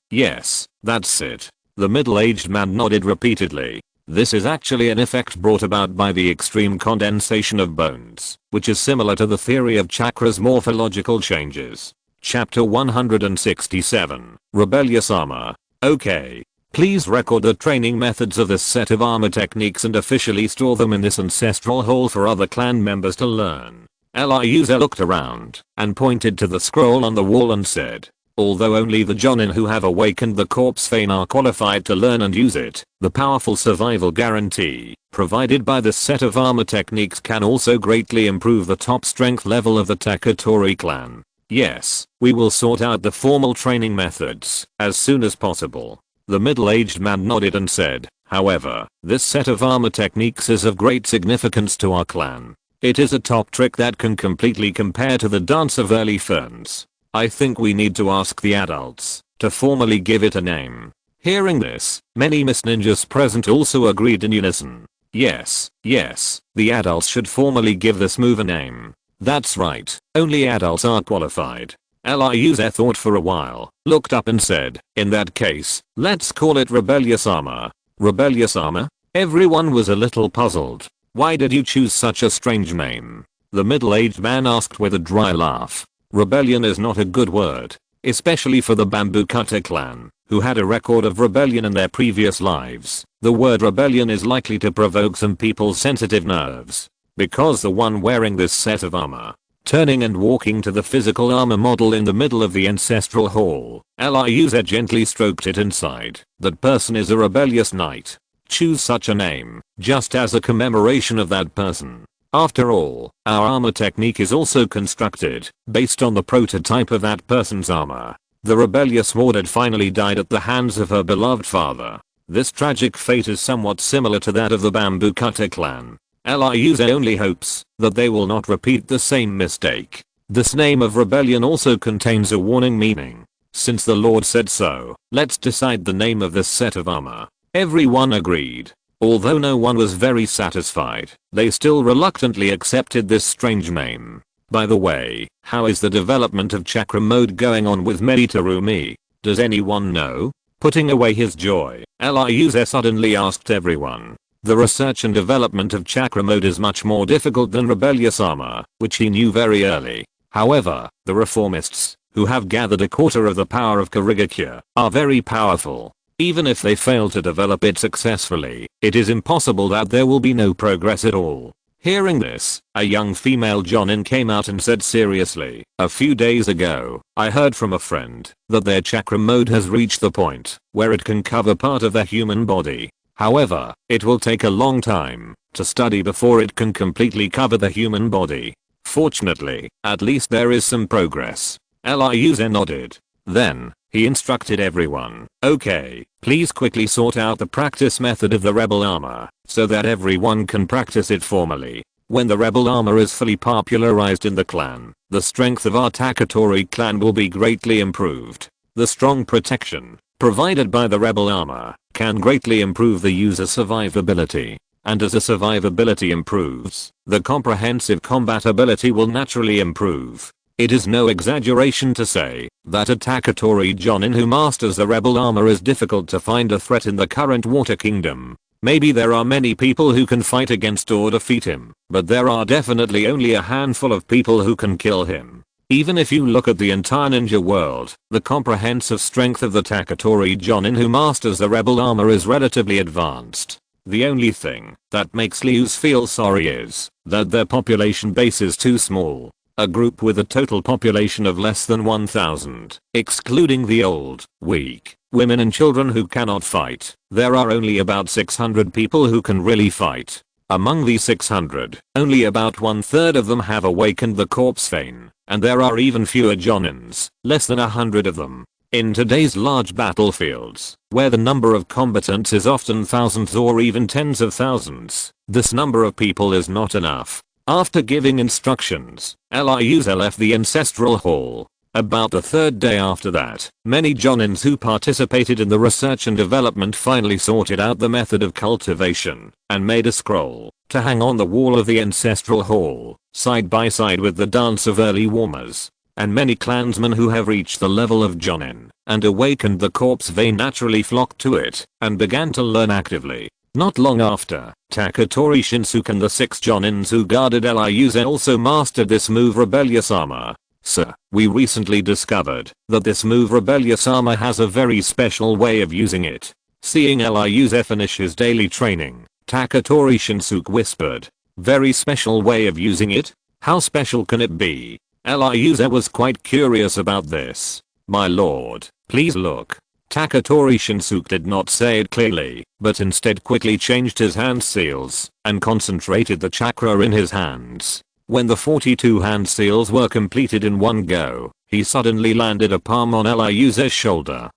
that's it. The middle-aged man nodded repeatedly. This is actually an effect brought about by the extreme condensation of bones, which is similar to the theory of chakra's morphological changes. Chapter 167. Rebellious Armor. Okay. Please record the training methods of this set of armor techniques and officially store them in this ancestral hall for other clan members to learn. Liu-zen looked around and pointed to the scroll on the wall and said, although only the Jonin who have awakened the corpse vein are qualified to learn and use it, the powerful survival guarantee provided by this set of armor techniques can also greatly improve the top strength level of the Taketori clan. Yes, we will sort out the formal training methods as soon as possible. The middle-aged man nodded and said, however, this set of armor techniques is of great significance to our clan. It is a top trick that can completely compare to the dance of early ferns. I think we need to ask the adults to formally give it a name. Hearing this, many Miss Ninjas present also agreed in unison. Yes, the adults should formally give this move a name. That's right, only adults are qualified. Liu-zen thought for a while, looked up and said, in that case, let's call it Rebellious Armor. Rebellious Armor? Everyone was a little puzzled. Why did you choose such a strange name? The middle-aged man asked with a dry laugh. Rebellion is not a good word, especially for the Bamboo Cutter clan, who had a record of rebellion in their previous lives. The word rebellion is likely to provoke some people's sensitive nerves. Because the one wearing this set of armor, turning and walking to the physical armor model in the middle of the ancestral hall, Liu-zen gently stroked it inside. That person is a rebellious knight. Choose such a name, just as a commemoration of that person. After all, our armor technique is also constructed based on the prototype of that person's armor. The rebellious ward had finally died at the hands of her beloved father. This tragic fate is somewhat similar to that of the Bamboo Cutter clan. Liu-zen only hopes that they will not repeat the same mistake. This name of rebellion also contains a warning meaning. Since the Lord said so, let's decide the name of this set of armor. Everyone agreed. Although no one was very satisfied, they still reluctantly accepted this strange name. By the way, how is the development of chakra mode going on with Meditarumi? Does anyone know? Putting away his joy, Liu-zen suddenly asked everyone. The research and development of chakra mode is much more difficult than rebellious armor, which he knew very early. However, the reformists, who have gathered a quarter of the power of Kirigakure, are very powerful. Even if they fail to develop it successfully, it is impossible that there will be no progress at all. Hearing this, a young female Jonin came out and said seriously, a few days ago, I heard from a friend that their chakra mode has reached the point where it can cover part of the human body. However, it will take a long time to study before it can completely cover the human body. Fortunately, at least there is some progress. Liu-zen nodded. Then, he instructed everyone, okay, please quickly sort out the practice method of the rebel armor, so that everyone can practice it formally. When the rebel armor is fully popularized in the clan, the strength of our Taketori clan will be greatly improved. The strong protection provided by the rebel armor can greatly improve the user's survivability. And as the survivability improves, the comprehensive combat ability will naturally improve. It is no exaggeration to say that a Taketori Jonin who masters the rebel armor is difficult to find a threat in the current Water Kingdom. Maybe there are many people who can fight against or defeat him, but there are definitely only a handful of people who can kill him. Even if you look at the entire ninja world, the comprehensive strength of the Taketori Jonin who masters the rebel armor is relatively advanced. The only thing that makes Liu's feel sorry is that their population base is too small. a group with a total population of less than 1,000, excluding the old, weak, women and children who cannot fight. There are only about 600 people who can really fight. Among these 600, only about 1/3 of them have awakened the corpse vein, and there are even fewer Jonins, less than 100 of them. In today's large battlefields, where the number of combatants is often thousands or even tens of thousands, this number of people is not enough. After giving instructions, Eliusa left the ancestral hall. About the third day after that, many Jonins who participated in the research and development finally sorted out the method of cultivation, and made a scroll, to hang on the wall of the ancestral hall, side by side with the dance of early warmers. And many clansmen who have reached the level of Jonin, and awakened the corpse vein naturally flocked to it, and began to learn actively. Not long after, Taketori Shinsuke and the 6 Jonins who guarded Eliusa also mastered this move Rebellious Armor. Sir, we recently discovered that this move Rebellious Armor has a very special way of using it. Seeing Eliusa finish his daily training, Taketori Shinsuke whispered, "Very special way of using it? How special can it be?" Eliusa was quite curious about this. "My lord, please look." Taketori Shinsuke did not say it clearly, but instead quickly changed his hand seals and concentrated the chakra in his hands. When the 42 hand seals were completed in one go, he suddenly landed a palm on Eliusa's shoulder.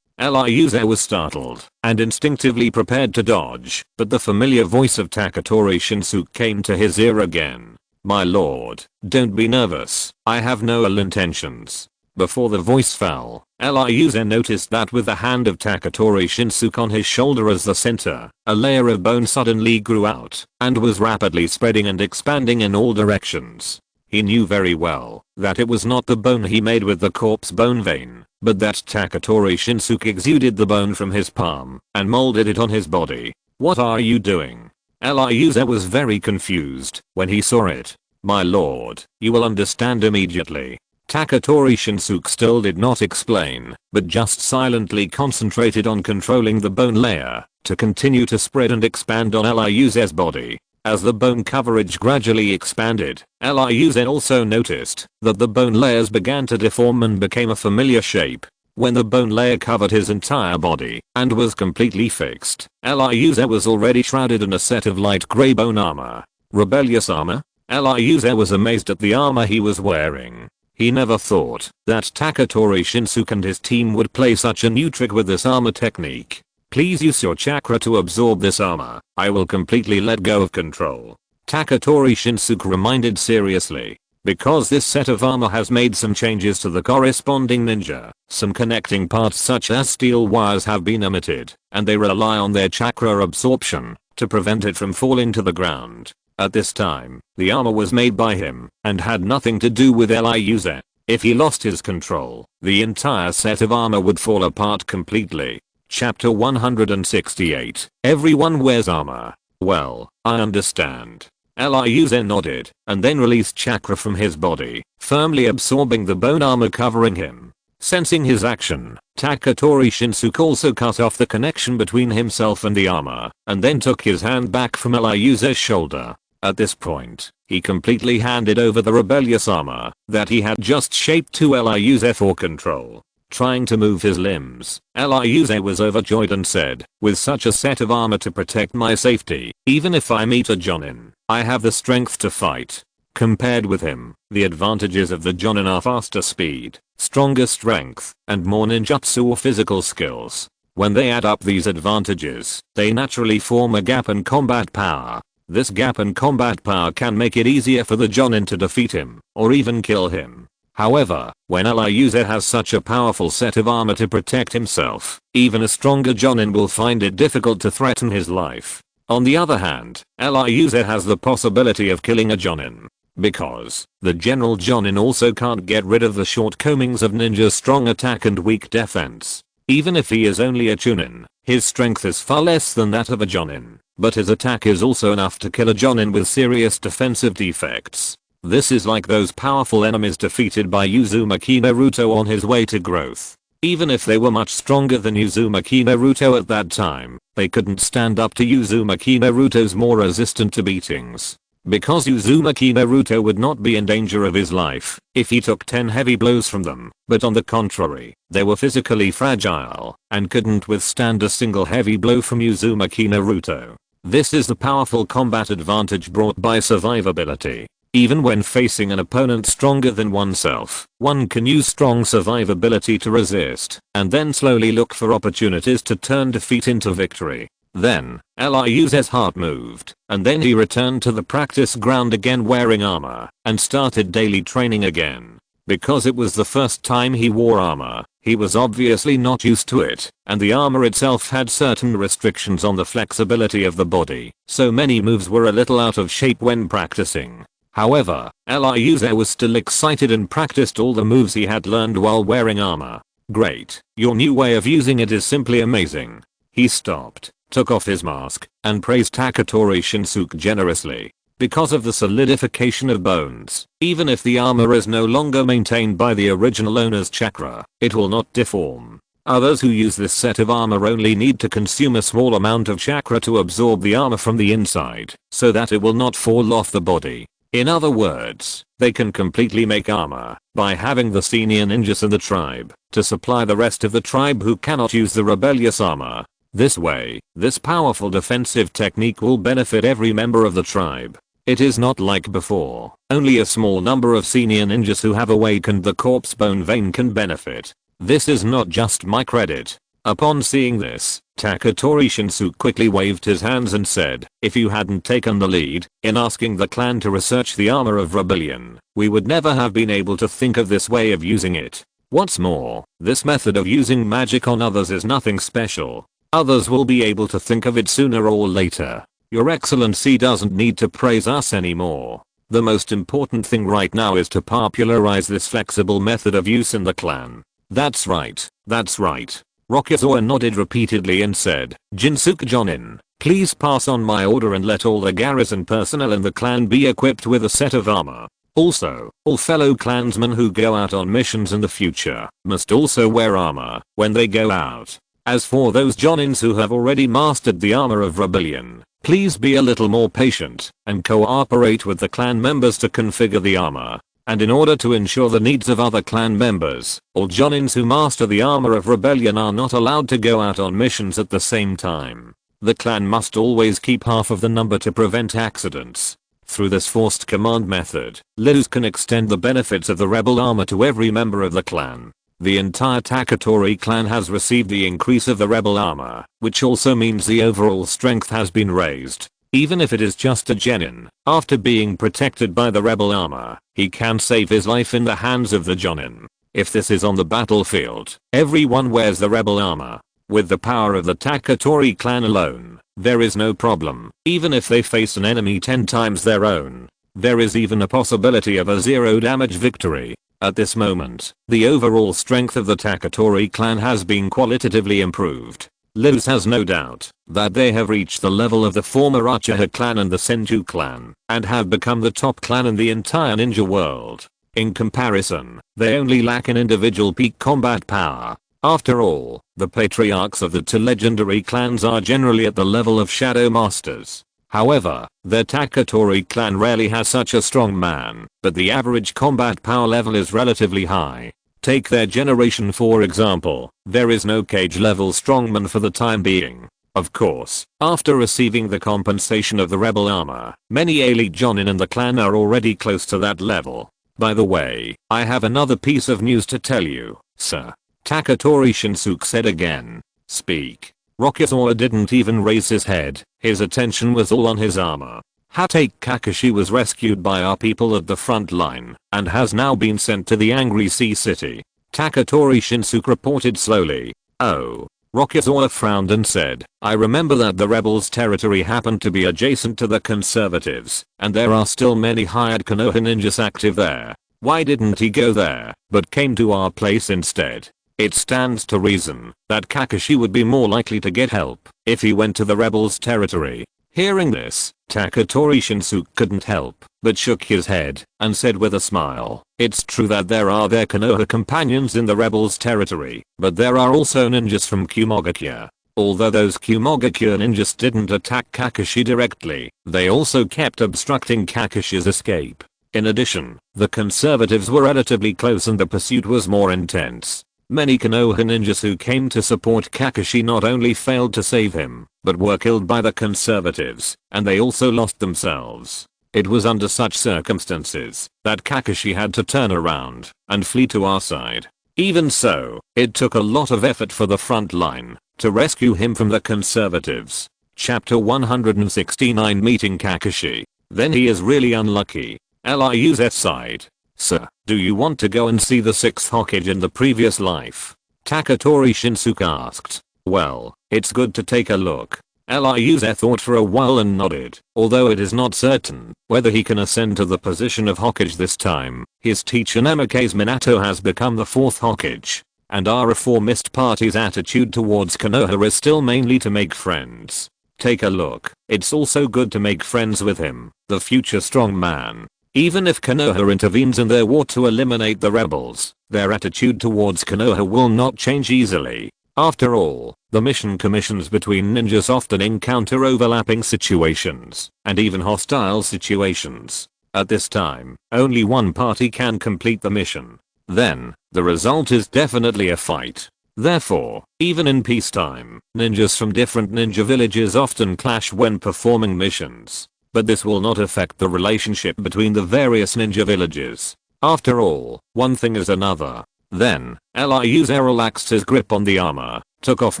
Eliusa was startled and instinctively prepared to dodge, but the familiar voice of Taketori Shinsuke came to his ear again. "My lord, don't be nervous, I have no ill intentions." Before the voice fell, Eliusa noticed that with the hand of Taketori Shinsuke on his shoulder as the center, a layer of bone suddenly grew out and was rapidly spreading and expanding in all directions. He knew very well that it was not the bone he made with the corpse bone vein, but that Taketori Shinsuke exuded the bone from his palm and molded it on his body. "What are you doing?" Eliusa was very confused when he saw it. "My lord, you will understand immediately." Taketori Shinsuke still did not explain, but just silently concentrated on controlling the bone layer to continue to spread and expand on Eliusa's body. As the bone coverage gradually expanded, Eliusa also noticed that the bone layers began to deform and became a familiar shape. When the bone layer covered his entire body and was completely fixed, Eliusa was already shrouded in a set of light gray bone armor. Rebellious armor? Eliusa was amazed at the armor he was wearing. He never thought that Taketori Shinsuke and his team would play such a new trick with this armor technique. "Please use your chakra to absorb this armor. I will completely let go of control," Taketori Shinsuke reminded seriously. Because this set of armor has made some changes to the corresponding ninja, some connecting parts such as steel wires have been omitted, and they rely on their chakra absorption to prevent it from falling to the ground. At this time, the armor was made by him and had nothing to do with Eliusa. If he lost his control, the entire set of armor would fall apart completely. Chapter 168. Everyone wears armor. Well, I understand. Eliusa nodded and then released chakra from his body, firmly absorbing the bone armor covering him. Sensing his action, Taketori Shinsuke also cut off the connection between himself and the armor, and then took his hand back from Eliusa's shoulder. At this point, he completely handed over the rebellious armor that he had just shaped to Eliusa for control. Trying to move his limbs, Eliusa was overjoyed and said, "With such a set of armor to protect my safety, even if I meet a Jonin, I have the strength to fight." Compared with him, the advantages of the Jonin are faster speed, stronger strength, and more ninjutsu or physical skills. When they add up these advantages, they naturally form a gap in combat power. This gap in combat power can make it easier for the Jonin to defeat him, or even kill him. However, when Eliusa has such a powerful set of armor to protect himself, even a stronger Jonin will find it difficult to threaten his life. On the other hand, Eliusa has the possibility of killing a Jonin. Because the general Jonin also can't get rid of the shortcomings of ninja's strong attack and weak defense. Even if he is only a Chunin, his strength is far less than that of a Jonin, but his attack is also enough to kill a Jonin with serious defensive defects. This is like those powerful enemies defeated by Uzumaki Naruto on his way to growth. Even if they were much stronger than Uzumaki Naruto at that time, they couldn't stand up to Uzumaki Naruto's more resistant to beatings. because Uzumaki Naruto would not be in danger of his life if he took 10 heavy blows from them, but on the contrary, they were physically fragile and couldn't withstand a single heavy blow from Uzumaki Naruto. This is the powerful combat advantage brought by survivability. Even when facing an opponent stronger than oneself, one can use strong survivability to resist, and then slowly look for opportunities to turn defeat into victory. Then, Liu's heart moved, and then he returned to the practice ground again wearing armor, and started daily training again. Because it was the first time he wore armor, he was obviously not used to it, and the armor itself had certain restrictions on the flexibility of the body, so many moves were a little out of shape when practicing. However, Liu was still excited and practiced all the moves he had learned while wearing armor. Great, your new way of using it is simply amazing. He stopped, took off his mask, and praised Taketori Shinsuke generously. Because of the solidification of bones, even if the armor is no longer maintained by the original owner's chakra, it will not deform. Others who use this set of armor only need to consume a small amount of chakra to absorb the armor from the inside, so that it will not fall off the body. In other words, they can completely make armor by having the senior ninjas in the tribe to supply the rest of the tribe who cannot use the rebellious armor. This way, this powerful defensive technique will benefit every member of the tribe. It is not like before, only a small number of senior ninjas who have awakened the corpse bone vein can benefit. This is not just my credit. Upon seeing this, Taketori Shinsuke quickly waved his hands and said, if you hadn't taken the lead in asking the clan to research the armor of rebellion, we would never have been able to think of this way of using it. What's more, this method of using magic on others is nothing special. Others will be able to think of it sooner or later. Your Excellency doesn't need to praise us anymore. The most important thing right now is to popularize this flexible method of use in the clan. That's right, that's right. Rokuze nodded repeatedly and said, Jinsuke Jonin, please pass on my order and let all the garrison personnel in the clan be equipped with a set of armor. Also, all fellow clansmen who go out on missions in the future must also wear armor when they go out. As for those Jonins who have already mastered the armor of rebellion, please be a little more patient and cooperate with the clan members to configure the armor. And in order to ensure the needs of other clan members, all Jonins who master the armor of rebellion are not allowed to go out on missions at the same time. The clan must always keep half of the number to prevent accidents. Through this forced command method, leaders can extend the benefits of the rebel armor to every member of the clan. The entire Taketori clan has received the increase of the rebel armor, which also means the overall strength has been raised. Even if it is just a genin, after being protected by the rebel armor, he can save his life in the hands of the jonin. If this is on the battlefield, everyone wears the rebel armor. With the power of the Taketori clan alone, there is no problem, even if they face an enemy 10 times their own. There is even a possibility of a zero damage victory. At this moment, the overall strength of the Taketori clan has been qualitatively improved. Liz has no doubt that they have reached the level of the former Uchiha clan and the Senju clan, and have become the top clan in the entire ninja world. In comparison, they only lack an individual peak combat power. After all, the patriarchs of the two legendary clans are generally at the level of shadow masters. However, the Taketori clan rarely has such a strong man, but the average combat power level is relatively high. Take their generation for example, there is no cage level strongman for the time being. Of course, after receiving the compensation of the rebel armor, many elite jonin in the clan are already close to that level. By the way, I have another piece of news to tell you, sir. Taketori Shinsuke said again. Speak. Rokuze didn't even raise his head, his attention was all on his armor. Hatake Kakashi was rescued by our people at the front line, and has now been sent to the Angry Sea City. Taketori Shinsuke reported slowly. Oh. Rokuze frowned and said, I remember that the rebels' territory happened to be adjacent to the conservatives, and there are still many hired Konoha ninjas active there. Why didn't he go there, but came to our place instead? It stands to reason that Kakashi would be more likely to get help if he went to the rebels' territory. Hearing this, Taketori Shinsuke couldn't help but shook his head and said with a smile, it's true that there are their Konoha companions in the rebels' territory, but there are also ninjas from Kumogakuya. Although those Kumogakure ninjas didn't attack Kakashi directly, they also kept obstructing Kakashi's escape. In addition, the conservatives were relatively close and the pursuit was more intense. Many Konoha ninjas who came to support Kakashi not only failed to save him, but were killed by the conservatives, and they also lost themselves. It was under such circumstances that Kakashi had to turn around and flee to our side. Even so, it took a lot of effort for the front line to rescue him from the conservatives. Chapter 169 Meeting Kakashi. Then he is really unlucky. Liu's side. Sir, do you want to go and see the 6th Hokage in the previous life? Taketori Shinsuke asked. Well, it's good to take a look. Liu's thought for a while and nodded. Although it is not certain whether he can ascend to the position of Hokage this time, his teacher Namikaze Minato has become the 4th Hokage. And our reformist party's attitude towards Konoha is still mainly to make friends. Take a look. It's also good to make friends with him, the future strong man. Even if Konoha intervenes in their war to eliminate the rebels, their attitude towards Konoha will not change easily. After all, the mission commissions between ninjas often encounter overlapping situations, and even hostile situations. At this time, only one party can complete the mission. Then, the result is definitely a fight. Therefore, even in peacetime, ninjas from different ninja villages often clash when performing missions. But this will not affect the relationship between the various ninja villages. After all, one thing is another. Then, Liu's relaxed his grip on the armor, took off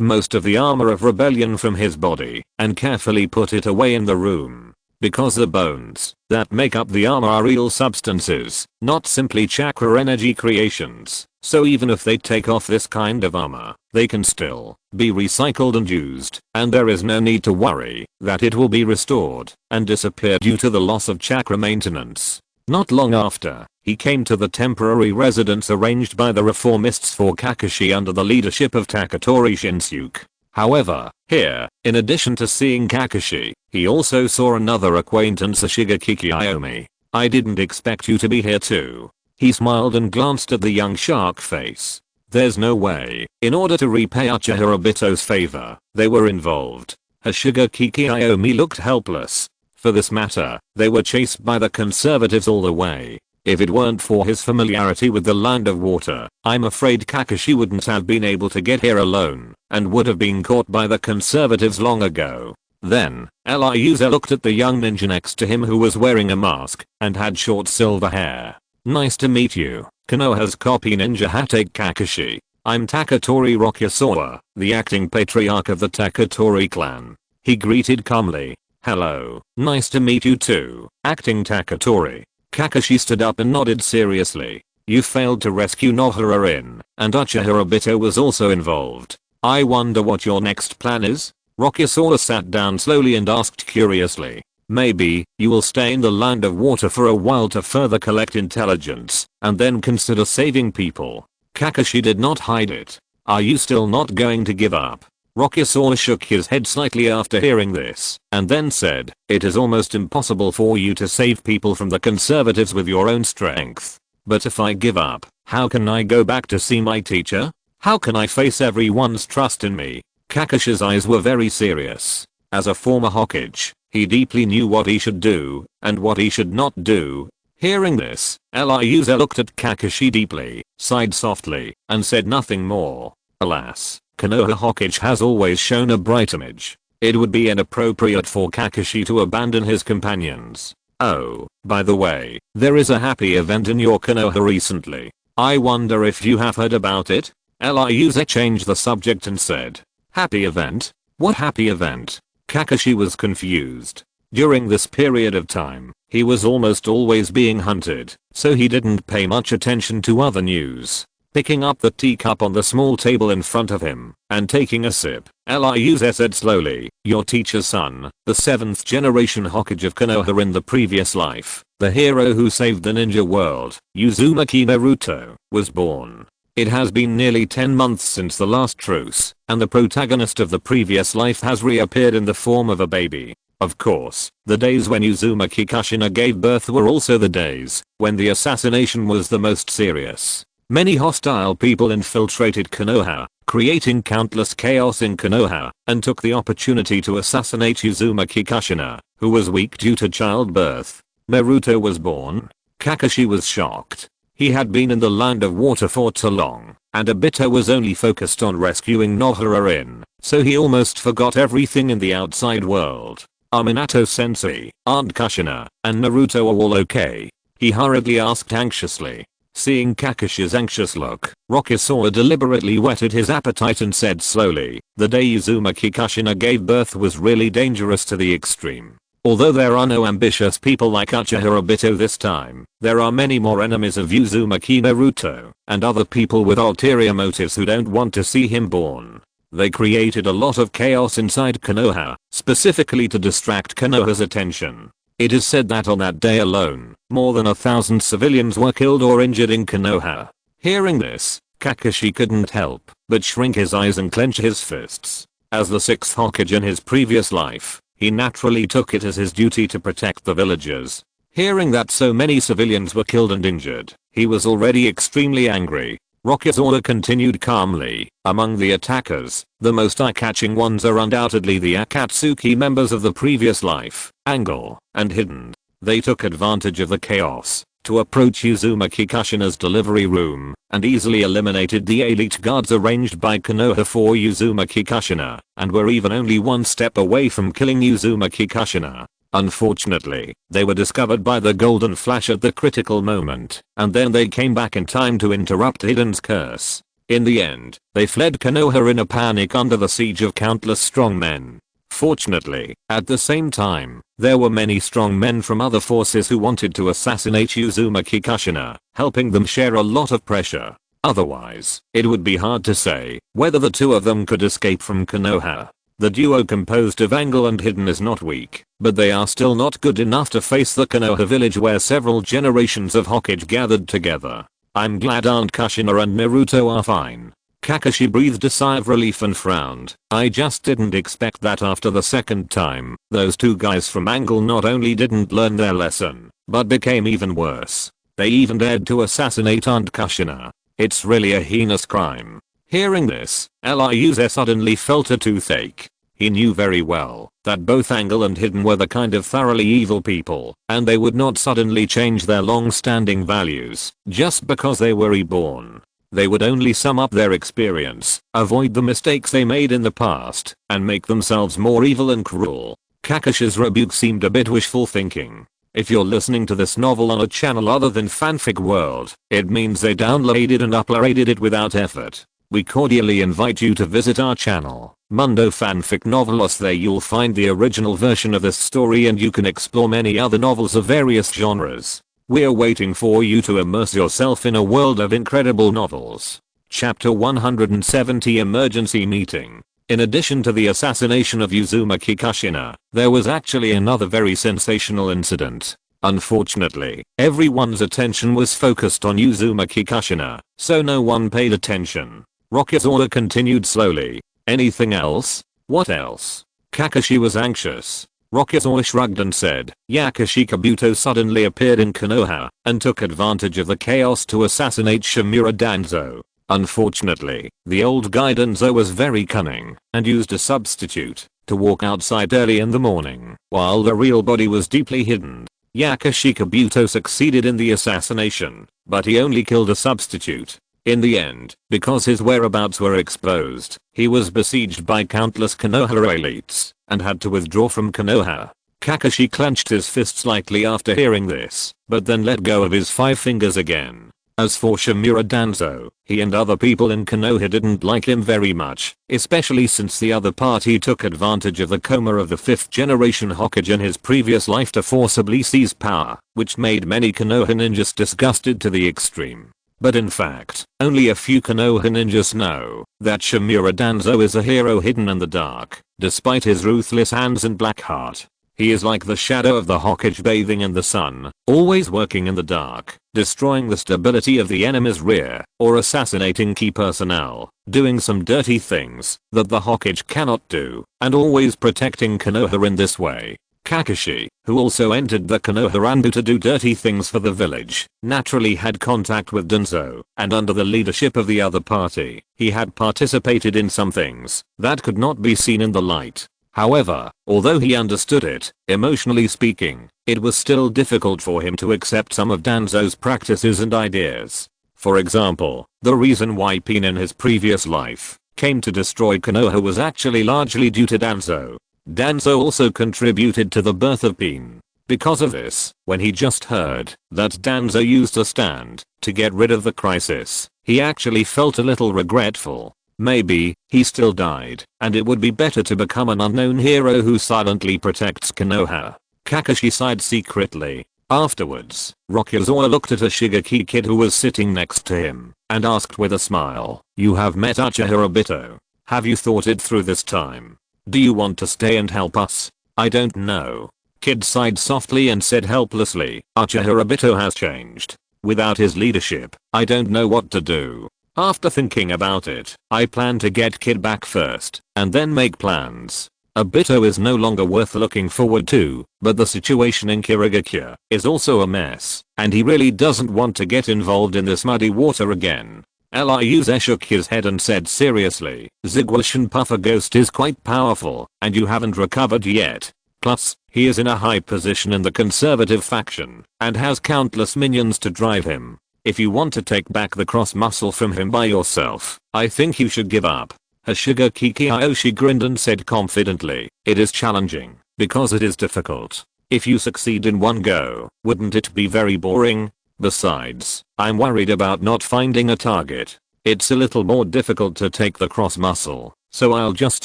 most of the armor of rebellion from his body, and carefully put it away in the room. Because the bones that make up the armor are real substances, not simply chakra energy creations. So even if they take off this kind of armor, they can still be recycled and used, and there is no need to worry that it will be restored and disappear due to the loss of chakra maintenance. Not long after, he came to the temporary residence arranged by the reformists for Kakashi under the leadership of Taketori Shinsuke. However, here, in addition to seeing Kakashi, he also saw another acquaintance, Ashigakiki Iomi. I didn't expect you to be here too. He smiled and glanced at the young shark face. There's no way. In order to repay Uchiha Obito's favor, they were involved. Ashigakiki Iomi looked helpless. For this matter, they were chased by the conservatives all the way. If it weren't for his familiarity with the land of water, I'm afraid Kakashi wouldn't have been able to get here alone, and would have been caught by the conservatives long ago. Then, Liuza looked at the young ninja next to him who was wearing a mask, and had short silver hair. Nice to meet you, Konoha's copy ninja Hatake Kakashi. I'm Taketori Rokuze, the acting patriarch of the Taketori clan. He greeted calmly. Hello, nice to meet you too, acting Taketori. Kakashi stood up and nodded seriously. You failed to rescue Nohara-in, and Uchiha Obito was also involved. I wonder what your next plan is? Rokuze sat down slowly and asked curiously. Maybe, you will stay in the land of water for a while to further collect intelligence, and then consider saving people. Kakashi did not hide it. Are you still not going to give up? Rokuze shook his head slightly after hearing this, and then said, it is almost impossible for you to save people from the conservatives with your own strength. But if I give up, how can I go back to see my teacher? How can I face everyone's trust in me? Kakashi's eyes were very serious. As a former Hokage, he deeply knew what he should do, and what he should not do. Hearing this, Liuza looked at Kakashi deeply, sighed softly, and said nothing more. Alas, Konoha Hokage has always shown a bright image. It would be inappropriate for Kakashi to abandon his companions. Oh, by the way, there is a happy event in your Konoha recently. I wonder if you have heard about it? Liuza changed the subject and said. Happy event? What happy event? Kakashi was confused. During this period of time, he was almost always being hunted, so he didn't pay much attention to other news. Picking up the teacup on the small table in front of him, and taking a sip, Liuza said slowly, your teacher's son, the 7th generation Hokage of Konoha in the previous life, the hero who saved the ninja world, Uzumaki Naruto, was born. It has been nearly 10 months since the last truce, and the protagonist of the previous life has reappeared in the form of a baby. Of course, the days when Uzumaki Kushina gave birth were also the days when the assassination was the most serious. Many hostile people infiltrated Konoha, creating countless chaos in Konoha, and took the opportunity to assassinate Uzumaki Kushina, who was weak due to childbirth. Naruto was born. Kakashi was shocked. He had been in the land of water for too long, and Obito was only focused on rescuing Nohara, so he almost forgot everything in the outside world. Are Minato-sensei, Aunt Kushina, and Naruto all okay? He hurriedly asked anxiously. Seeing Kakashi's anxious look, Rokuze deliberately whetted his appetite and said slowly, the day Uzumaki Kushina gave birth was really dangerous to the extreme. Although there are no ambitious people like Uchiha Obito this time, there are many more enemies of Uzumaki Naruto, and other people with ulterior motives who don't want to see him born. They created a lot of chaos inside Konoha, specifically to distract Konoha's attention. It is said that on that day alone, more than 1,000 civilians were killed or injured in Konoha. Hearing this, Kakashi couldn't help but shrink his eyes and clench his fists. As the 6th Hokage in his previous life, he naturally took it as his duty to protect the villagers. Hearing that so many civilians were killed and injured, he was already extremely angry. Rokuze continued calmly. Among the attackers, the most eye-catching ones are undoubtedly the Akatsuki members of the previous life, Angle, and Hidden. They took advantage of the chaos to approach Uzumaki Kushina's delivery room, and easily eliminated the elite guards arranged by Konoha for Uzumaki Kushina, and were even only one step away from killing Uzumaki Kushina. Unfortunately, they were discovered by the Golden Flash at the critical moment, and then they came back in time to interrupt Hidden's curse. In the end, they fled Konoha in a panic under the siege of countless strong men. Fortunately, at the same time, there were many strong men from other forces who wanted to assassinate Uzumaki Kushina, helping them share a lot of pressure. Otherwise, it would be hard to say whether the two of them could escape from Konoha. The duo composed of Angle and Hidden is not weak, but they are still not good enough to face the Konoha village where several generations of Hokage gathered together. I'm glad Aunt Kushina and Naruto are fine. Kakashi breathed a sigh of relief and frowned. I just didn't expect that after the second time. Those two guys from Angle not only didn't learn their lesson, but became even worse. They even dared to assassinate Aunt Kushina. It's really a heinous crime. Hearing this, Liuze suddenly felt a toothache. He knew very well that both Angle and Hidden were the kind of thoroughly evil people, and they would not suddenly change their long-standing values just because they were reborn. They would only sum up their experience, avoid the mistakes they made in the past, and make themselves more evil and cruel. Kakashi's rebuke seemed a bit wishful thinking. If you're listening to this novel on a channel other than Fanfic World, it means they downloaded and uploaded it without effort. We cordially invite you to visit our channel, Mundo Fanfic Novelos. There you'll find the original version of this story and you can explore many other novels of various genres. We're waiting for you to immerse yourself in a world of incredible novels. Chapter 170 Emergency Meeting. In addition to the assassination of Uzumaki Kushina, there was actually another very sensational incident. Unfortunately, everyone's attention was focused on Uzumaki Kushina, so no one paid attention. Rokuze continued slowly. Anything else? What else? Kakashi was anxious. Rokuze shrugged and said, Yakushi Kabuto suddenly appeared in Konoha and took advantage of the chaos to assassinate Shimura Danzo. Unfortunately, the old guy Danzo was very cunning and used a substitute to walk outside early in the morning while the real body was deeply hidden. Yakushi Kabuto succeeded in the assassination, but he only killed a substitute. In the end, because his whereabouts were exposed, he was besieged by countless Konoha elites and had to withdraw from Konoha. Kakashi clenched his fist slightly after hearing this, but then let go of his 5 fingers again. As for Shimura Danzo, he and other people in Konoha didn't like him very much, especially since the other party took advantage of the coma of the 5th generation Hokage in his previous life to forcibly seize power, which made many Konoha ninjas disgusted to the extreme. But in fact, only a few Konoha ninjas know that Shimura Danzo is a hero hidden in the dark, despite his ruthless hands and black heart. He is like the shadow of the Hokage bathing in the sun, always working in the dark, destroying the stability of the enemy's rear, or assassinating key personnel, doing some dirty things that the Hokage cannot do, and always protecting Konoha in this way. Kakashi, who also entered the Konoha to do dirty things for the village, naturally had contact with Danzo, and under the leadership of the other party, he had participated in some things that could not be seen in the light. However, although he understood it, emotionally speaking, it was still difficult for him to accept some of Danzo's practices and ideas. For example, the reason why Pain in his previous life came to destroy Konoha was actually largely due to Danzo. Danzo also contributed to the birth of Pain. Because of this, when he just heard that Danzo used a stand to get rid of the crisis, he actually felt a little regretful. Maybe he still died, and it would be better to become an unknown hero who silently protects Konoha. Kakashi sighed secretly. Afterwards, Rokuze looked at a Shigeki kid who was sitting next to him and asked with a smile, "You have met Uchiha Obito. Have you thought it through this time? Do you want to stay and help us?" "I don't know." Kid sighed softly and said helplessly, "Uchiha Obito has changed. Without his leadership, I don't know what to do. After thinking about it, I plan to get Kid back first, and then make plans. Obito is no longer worth looking forward to, but the situation in Kirigakure is also a mess, and he really doesn't want to get involved in this muddy water again." Lyuze shook his head and said seriously, "Zigwashin Puffer Ghost is quite powerful, and you haven't recovered yet. Plus, he is in a high position in the conservative faction, and has countless minions to drive him. If you want to take back the cross muscle from him by yourself, I think you should give up." Shigeki Kyoshi grinned and said confidently, "It is challenging, because it is difficult. If you succeed in one go, wouldn't it be very boring? Besides, I'm worried about not finding a target. It's a little more difficult to take the cross muscle, so I'll just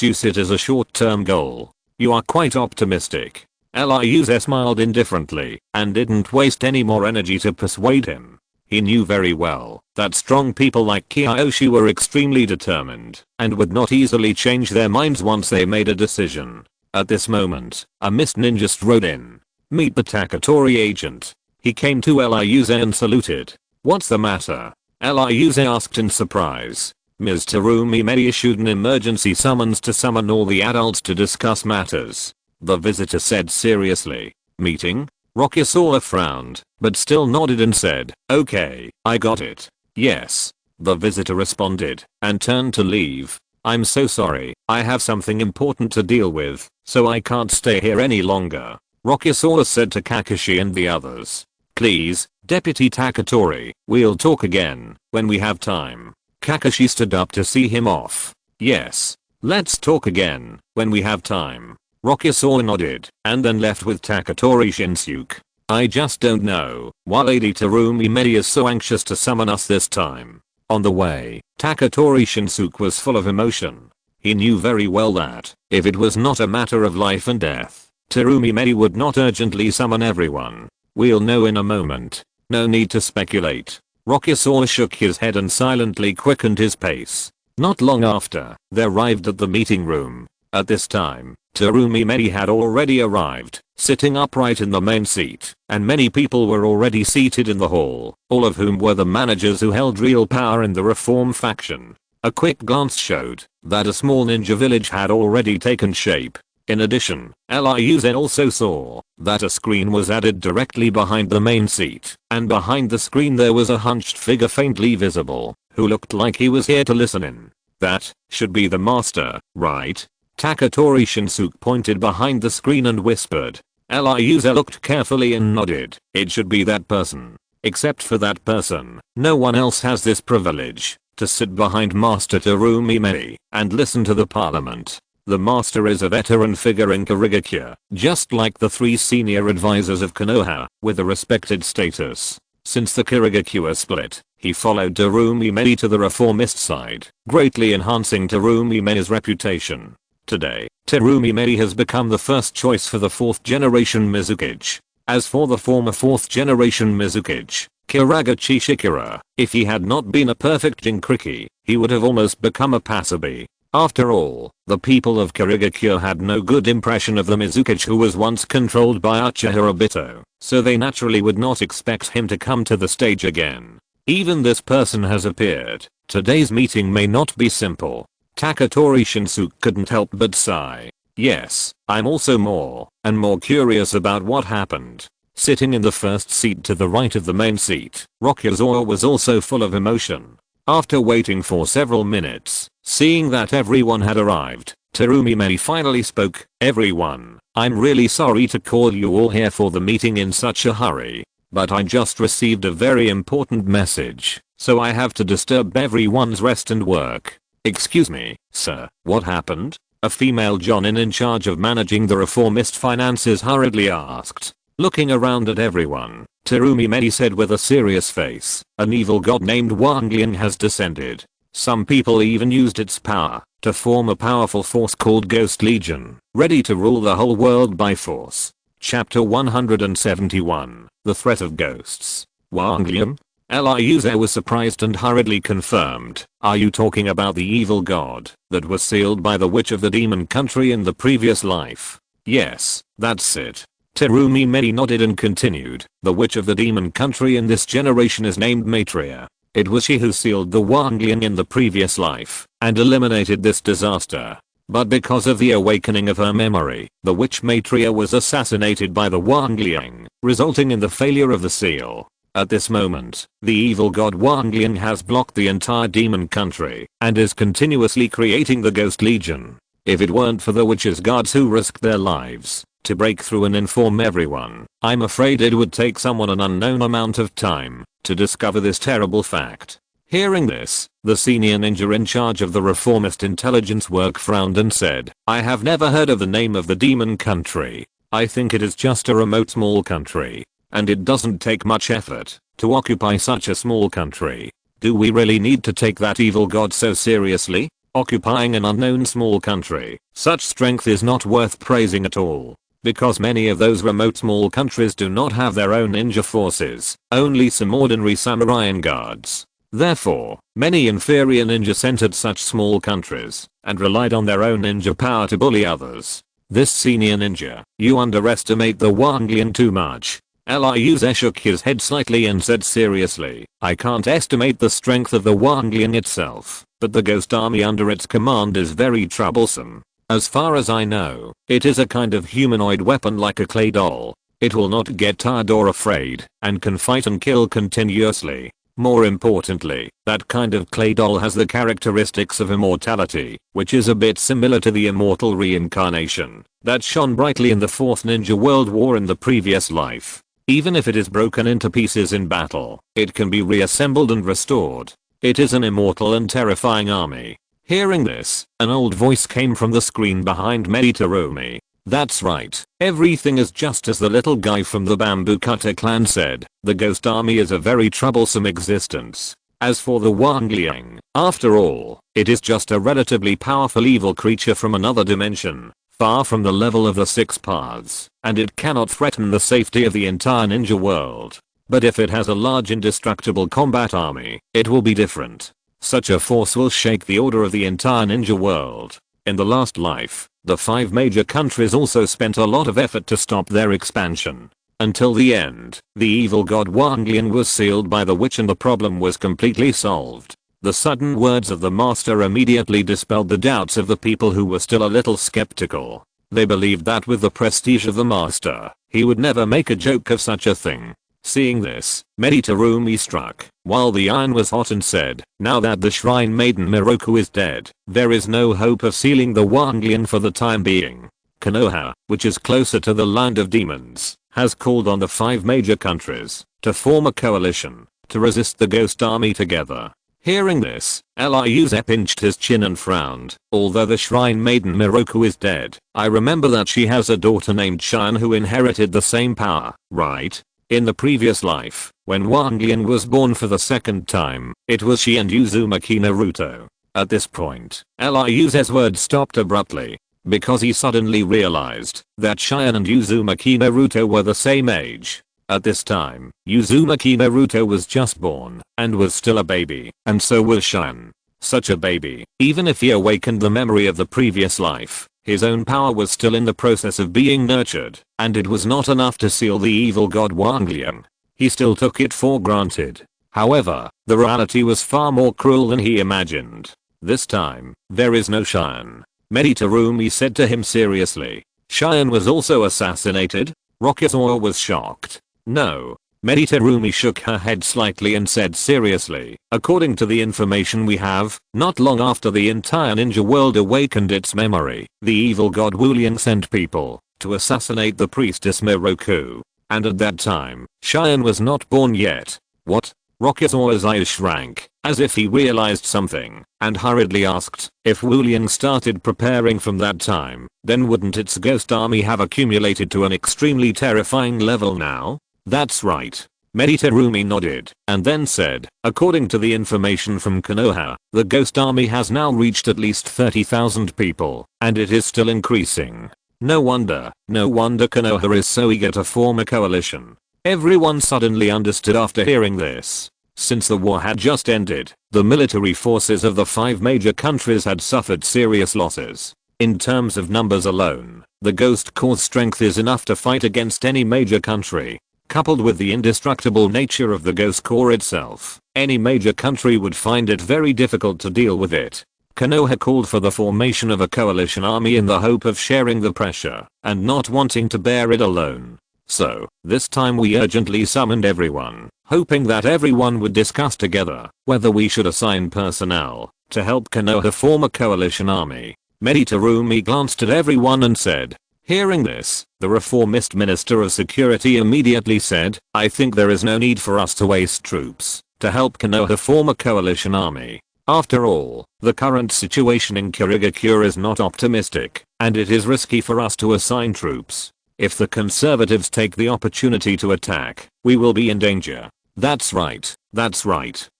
use it as a short-term goal." "You are quite optimistic." Lyuze smiled indifferently and didn't waste any more energy to persuade him. He knew very well that strong people like Kyoshi were extremely determined and would not easily change their minds once they made a decision. At this moment, a mist ninja strode in. "Meet the Taketori agent." He came to Lyuze and saluted. "What's the matter?" Lyuze asked in surprise. Ms. Terumi Medi issued an emergency summons to summon all the adults to discuss matters. The visitor said seriously. "Meeting?" Rokuze frowned, but still nodded and said, "Okay, I got it." "Yes." The visitor responded, and turned to leave. "I'm so sorry, I have something important to deal with, so I can't stay here any longer," Rokuze said to Kakashi and the others. "Please, Deputy Taketori, we'll talk again, when we have time." Kakashi stood up to see him off. "Yes. Let's talk again, when we have time." Rokuze nodded, and then left with Taketori Shinsuke. "I just don't know why Lady Terumi Medi is so anxious to summon us this time." On the way, Taketori Shinsuke was full of emotion. He knew very well that, if it was not a matter of life and death, Terumi Medi would not urgently summon everyone. "We'll know in a moment. No need to speculate." Rokuze shook his head and silently quickened his pace. Not long after, they arrived at the meeting room. At this time, Terumi Medi had already arrived, sitting upright in the main seat, and many people were already seated in the hall, all of whom were the managers who held real power in the reform faction. A quick glance showed that a small ninja village had already taken shape. In addition, Lyuze also saw that a screen was added directly behind the main seat, and behind the screen there was a hunched figure faintly visible, who looked like he was here to listen in. "That should be the master, right?" Taketori Shinsuke pointed behind the screen and whispered. Lyuze looked carefully and nodded. "It should be that person. Except for that person, no one else has this privilege, to sit behind Master Terumi Medi and listen to the parliament. The master is a veteran figure in Kirigakure, just like the 3 senior advisors of Konoha, with a respected status. Since the Kirigakure split, he followed Terumi Medi to the reformist side, greatly enhancing Terumi Medi's reputation. Today, Terumi Medi has become the first choice for the 4th generation Mizukage. As for the former 4th generation Mizukage, Kiragachi Shikura, if he had not been a perfect Jinkriki, he would have almost become a Pasabi. After all, the people of Kirigakure had no good impression of the Mizukage who was once controlled by Uchiha Obito, so they naturally would not expect him to come to the stage again. Even this person has appeared. Today's meeting may not be simple. Taketori Shinsuke couldn't help but sigh. Yes, I'm also more and more curious about what happened. Sitting in the first seat to the right of the main seat, Rokuze was also full of emotion. After waiting for several minutes, seeing that everyone had arrived, Terumi Mei finally spoke. Everyone, I'm really sorry to call you all here for the meeting in such a hurry, but I just received a very important message, so I have to disturb everyone's rest and work. Excuse me, sir, what happened? A female Jonin in charge of managing the reformist finances hurriedly asked. Looking around at everyone, Terumi Mei said with a serious face, an evil god named Wanglian has descended. Some people even used its power to form a powerful force called Ghost Legion, ready to rule the whole world by force. Chapter 171, The Threat of Ghosts. Wanglian? Liuze was surprised and hurriedly confirmed. Are you talking about the evil god that was sealed by the witch of the demon country in the previous life? Yes, that's it. Terumi Mei nodded and continued. The witch of the demon country in this generation is named Maitreya. It was she who sealed the Wanglian in the previous life and eliminated this disaster. But because of the awakening of her memory, the witch Maitreya was assassinated by the Wanglian, resulting in the failure of the seal. At this moment, the evil god Wanglian has blocked the entire demon country and is continuously creating the Ghost Legion. If it weren't for the witch's guards who risked their lives to break through and inform everyone, I'm afraid it would take someone an unknown amount of time to discover this terrible fact. Hearing this, the senior ninja in charge of the reformist intelligence work frowned and said, I have never heard of the name of the demon country. I think it is just a remote small country. And it doesn't take much effort to occupy such a small country. Do we really need to take that evil god so seriously? Occupying an unknown small country, such strength is not worth praising at all. Because many of those remote small countries do not have their own ninja forces, only some ordinary samurai and guards. Therefore, many inferior ninjas entered such small countries and relied on their own ninja power to bully others. This senior ninja, you underestimate the Wanglian too much. Liuze shook his head slightly and said seriously, I can't estimate the strength of the Wanglian itself, but the ghost army under its command is very troublesome. As far as I know, it is a kind of humanoid weapon like a clay doll. It will not get tired or afraid and can fight and kill continuously. More importantly, that kind of clay doll has the characteristics of immortality, which is a bit similar to the immortal reincarnation that shone brightly in the 4th Ninja World War in the previous life. Even if it is broken into pieces in battle, it can be reassembled and restored. It is an immortal and terrifying army. Hearing this, an old voice came from the screen behind Terumi. That's right, everything is just as the little guy from the Bamboo Cutter clan said. The ghost army is a very troublesome existence. As for the Wanglian, after all, it is just a relatively powerful evil creature from another dimension, far from the level of the 6 paths, and it cannot threaten the safety of the entire ninja world. But if it has a large indestructible combat army, it will be different. Such a force will shake the order of the entire ninja world. In the last life, the 5 major countries also spent a lot of effort to stop their expansion. Until the end, the evil god Wanglian was sealed by the witch and the problem was completely solved. The sudden words of the master immediately dispelled the doubts of the people who were still a little skeptical. They believed that with the prestige of the master, he would never make a joke of such a thing. Seeing this, Terumi struck while the iron was hot and said, now that the shrine maiden Miroku is dead, there is no hope of sealing the Wanglian for the time being. Konoha, which is closer to the land of demons, has called on the 5 major countries to form a coalition to resist the ghost army together. Hearing this, Liuze pinched his chin and frowned. Although the shrine maiden Miroku is dead, I remember that she has a daughter named Cheyenne who inherited the same power, right? In the previous life, when Wanglian was born for the 2nd time, it was she and Uzumaki Naruto. At this point, Liuze's words stopped abruptly, because he suddenly realized that Cheyenne and Uzumaki Naruto were the same age. At this time, Uzumaki Naruto was just born and was still a baby, and so was Cheyenne. Such a baby, even if he awakened the memory of the previous life, his own power was still in the process of being nurtured, and it was not enough to seal the evil god Wanglian. He still took it for granted. However, the reality was far more cruel than he imagined. This time, there is no Cheyenne. Meditarumi said to him seriously. Cheyenne was also assassinated? Rokuze was shocked. No. Meditarumi shook her head slightly and said seriously, according to the information we have, not long after the entire ninja world awakened its memory, the evil god Wuliang sent people to assassinate the priestess Miroku. And at that time, Cheyenne was not born yet. What? Rokuze's eyes shrank, as if he realized something, and hurriedly asked, if Wuliang started preparing from that time, then wouldn't its ghost army have accumulated to an extremely terrifying level now? That's right. Meditarumi nodded, and then said, according to the information from Konoha, the ghost army has now reached at least 30,000 people, and it is still increasing. No wonder Konoha is so eager to form a coalition. Everyone suddenly understood after hearing this. Since the war had just ended, the military forces of the 5 major countries had suffered serious losses. In terms of numbers alone, the Ghost Corps' strength is enough to fight against any major country. Coupled with the indestructible nature of the Ghost Corps itself, any major country would find it very difficult to deal with it. Konoha called for the formation of a coalition army in the hope of sharing the pressure and not wanting to bear it alone. So, this time we urgently summoned everyone, hoping that everyone would discuss together whether we should assign personnel to help Konoha form a coalition army. Meditarumi glanced at everyone and said. Hearing this, the reformist Minister of Security immediately said, I think there is no need for us to waste troops to help Konoha form a coalition army. After all, the current situation in Kirigakure is not optimistic, and it is risky for us to assign troops. If the conservatives take the opportunity to attack, we will be in danger. That's right,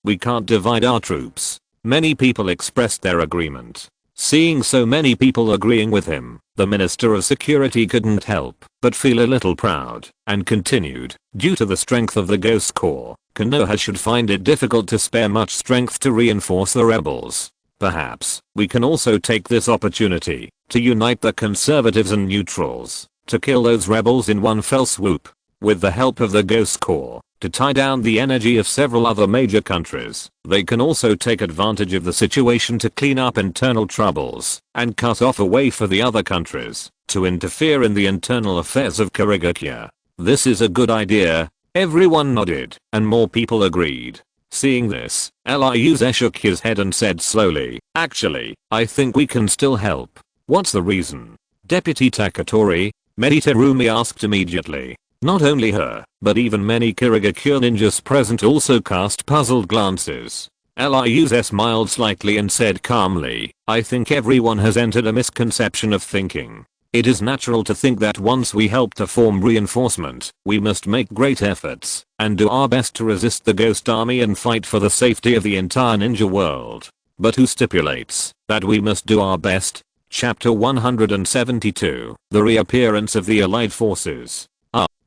we can't divide our troops. Many people expressed their agreement. Seeing so many people agreeing with him, the Minister of Security couldn't help but feel a little proud, and continued, due to the strength of the Ghost Corps, Konoha should find it difficult to spare much strength to reinforce the rebels. Perhaps, we can also take this opportunity to unite the conservatives and neutrals, to kill those rebels in one fell swoop, with the help of the Ghost Corps. To tie down the energy of several other major countries. They can also take advantage of the situation to clean up internal troubles and cut off a way for the other countries to interfere in the internal affairs of Kirigakure. This is a good idea. Everyone nodded and more people agreed. Seeing this, Lyuze shook his head and said slowly, actually, I think we can still help. What's the reason? Deputy Taketori? Meditarumi asked immediately. Not only her, but even many Kirigakure ninjas present also cast puzzled glances. Lyuze smiled slightly and said calmly, I think everyone has entered a misconception of thinking. It is natural to think that once we help to form reinforcement, we must make great efforts and do our best to resist the Ghost Army and fight for the safety of the entire ninja world. But who stipulates that we must do our best? Chapter 172, The Reappearance of the Allied Forces.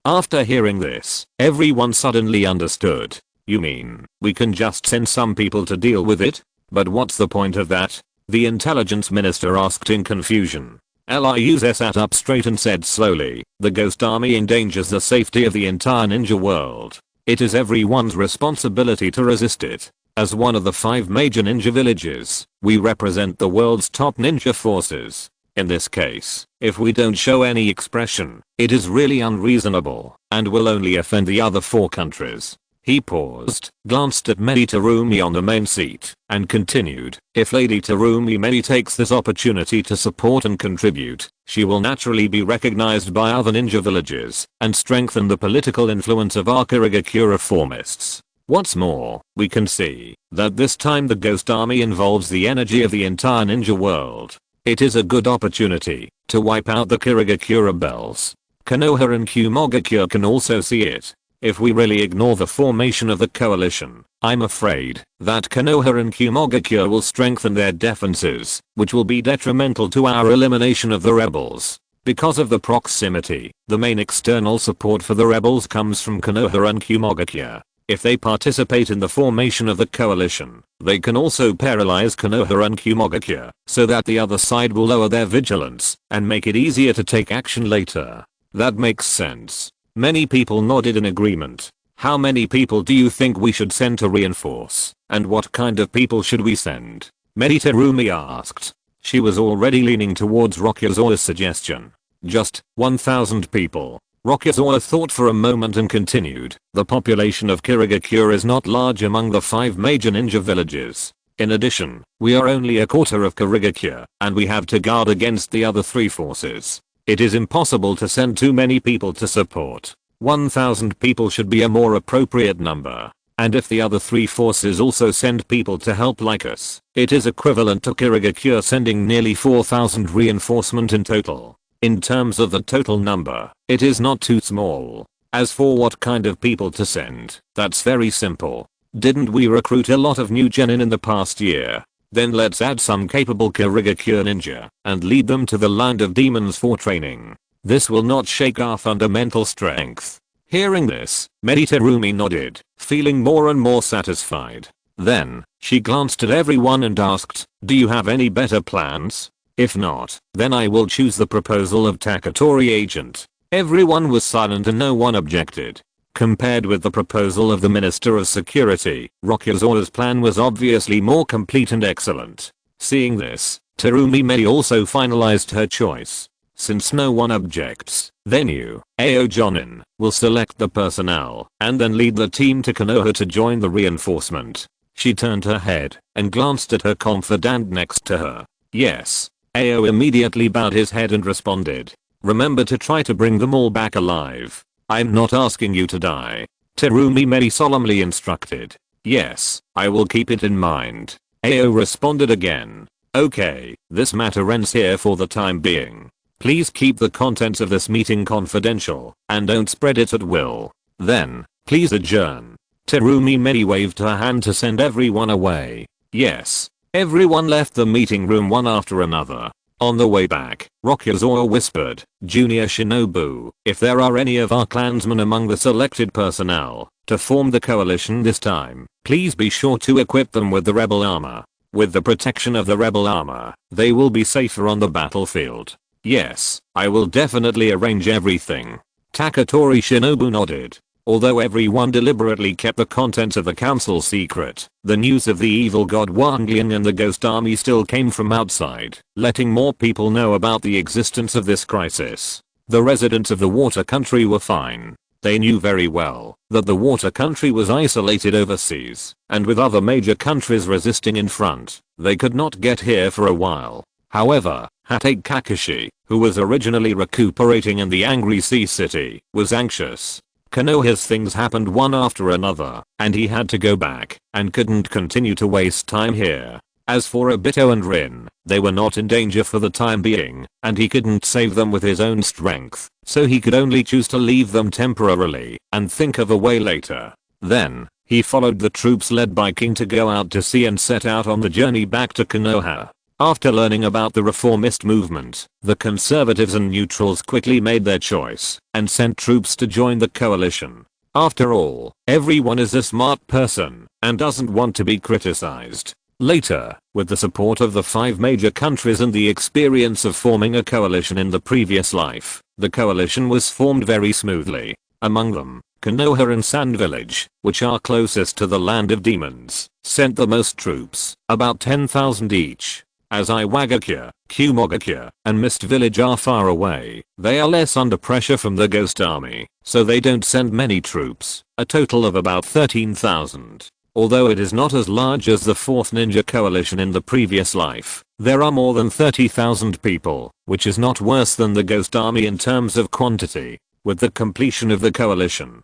After hearing this, everyone suddenly understood. You mean, we can just send some people to deal with it? But what's the point of that? The intelligence minister asked in confusion. Lyuze sat up straight and said slowly, the Ghost Army endangers the safety of the entire ninja world. It is everyone's responsibility to resist it. As one of the 5 major ninja villages, we represent the world's top ninja forces. In this case, if we don't show any expression, it is really unreasonable, and will only offend the other 4 countries. He paused, glanced at Meditarumi on the main seat, and continued, if Lady Tarumi Medi takes this opportunity to support and contribute, she will naturally be recognized by other ninja villages, and strengthen the political influence of our Kirigakure reformists. What's more, we can see that this time the Ghost Army involves the energy of the entire ninja world. It is a good opportunity to wipe out the Kirigakure rebels. Konoha and Kumogakure can also see it. If we really ignore the formation of the coalition, I'm afraid that Konoha and Kumogakure will strengthen their defenses, which will be detrimental to our elimination of the rebels. Because of the proximity, the main external support for the rebels comes from Konoha and Kumogakure. If they participate in the formation of the coalition, they can also paralyze Konoha and Kumogakure, so that the other side will lower their vigilance and make it easier to take action later. That makes sense. Many people nodded in agreement. How many people do you think we should send to reinforce? And what kind of people should we send? Meditarumi asked. She was already leaning towards Rokuze's suggestion. Just 1,000 people. Rokuze thought for a moment and continued, the population of Kirigakure is not large among the 5 major ninja villages. In addition, we are only a quarter of Kirigakure, and we have to guard against the other 3 forces. It is impossible to send too many people to support. 1,000 people should be a more appropriate number. And if the other 3 forces also send people to help like us, it is equivalent to Kirigakure sending nearly 4,000 reinforcement in total. In terms of the total number, it is not too small. As for what kind of people to send, that's very simple. Didn't we recruit a lot of new genin in the past year? Then let's add some capable Kirigakure ninja and lead them to the land of demons for training. This will not shake our fundamental strength. Hearing this, Terumi nodded, feeling more and more satisfied. Then, she glanced at everyone and asked, do you have any better plans? If not, then I will choose the proposal of Taketori agent. Everyone was silent and no one objected. Compared with the proposal of the Minister of Security, Rokuze's plan was obviously more complete and excellent. Seeing this, Terumi also finalized her choice. Since no one objects, then you, Jonin, will select the personnel and then lead the team to Konoha to join the reinforcement. She turned her head and glanced at her confidant next to her. Yes. Immediately bowed his head and responded. Remember to try to bring them all back alive. I'm not asking you to die. Terumi solemnly instructed. Yes, I will keep it in mind. Responded again. Okay, this matter ends here for the time being. Please keep the contents of this meeting confidential and don't spread it at will. Then, please adjourn. Terumi waved her hand to send everyone away. Yes. Everyone left the meeting room one after another. On the way back, Rokuze whispered, Junior Shinobu, if there are any of our clansmen among the selected personnel to form the coalition this time, please be sure to equip them with the rebel armor. With the protection of the rebel armor, they will be safer on the battlefield. Yes, I will definitely arrange everything. Taketori Shinobu nodded. Although everyone deliberately kept the contents of the council secret, the news of the evil god Wanglian and the ghost army still came from outside, letting more people know about the existence of this crisis. The residents of the water country were fine. They knew very well that the water country was isolated overseas, and with other major countries resisting in front, they could not get here for a while. However, Hatake Kakashi, who was originally recuperating in the Angry Sea City, was anxious. Konoha's things happened one after another, and he had to go back, and couldn't continue to waste time here. As for Obito and Rin, they were not in danger for the time being, and he couldn't save them with his own strength, so he could only choose to leave them temporarily, and think of a way later. Then, he followed the troops led by King to go out to sea and set out on the journey back to Konoha. After learning about the reformist movement, the conservatives and neutrals quickly made their choice and sent troops to join the coalition. After all, everyone is a smart person and doesn't want to be criticized. Later, with the support of the 5 major countries and the experience of forming a coalition in the previous life, the coalition was formed very smoothly. Among them, Konoha and Sand Village, which are closest to the land of demons, sent the most troops, about 10,000 each. As Iwagakure, Kumogakure, and Mist Village are far away, they are less under pressure from the ghost army, so they don't send many troops, a total of about 13,000. Although it is not as large as the 4th ninja coalition in the previous life, there are more than 30,000 people, which is not worse than the ghost army in terms of quantity. With the completion of the coalition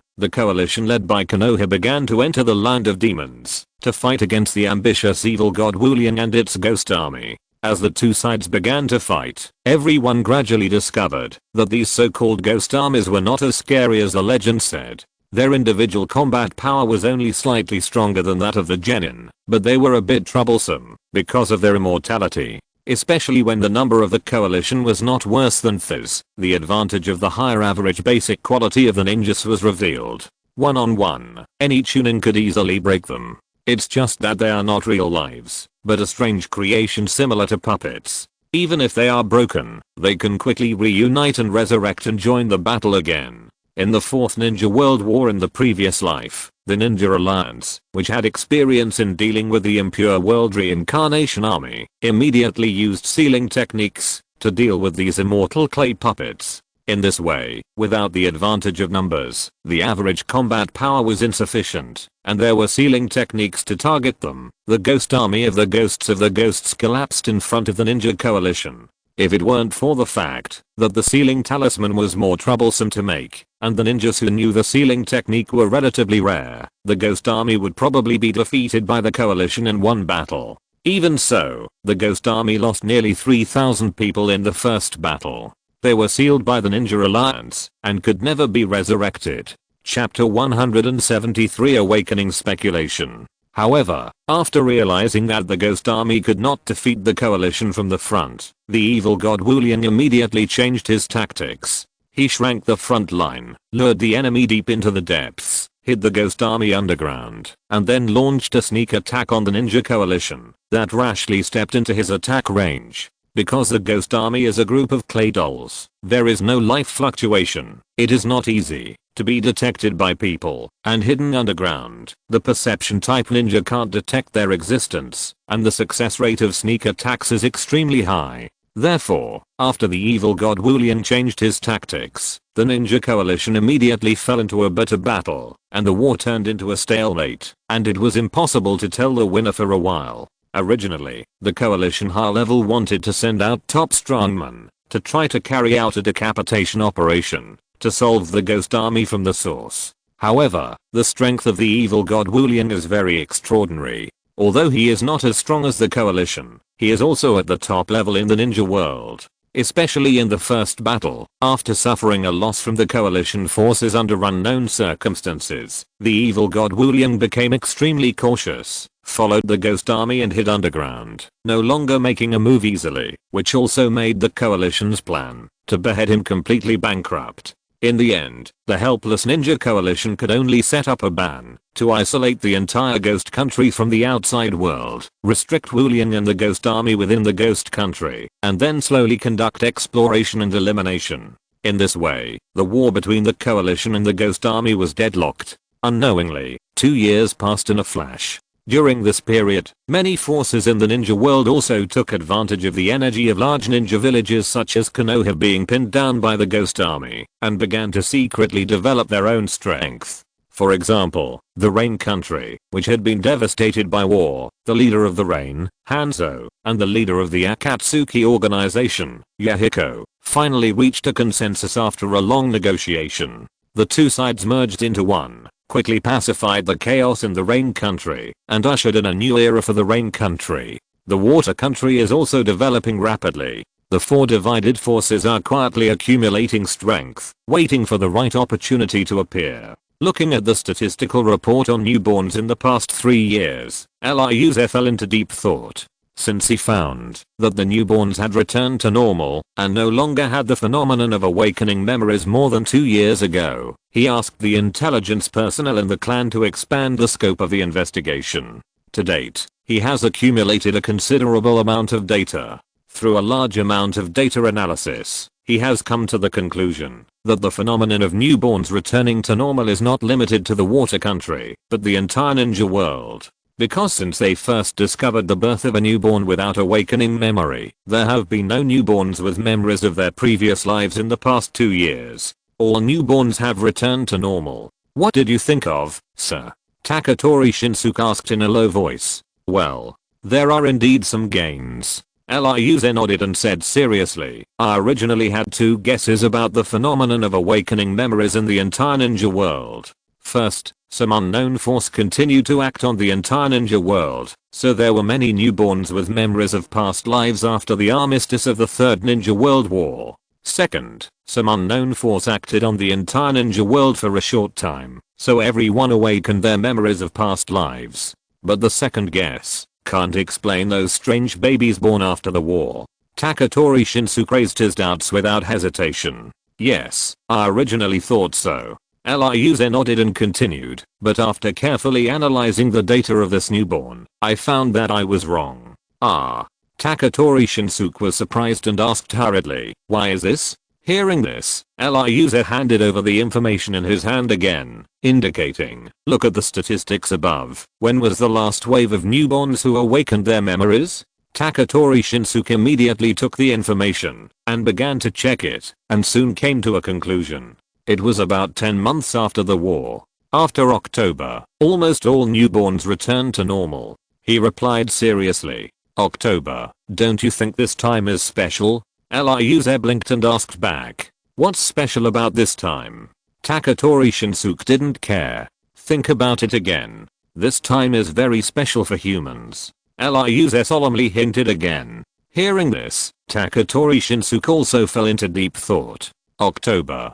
led by Konoha began to enter the land of demons to fight against the ambitious evil god Wulian and its ghost army. As the two sides began to fight, everyone gradually discovered that these so-called ghost armies were not as scary as the legend said. Their individual combat power was only slightly stronger than that of the genin, but they were a bit troublesome because of their immortality. Especially when the number of the coalition was not worse than Thiz, the advantage of the higher average basic quality of the ninjas was revealed. One-on-one, any chunin could easily break them. It's just that they are not real lives, but a strange creation similar to puppets. Even if they are broken, they can quickly reunite and resurrect and join the battle again. In the Fourth Ninja World War in the previous life, the Ninja Alliance, which had experience in dealing with the impure world reincarnation army, immediately used sealing techniques to deal with these immortal clay puppets. In this way, without the advantage of numbers, the average combat power was insufficient, and there were sealing techniques to target them. The ghost army of the ghosts collapsed in front of the ninja coalition. If it weren't for the fact that the sealing talisman was more troublesome to make, and the ninjas who knew the sealing technique were relatively rare, the ghost army would probably be defeated by the coalition in one battle. Even so, the ghost army lost nearly 3,000 people in the first battle. They were sealed by the Ninja Alliance and could never be resurrected. Chapter 173 Awakening Speculation. However, after realizing that the ghost army could not defeat the coalition from the front, the evil god Wu Liang immediately changed his tactics. He shrank the front line, lured the enemy deep into the depths, hid the ghost army underground, and then launched a sneak attack on the ninja coalition that rashly stepped into his attack range. Because the ghost army is a group of clay dolls, there is no life fluctuation. It is not easy to be detected by people, and hidden underground, the perception type ninja can't detect their existence, and the success rate of sneak attacks is extremely high. Therefore, after the evil god Wu Liang changed his tactics, the ninja coalition immediately fell into a bitter battle, and the war turned into a stalemate, and it was impossible to tell the winner for a while. Originally, the coalition high level wanted to send out top strongmen to try to carry out a decapitation operation to solve the ghost army from the source. However, the strength of the evil god Wu Liang is very extraordinary. Although he is not as strong as the coalition, he is also at the top level in the ninja world. Especially in the first battle, after suffering a loss from the coalition forces under unknown circumstances, the evil god Wu Liang became extremely cautious, followed the ghost army and hid underground, no longer making a move easily, which also made the coalition's plan to behead him completely bankrupt. In the end, the helpless ninja coalition could only set up a ban to isolate the entire ghost country from the outside world, restrict Wu Liang and the ghost army within the ghost country, and then slowly conduct exploration and elimination. In this way, the war between the coalition and the ghost army was deadlocked. Unknowingly, 2 years passed in a flash. During this period, many forces in the ninja world also took advantage of the energy of large ninja villages such as Konoha being pinned down by the ghost army, and began to secretly develop their own strength. For example, the Rain Country, which had been devastated by war, the leader of the Rain, Hanzo, and the leader of the Akatsuki organization, Yahiko, finally reached a consensus after a long negotiation. The two sides merged into one, quickly pacified the chaos in the Rain Country, and ushered in a new era for the Rain Country. The Water Country is also developing rapidly. The four divided forces are quietly accumulating strength, waiting for the right opportunity to appear. Looking at the statistical report on newborns in the past 3 years, Liuze fell into deep thought. Since he found that the newborns had returned to normal and no longer had the phenomenon of awakening memories more than 2 years ago, he asked the intelligence personnel in the clan to expand the scope of the investigation. To date, he has accumulated a considerable amount of data. Through a large amount of data analysis, he has come to the conclusion that the phenomenon of newborns returning to normal is not limited to the Water Country, but the entire ninja world. Because since they first discovered the birth of a newborn without awakening memory, there have been no newborns with memories of their previous lives in the past 2 years. All newborns have returned to normal. What did you think of, sir? Taketori Shinsuke asked in a low voice. Well, there are indeed some gains. Liuze nodded and said seriously, I originally had 2 guesses about the phenomenon of awakening memories in the entire ninja world. First, some unknown force continued to act on the entire ninja world, so there were many newborns with memories of past lives after the armistice of the Third Ninja World War. Second, some unknown force acted on the entire ninja world for a short time, so everyone awakened their memories of past lives. But the second guess can't explain those strange babies born after the war. Taketori Shinsuke raised his doubts without hesitation. Yes, I originally thought so. Liuze nodded and continued, but after carefully analyzing the data of this newborn, I found that I was wrong. Ah. Taketori Shinsuke was surprised and asked hurriedly, why is this? Hearing this, Ryuze handed over the information in his hand again, indicating, look at the statistics above. When was the last wave of newborns who awakened their memories? Taketori Shinsuke immediately took the information and began to check it, and soon came to a conclusion. It was about 10 months after the war. After October, almost all newborns returned to normal. He replied seriously. October, don't you think this time is special? Ryuze blinked and asked back. What's special about this time? Taketori Shinsuke didn't care. Think about it again. This time is very special for humans. Ryuze solemnly hinted again. Hearing this, Taketori Shinsuke also fell into deep thought. October.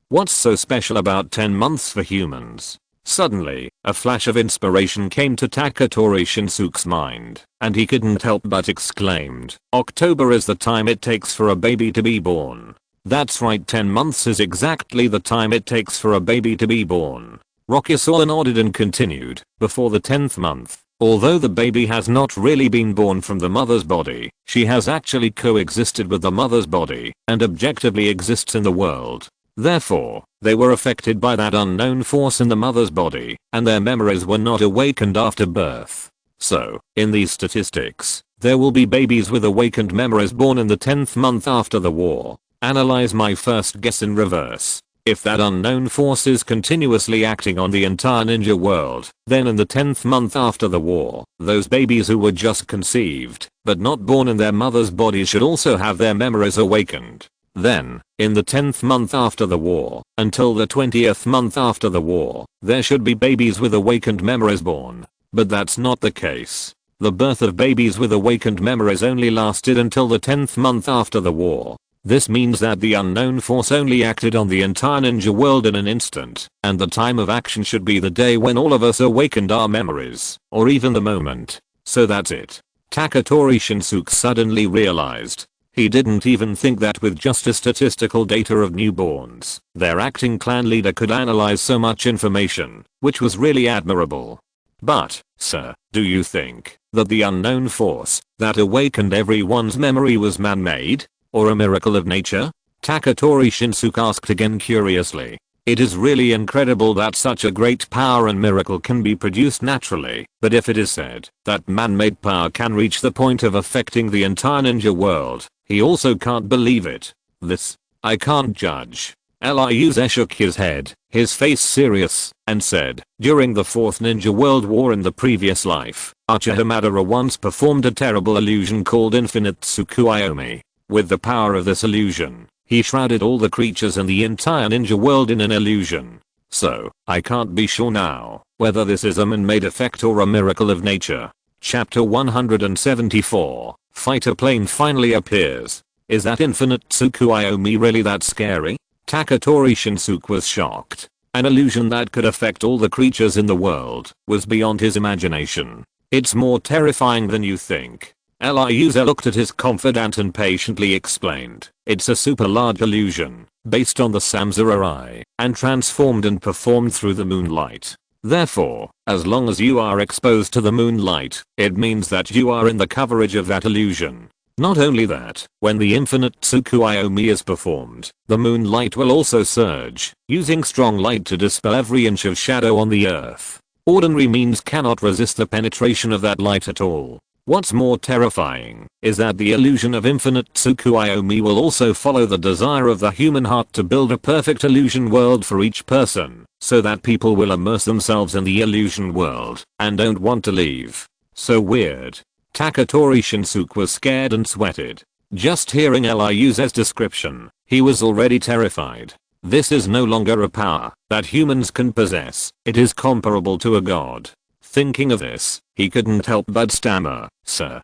What's so special about 10 months for humans? Suddenly, a flash of inspiration came to Taketori Shinsuke's mind, and he couldn't help but exclaimed, October is the time it takes for a baby to be born. That's right, 10 months is exactly the time it takes for a baby to be born. Rokuze nodded and continued, before the 10th month, although the baby has not really been born from the mother's body, she has actually coexisted with the mother's body and objectively exists in the world. Therefore, they were affected by that unknown force in the mother's body, and their memories were not awakened after birth. So, in these statistics, there will be babies with awakened memories born in the 10th month after the war. Analyze my first guess in reverse. If that unknown force is continuously acting on the entire ninja world, then in the 10th month after the war, those babies who were just conceived, but not born in their mother's body should also have their memories awakened. Then, in the 10th month after the war, until the 20th month after the war, there should be babies with awakened memories born. But that's not the case. The birth of babies with awakened memories only lasted until the 10th month after the war. This means that the unknown force only acted on the entire ninja world in an instant, and the time of action should be the day when all of us awakened our memories, or even the moment. So that's it. Taketori Shinsuke suddenly realized. He didn't even think that with just a statistical data of newborns, their acting clan leader could analyze so much information, which was really admirable. But, sir, do you think that the unknown force that awakened everyone's memory was man-made, or a miracle of nature? Taketori Shinsuke asked again curiously. It is really incredible that such a great power and miracle can be produced naturally, but if it is said that man-made power can reach the point of affecting the entire ninja world, he also can't believe it. This, I can't judge. Ryuze shook his head, his face serious, and said, during the 4th Ninja World War in the previous life, Uchiha Madara once performed a terrible illusion called Infinite Tsukuyomi. With the power of this illusion, he shrouded all the creatures in the entire ninja world in an illusion. So, I can't be sure now whether this is a man-made effect or a miracle of nature. Chapter 174, Fighter plane finally appears. Is that Infinite Tsukuyomi really that scary? Taketori Shinsuke was shocked. An illusion that could affect all the creatures in the world was beyond his imagination. It's more terrifying than you think. Ryuze looked at his confidant and patiently explained, it's a super large illusion, based on the Samsara eye, and transformed and performed through the moonlight. Therefore, as long as you are exposed to the moonlight, it means that you are in the coverage of that illusion. Not only that, when the Infinite Tsukuyomi is performed, the moonlight will also surge, using strong light to dispel every inch of shadow on the earth. Ordinary means cannot resist the penetration of that light at all. What's more terrifying is that the illusion of Infinite Tsukuyomi will also follow the desire of the human heart to build a perfect illusion world for each person, so that people will immerse themselves in the illusion world and don't want to leave. So weird. Taketori Shinsuke was scared and sweated. Just hearing Ryuze's description, he was already terrified. This is no longer a power that humans can possess, it is comparable to a god. Thinking of this, he couldn't help but stammer, Sir,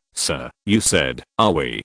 you said, are we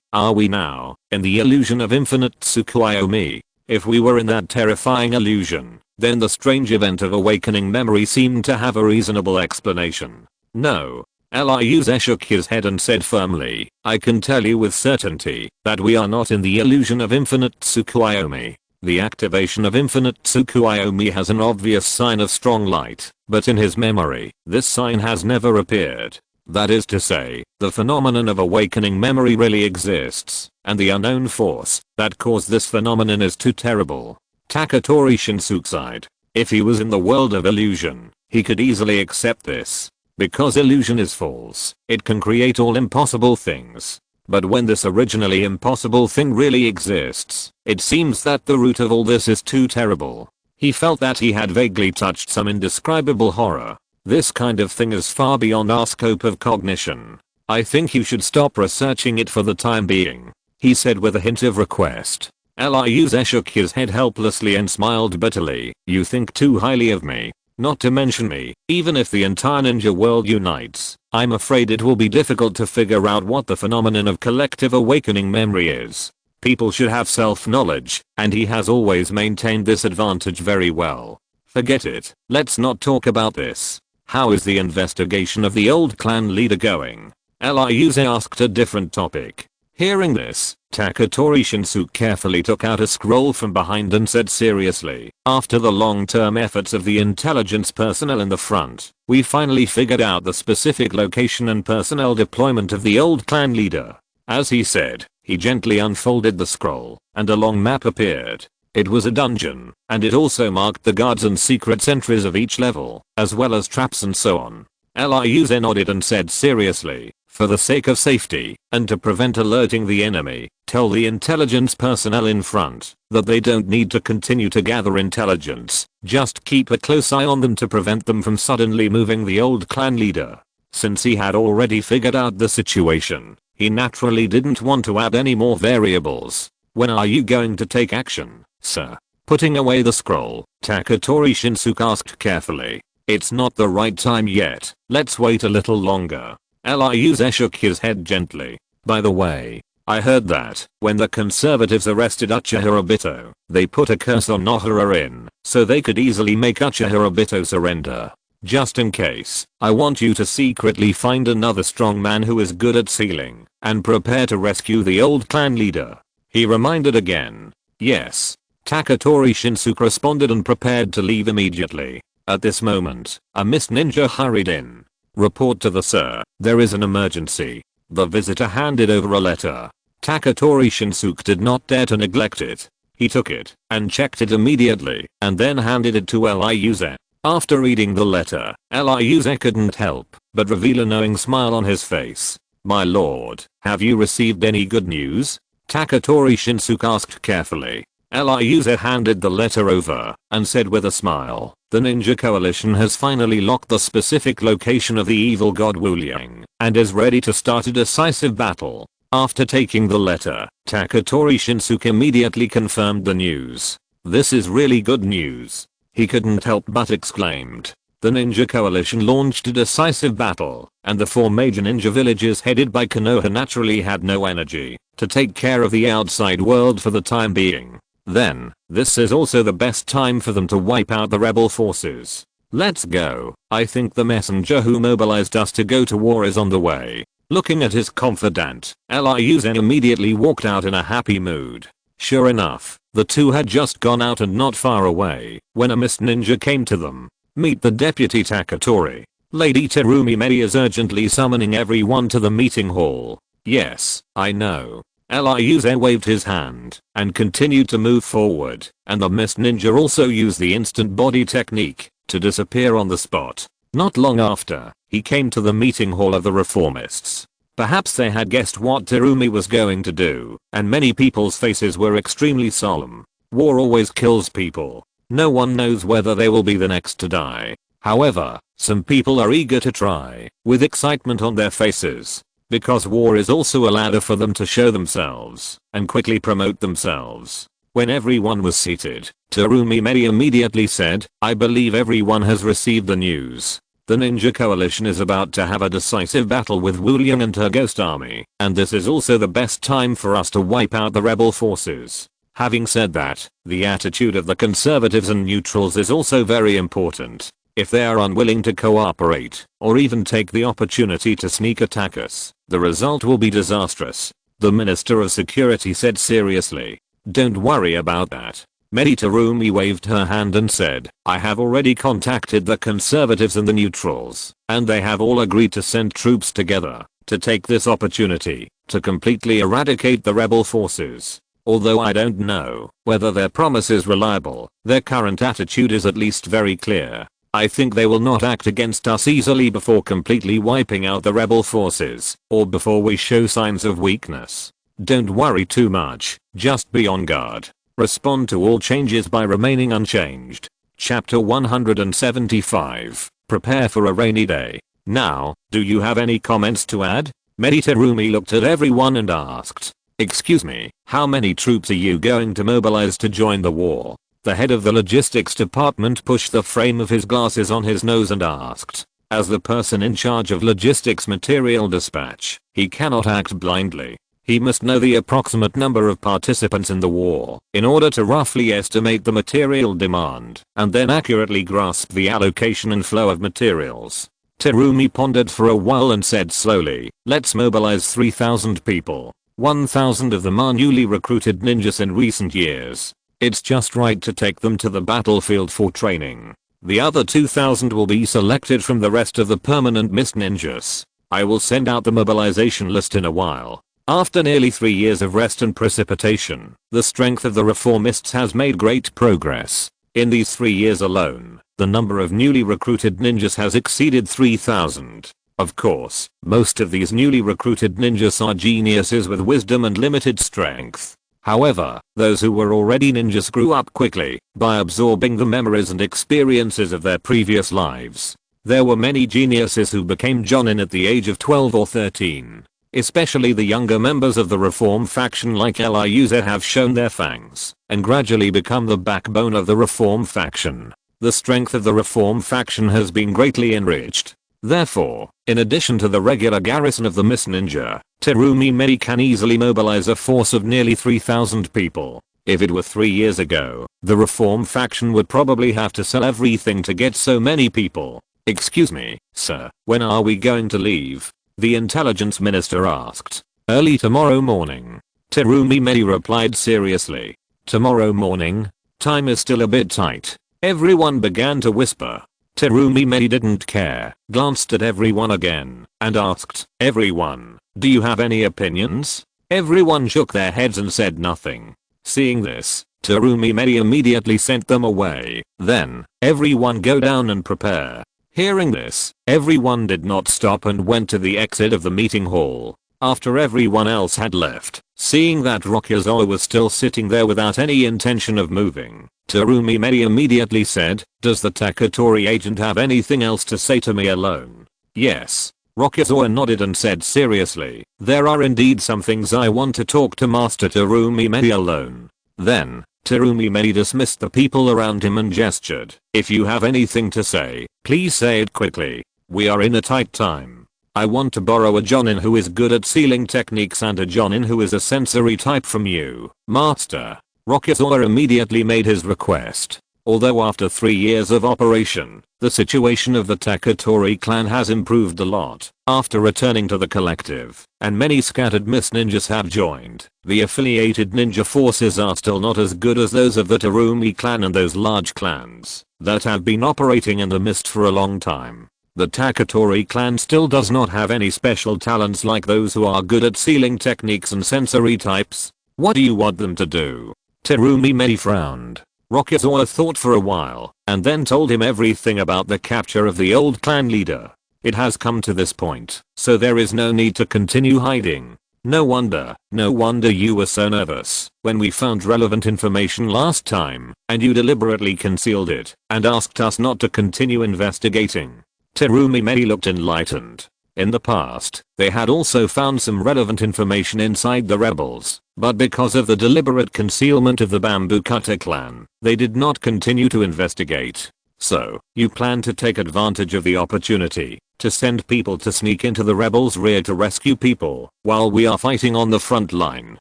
now, in the illusion of Infinite Tsukuyomi? If we were in that terrifying illusion, then the strange event of awakening memory seemed to have a reasonable explanation. No. Ryuze shook his head and said firmly, I can tell you with certainty that we are not in the illusion of Infinite Tsukuyomi. The activation of Infinite Tsukuyomi has an obvious sign of strong light, but in his memory, this sign has never appeared. That is to say, the phenomenon of awakening memory really exists, and the unknown force that caused this phenomenon is too terrible. Taketori Shinsuke sighed. If he was in the world of illusion, he could easily accept this. Because illusion is false, it can create all impossible things. But when this originally impossible thing really exists, it seems that the root of all this is too terrible. He felt that he had vaguely touched some indescribable horror. This kind of thing is far beyond our scope of cognition. I think you should stop researching it for the time being, he said with a hint of request. Ryuze shook his head helplessly and smiled bitterly. You think too highly of me. Not to mention me, even if the entire ninja world unites, I'm afraid it will be difficult to figure out what the phenomenon of collective awakening memory is. People should have self-knowledge, and he has always maintained this advantage very well. Forget it, let's not talk about this. How is the investigation of the old clan leader going? Ryuze asked a different topic. Hearing this, Taketori Shinsuke carefully took out a scroll from behind and said seriously, after the long-term efforts of the intelligence personnel in the front, we finally figured out the specific location and personnel deployment of the old clan leader. As he said, he gently unfolded the scroll, and a long map appeared. It was a dungeon, and it also marked the guards and secret sentries of each level, as well as traps and so on. Ryuze nodded and said seriously, for the sake of safety, and to prevent alerting the enemy, tell the intelligence personnel in front that they don't need to continue to gather intelligence, just keep a close eye on them to prevent them from suddenly moving the old clan leader. Since he had already figured out the situation, he naturally didn't want to add any more variables. When are you going to take action, sir? Putting away the scroll, Taketori Shinsuke asked carefully. It's not the right time yet, let's wait a little longer. Ryuze shook his head gently. By the way, I heard that when the conservatives arrested Uchiha Obito, they put a curse on Nohara in, so they could easily make Uchiha Obito surrender. Just in case, I want you to secretly find another strong man who is good at sealing, and prepare to rescue the old clan leader. He reminded again. Yes. Taketori Shinsuke responded and prepared to leave immediately. At this moment, a Mist Ninja hurried in. Report to the sir, there is an emergency. The visitor handed over a letter. Taketori Shinsuke did not dare to neglect it. He took it and checked it immediately and then handed it to Ryuze. After reading the letter, Ryuze couldn't help but reveal a knowing smile on his face. My lord, have you received any good news? Taketori Shinsuke asked carefully. Ryuze handed the letter over and said with a smile, the ninja coalition has finally locked the specific location of the evil god Wu Liang and is ready to start a decisive battle. After taking the letter, Taketori Shinsuke immediately confirmed the news. This is really good news. He couldn't help but exclaimed. The ninja coalition launched a decisive battle, and the 4 major ninja villages headed by Konoha naturally had no energy to take care of the outside world for the time being. Then, this is also the best time for them to wipe out the rebel forces. Let's go. I think the messenger who mobilized us to go to war is on the way. Looking at his confidant, Ryuze immediately walked out in a happy mood. Sure enough, the two had just gone out and not far away when a Mist Ninja came to them. Meet the deputy Taketori. Lady Terumi Mei is urgently summoning everyone to the meeting hall. Yes, I know. Ryuze waved his hand and continued to move forward, and the Mist Ninja also used the instant body technique to disappear on the spot. Not long after, he came to the meeting hall of the reformists. Perhaps they had guessed what Terumi was going to do, and many people's faces were extremely solemn. War always kills people. No one knows whether they will be the next to die. However, some people are eager to try, with excitement on their faces. Because war is also a ladder for them to show themselves and quickly promote themselves. When everyone was seated, Terumi Mei immediately said, I believe everyone has received the news. The ninja coalition is about to have a decisive battle with Wu Liang and her ghost army, and this is also the best time for us to wipe out the rebel forces. Having said that, the attitude of the conservatives and neutrals is also very important. If they are unwilling to cooperate, or even take the opportunity to sneak attack us, the result will be disastrous. The Minister of Security said seriously. Don't worry about that. Terumi waved her hand and said, I have already contacted the conservatives and the neutrals, and they have all agreed to send troops together to take this opportunity to completely eradicate the rebel forces. Although I don't know whether their promise is reliable, their current attitude is at least very clear. I think they will not act against us easily before completely wiping out the rebel forces, or before we show signs of weakness. Don't worry too much, just be on guard. Respond to all changes by remaining unchanged. Chapter 175. Prepare for a rainy day. Now, do you have any comments to add? Terumi looked at everyone and asked, excuse me, how many troops are you going to mobilize to join the war? The head of the logistics department pushed the frame of his glasses on his nose and asked. As the person in charge of logistics material dispatch, he cannot act blindly. He must know the approximate number of participants in the war in order to roughly estimate the material demand and then accurately grasp the allocation and flow of materials. Terumi pondered for a while and said slowly, let's mobilize 3,000 people. 1,000 of them are newly recruited ninjas in recent years. It's just right to take them to the battlefield for training. The other 2,000 will be selected from the rest of the permanent mist ninjas. I will send out the mobilization list in a while. After nearly 3 years of rest and precipitation, the strength of the reformists has made great progress. In these 3 years alone, the number of newly recruited ninjas has exceeded 3,000. Of course, most of these newly recruited ninjas are geniuses with wisdom and limited strength. However, those who were already ninjas grew up quickly by absorbing the memories and experiences of their previous lives. There were many geniuses who became jonin at the age of 12 or 13. Especially the younger members of the reform faction like Liuze have shown their fangs and gradually become the backbone of the reform faction. The strength of the reform faction has been greatly enriched. Therefore, in addition to the regular garrison of the Mist Ninja, Terumi can easily mobilize a force of nearly 3,000 people. If it were 3 years ago, the reform faction would probably have to sell everything to get so many people. Excuse me, sir, when are we going to leave? The intelligence minister asked. Early tomorrow morning. Terumi replied seriously. Tomorrow morning? Time is still a bit tight. Everyone began to whisper. Terumi didn't care, glanced at everyone again, and asked, everyone, do you have any opinions? Everyone shook their heads and said nothing. Seeing this, Terumi immediately sent them away. Then, everyone go down and prepare. Hearing this, everyone did not stop and went to the exit of the meeting hall. After everyone else had left, seeing that Rokuze was still sitting there without any intention of moving, Terumi immediately said, does the Taketori agent have anything else to say to me alone? Yes. Rokuze nodded and said seriously, there are indeed some things I want to talk to Master Terumi alone. Then, Terumi dismissed the people around him and gestured, if you have anything to say, please say it quickly. We are in a tight time. I want to borrow a jonin who is good at sealing techniques and a jonin who is a sensory type from you, Master. Rokuze immediately made his request. Although after 3 years of operation, the situation of the Taketori clan has improved a lot after returning to the collective, and many scattered mist ninjas have joined. The affiliated ninja forces are still not as good as those of the Terumi clan and those large clans that have been operating in the mist for a long time. The Taketori clan still does not have any special talents like those who are good at sealing techniques and sensory types. What do you want them to do? Terumi frowned. Rokuze thought for a while, and then told him everything about the capture of the old clan leader. It has come to this point, so there is no need to continue hiding. No wonder you were so nervous when we found relevant information last time, and you deliberately concealed it, and asked us not to continue investigating. Terumi looked enlightened. In the past, they had also found some relevant information inside the rebels, but because of the deliberate concealment of the Bamboo Cutter clan, they did not continue to investigate. So, you plan to take advantage of the opportunity to send people to sneak into the rebels' rear to rescue people while we are fighting on the front line.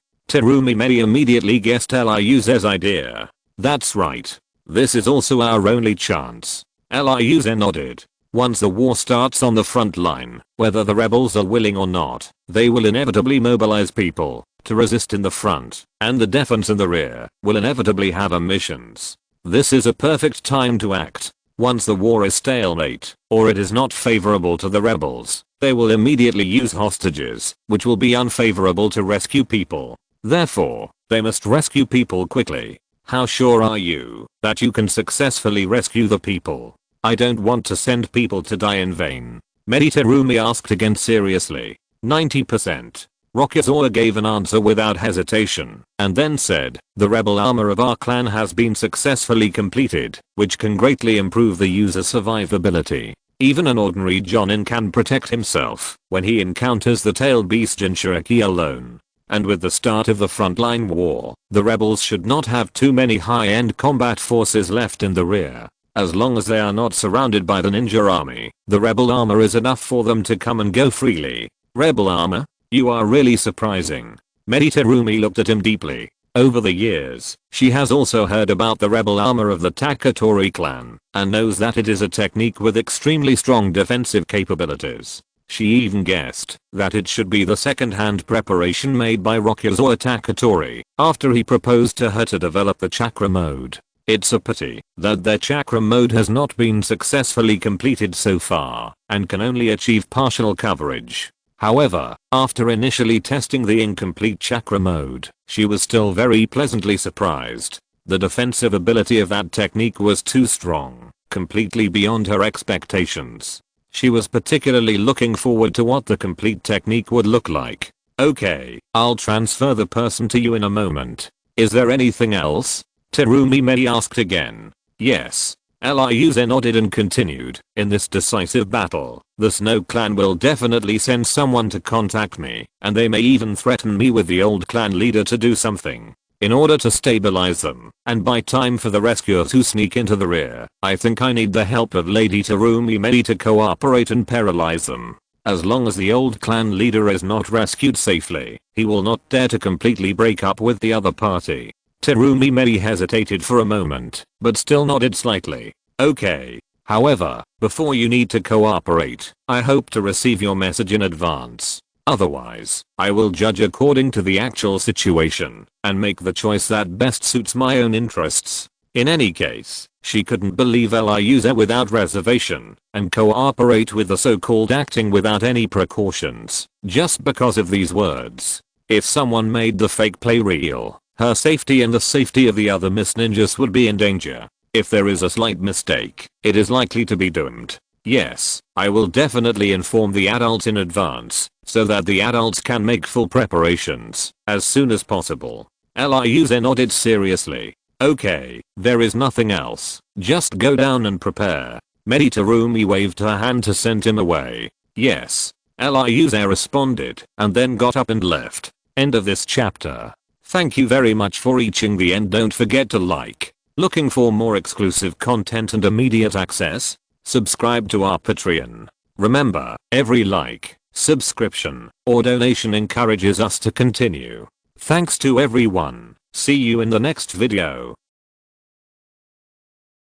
Terumi immediately guessed Liuze's idea. That's right. This is also our only chance. Liuze nodded. Once the war starts on the front line, whether the rebels are willing or not, they will inevitably mobilize people to resist in the front, and the defense in the rear will inevitably have omissions. This is a perfect time to act. Once the war is stalemate, or it is not favorable to the rebels, they will immediately use hostages, which will be unfavorable to rescue people. Therefore, they must rescue people quickly. How sure are you that you can successfully rescue the people? I don't want to send people to die in vain. Meditarumi asked again seriously. 90%. Rokuze gave an answer without hesitation, and then said, the rebel armor of our clan has been successfully completed, which can greatly improve the user's survivability. Even an ordinary Jonin can protect himself when he encounters the tail beast Jinchuriki alone. And with the start of the frontline war, the rebels should not have too many high-end combat forces left in the rear. As long as they are not surrounded by the ninja army, the rebel armor is enough for them to come and go freely. Rebel armor? You are really surprising. Meditarumi looked at him deeply. Over the years, she has also heard about the rebel armor of the Taketori clan, and knows that it is a technique with extremely strong defensive capabilities. She even guessed that it should be the second-hand preparation made by Rokuze Taketori after he proposed to her to develop the chakra mode. It's a pity that their chakra mode has not been successfully completed so far and can only achieve partial coverage. However, after initially testing the incomplete chakra mode, she was still very pleasantly surprised. The defensive ability of that technique was too strong, completely beyond her expectations. She was particularly looking forward to what the complete technique would look like. Okay, I'll transfer the person to you in a moment. Is there anything else? Terumi Mei asked again. Yes. Liuze nodded and continued. In this decisive battle, the Snow clan will definitely send someone to contact me, and they may even threaten me with the old clan leader to do something in order to stabilize them and buy time for the rescuers who sneak into the rear. I think I need the help of Lady Terumi Mei to cooperate and paralyze them. As long as the old clan leader is not rescued safely, he will not dare to completely break up with the other party. Terumi Mei hesitated for a moment, but still nodded slightly. Okay. However, before you need to cooperate, I hope to receive your message in advance. Otherwise, I will judge according to the actual situation and make the choice that best suits my own interests. In any case, she couldn't believe Liuze without reservation and cooperate with the so-called acting without any precautions just because of these words. If someone made the fake play real, her safety and the safety of the other Miss Ninjas would be in danger. If there is a slight mistake, it is likely to be doomed. Yes, I will definitely inform the adults in advance, so that the adults can make full preparations as soon as possible. Liuze nodded seriously. Okay, there is nothing else. Just go down and prepare. Meditarumi waved her hand to send him away. Yes. Liuze responded, and then got up and left. End of this chapter. Thank you very much for reaching the end. Don't forget to like. Looking for more exclusive content and immediate access? Subscribe to our Patreon. Remember, every like, subscription, or donation encourages us to continue. Thanks to everyone. See you in the next video.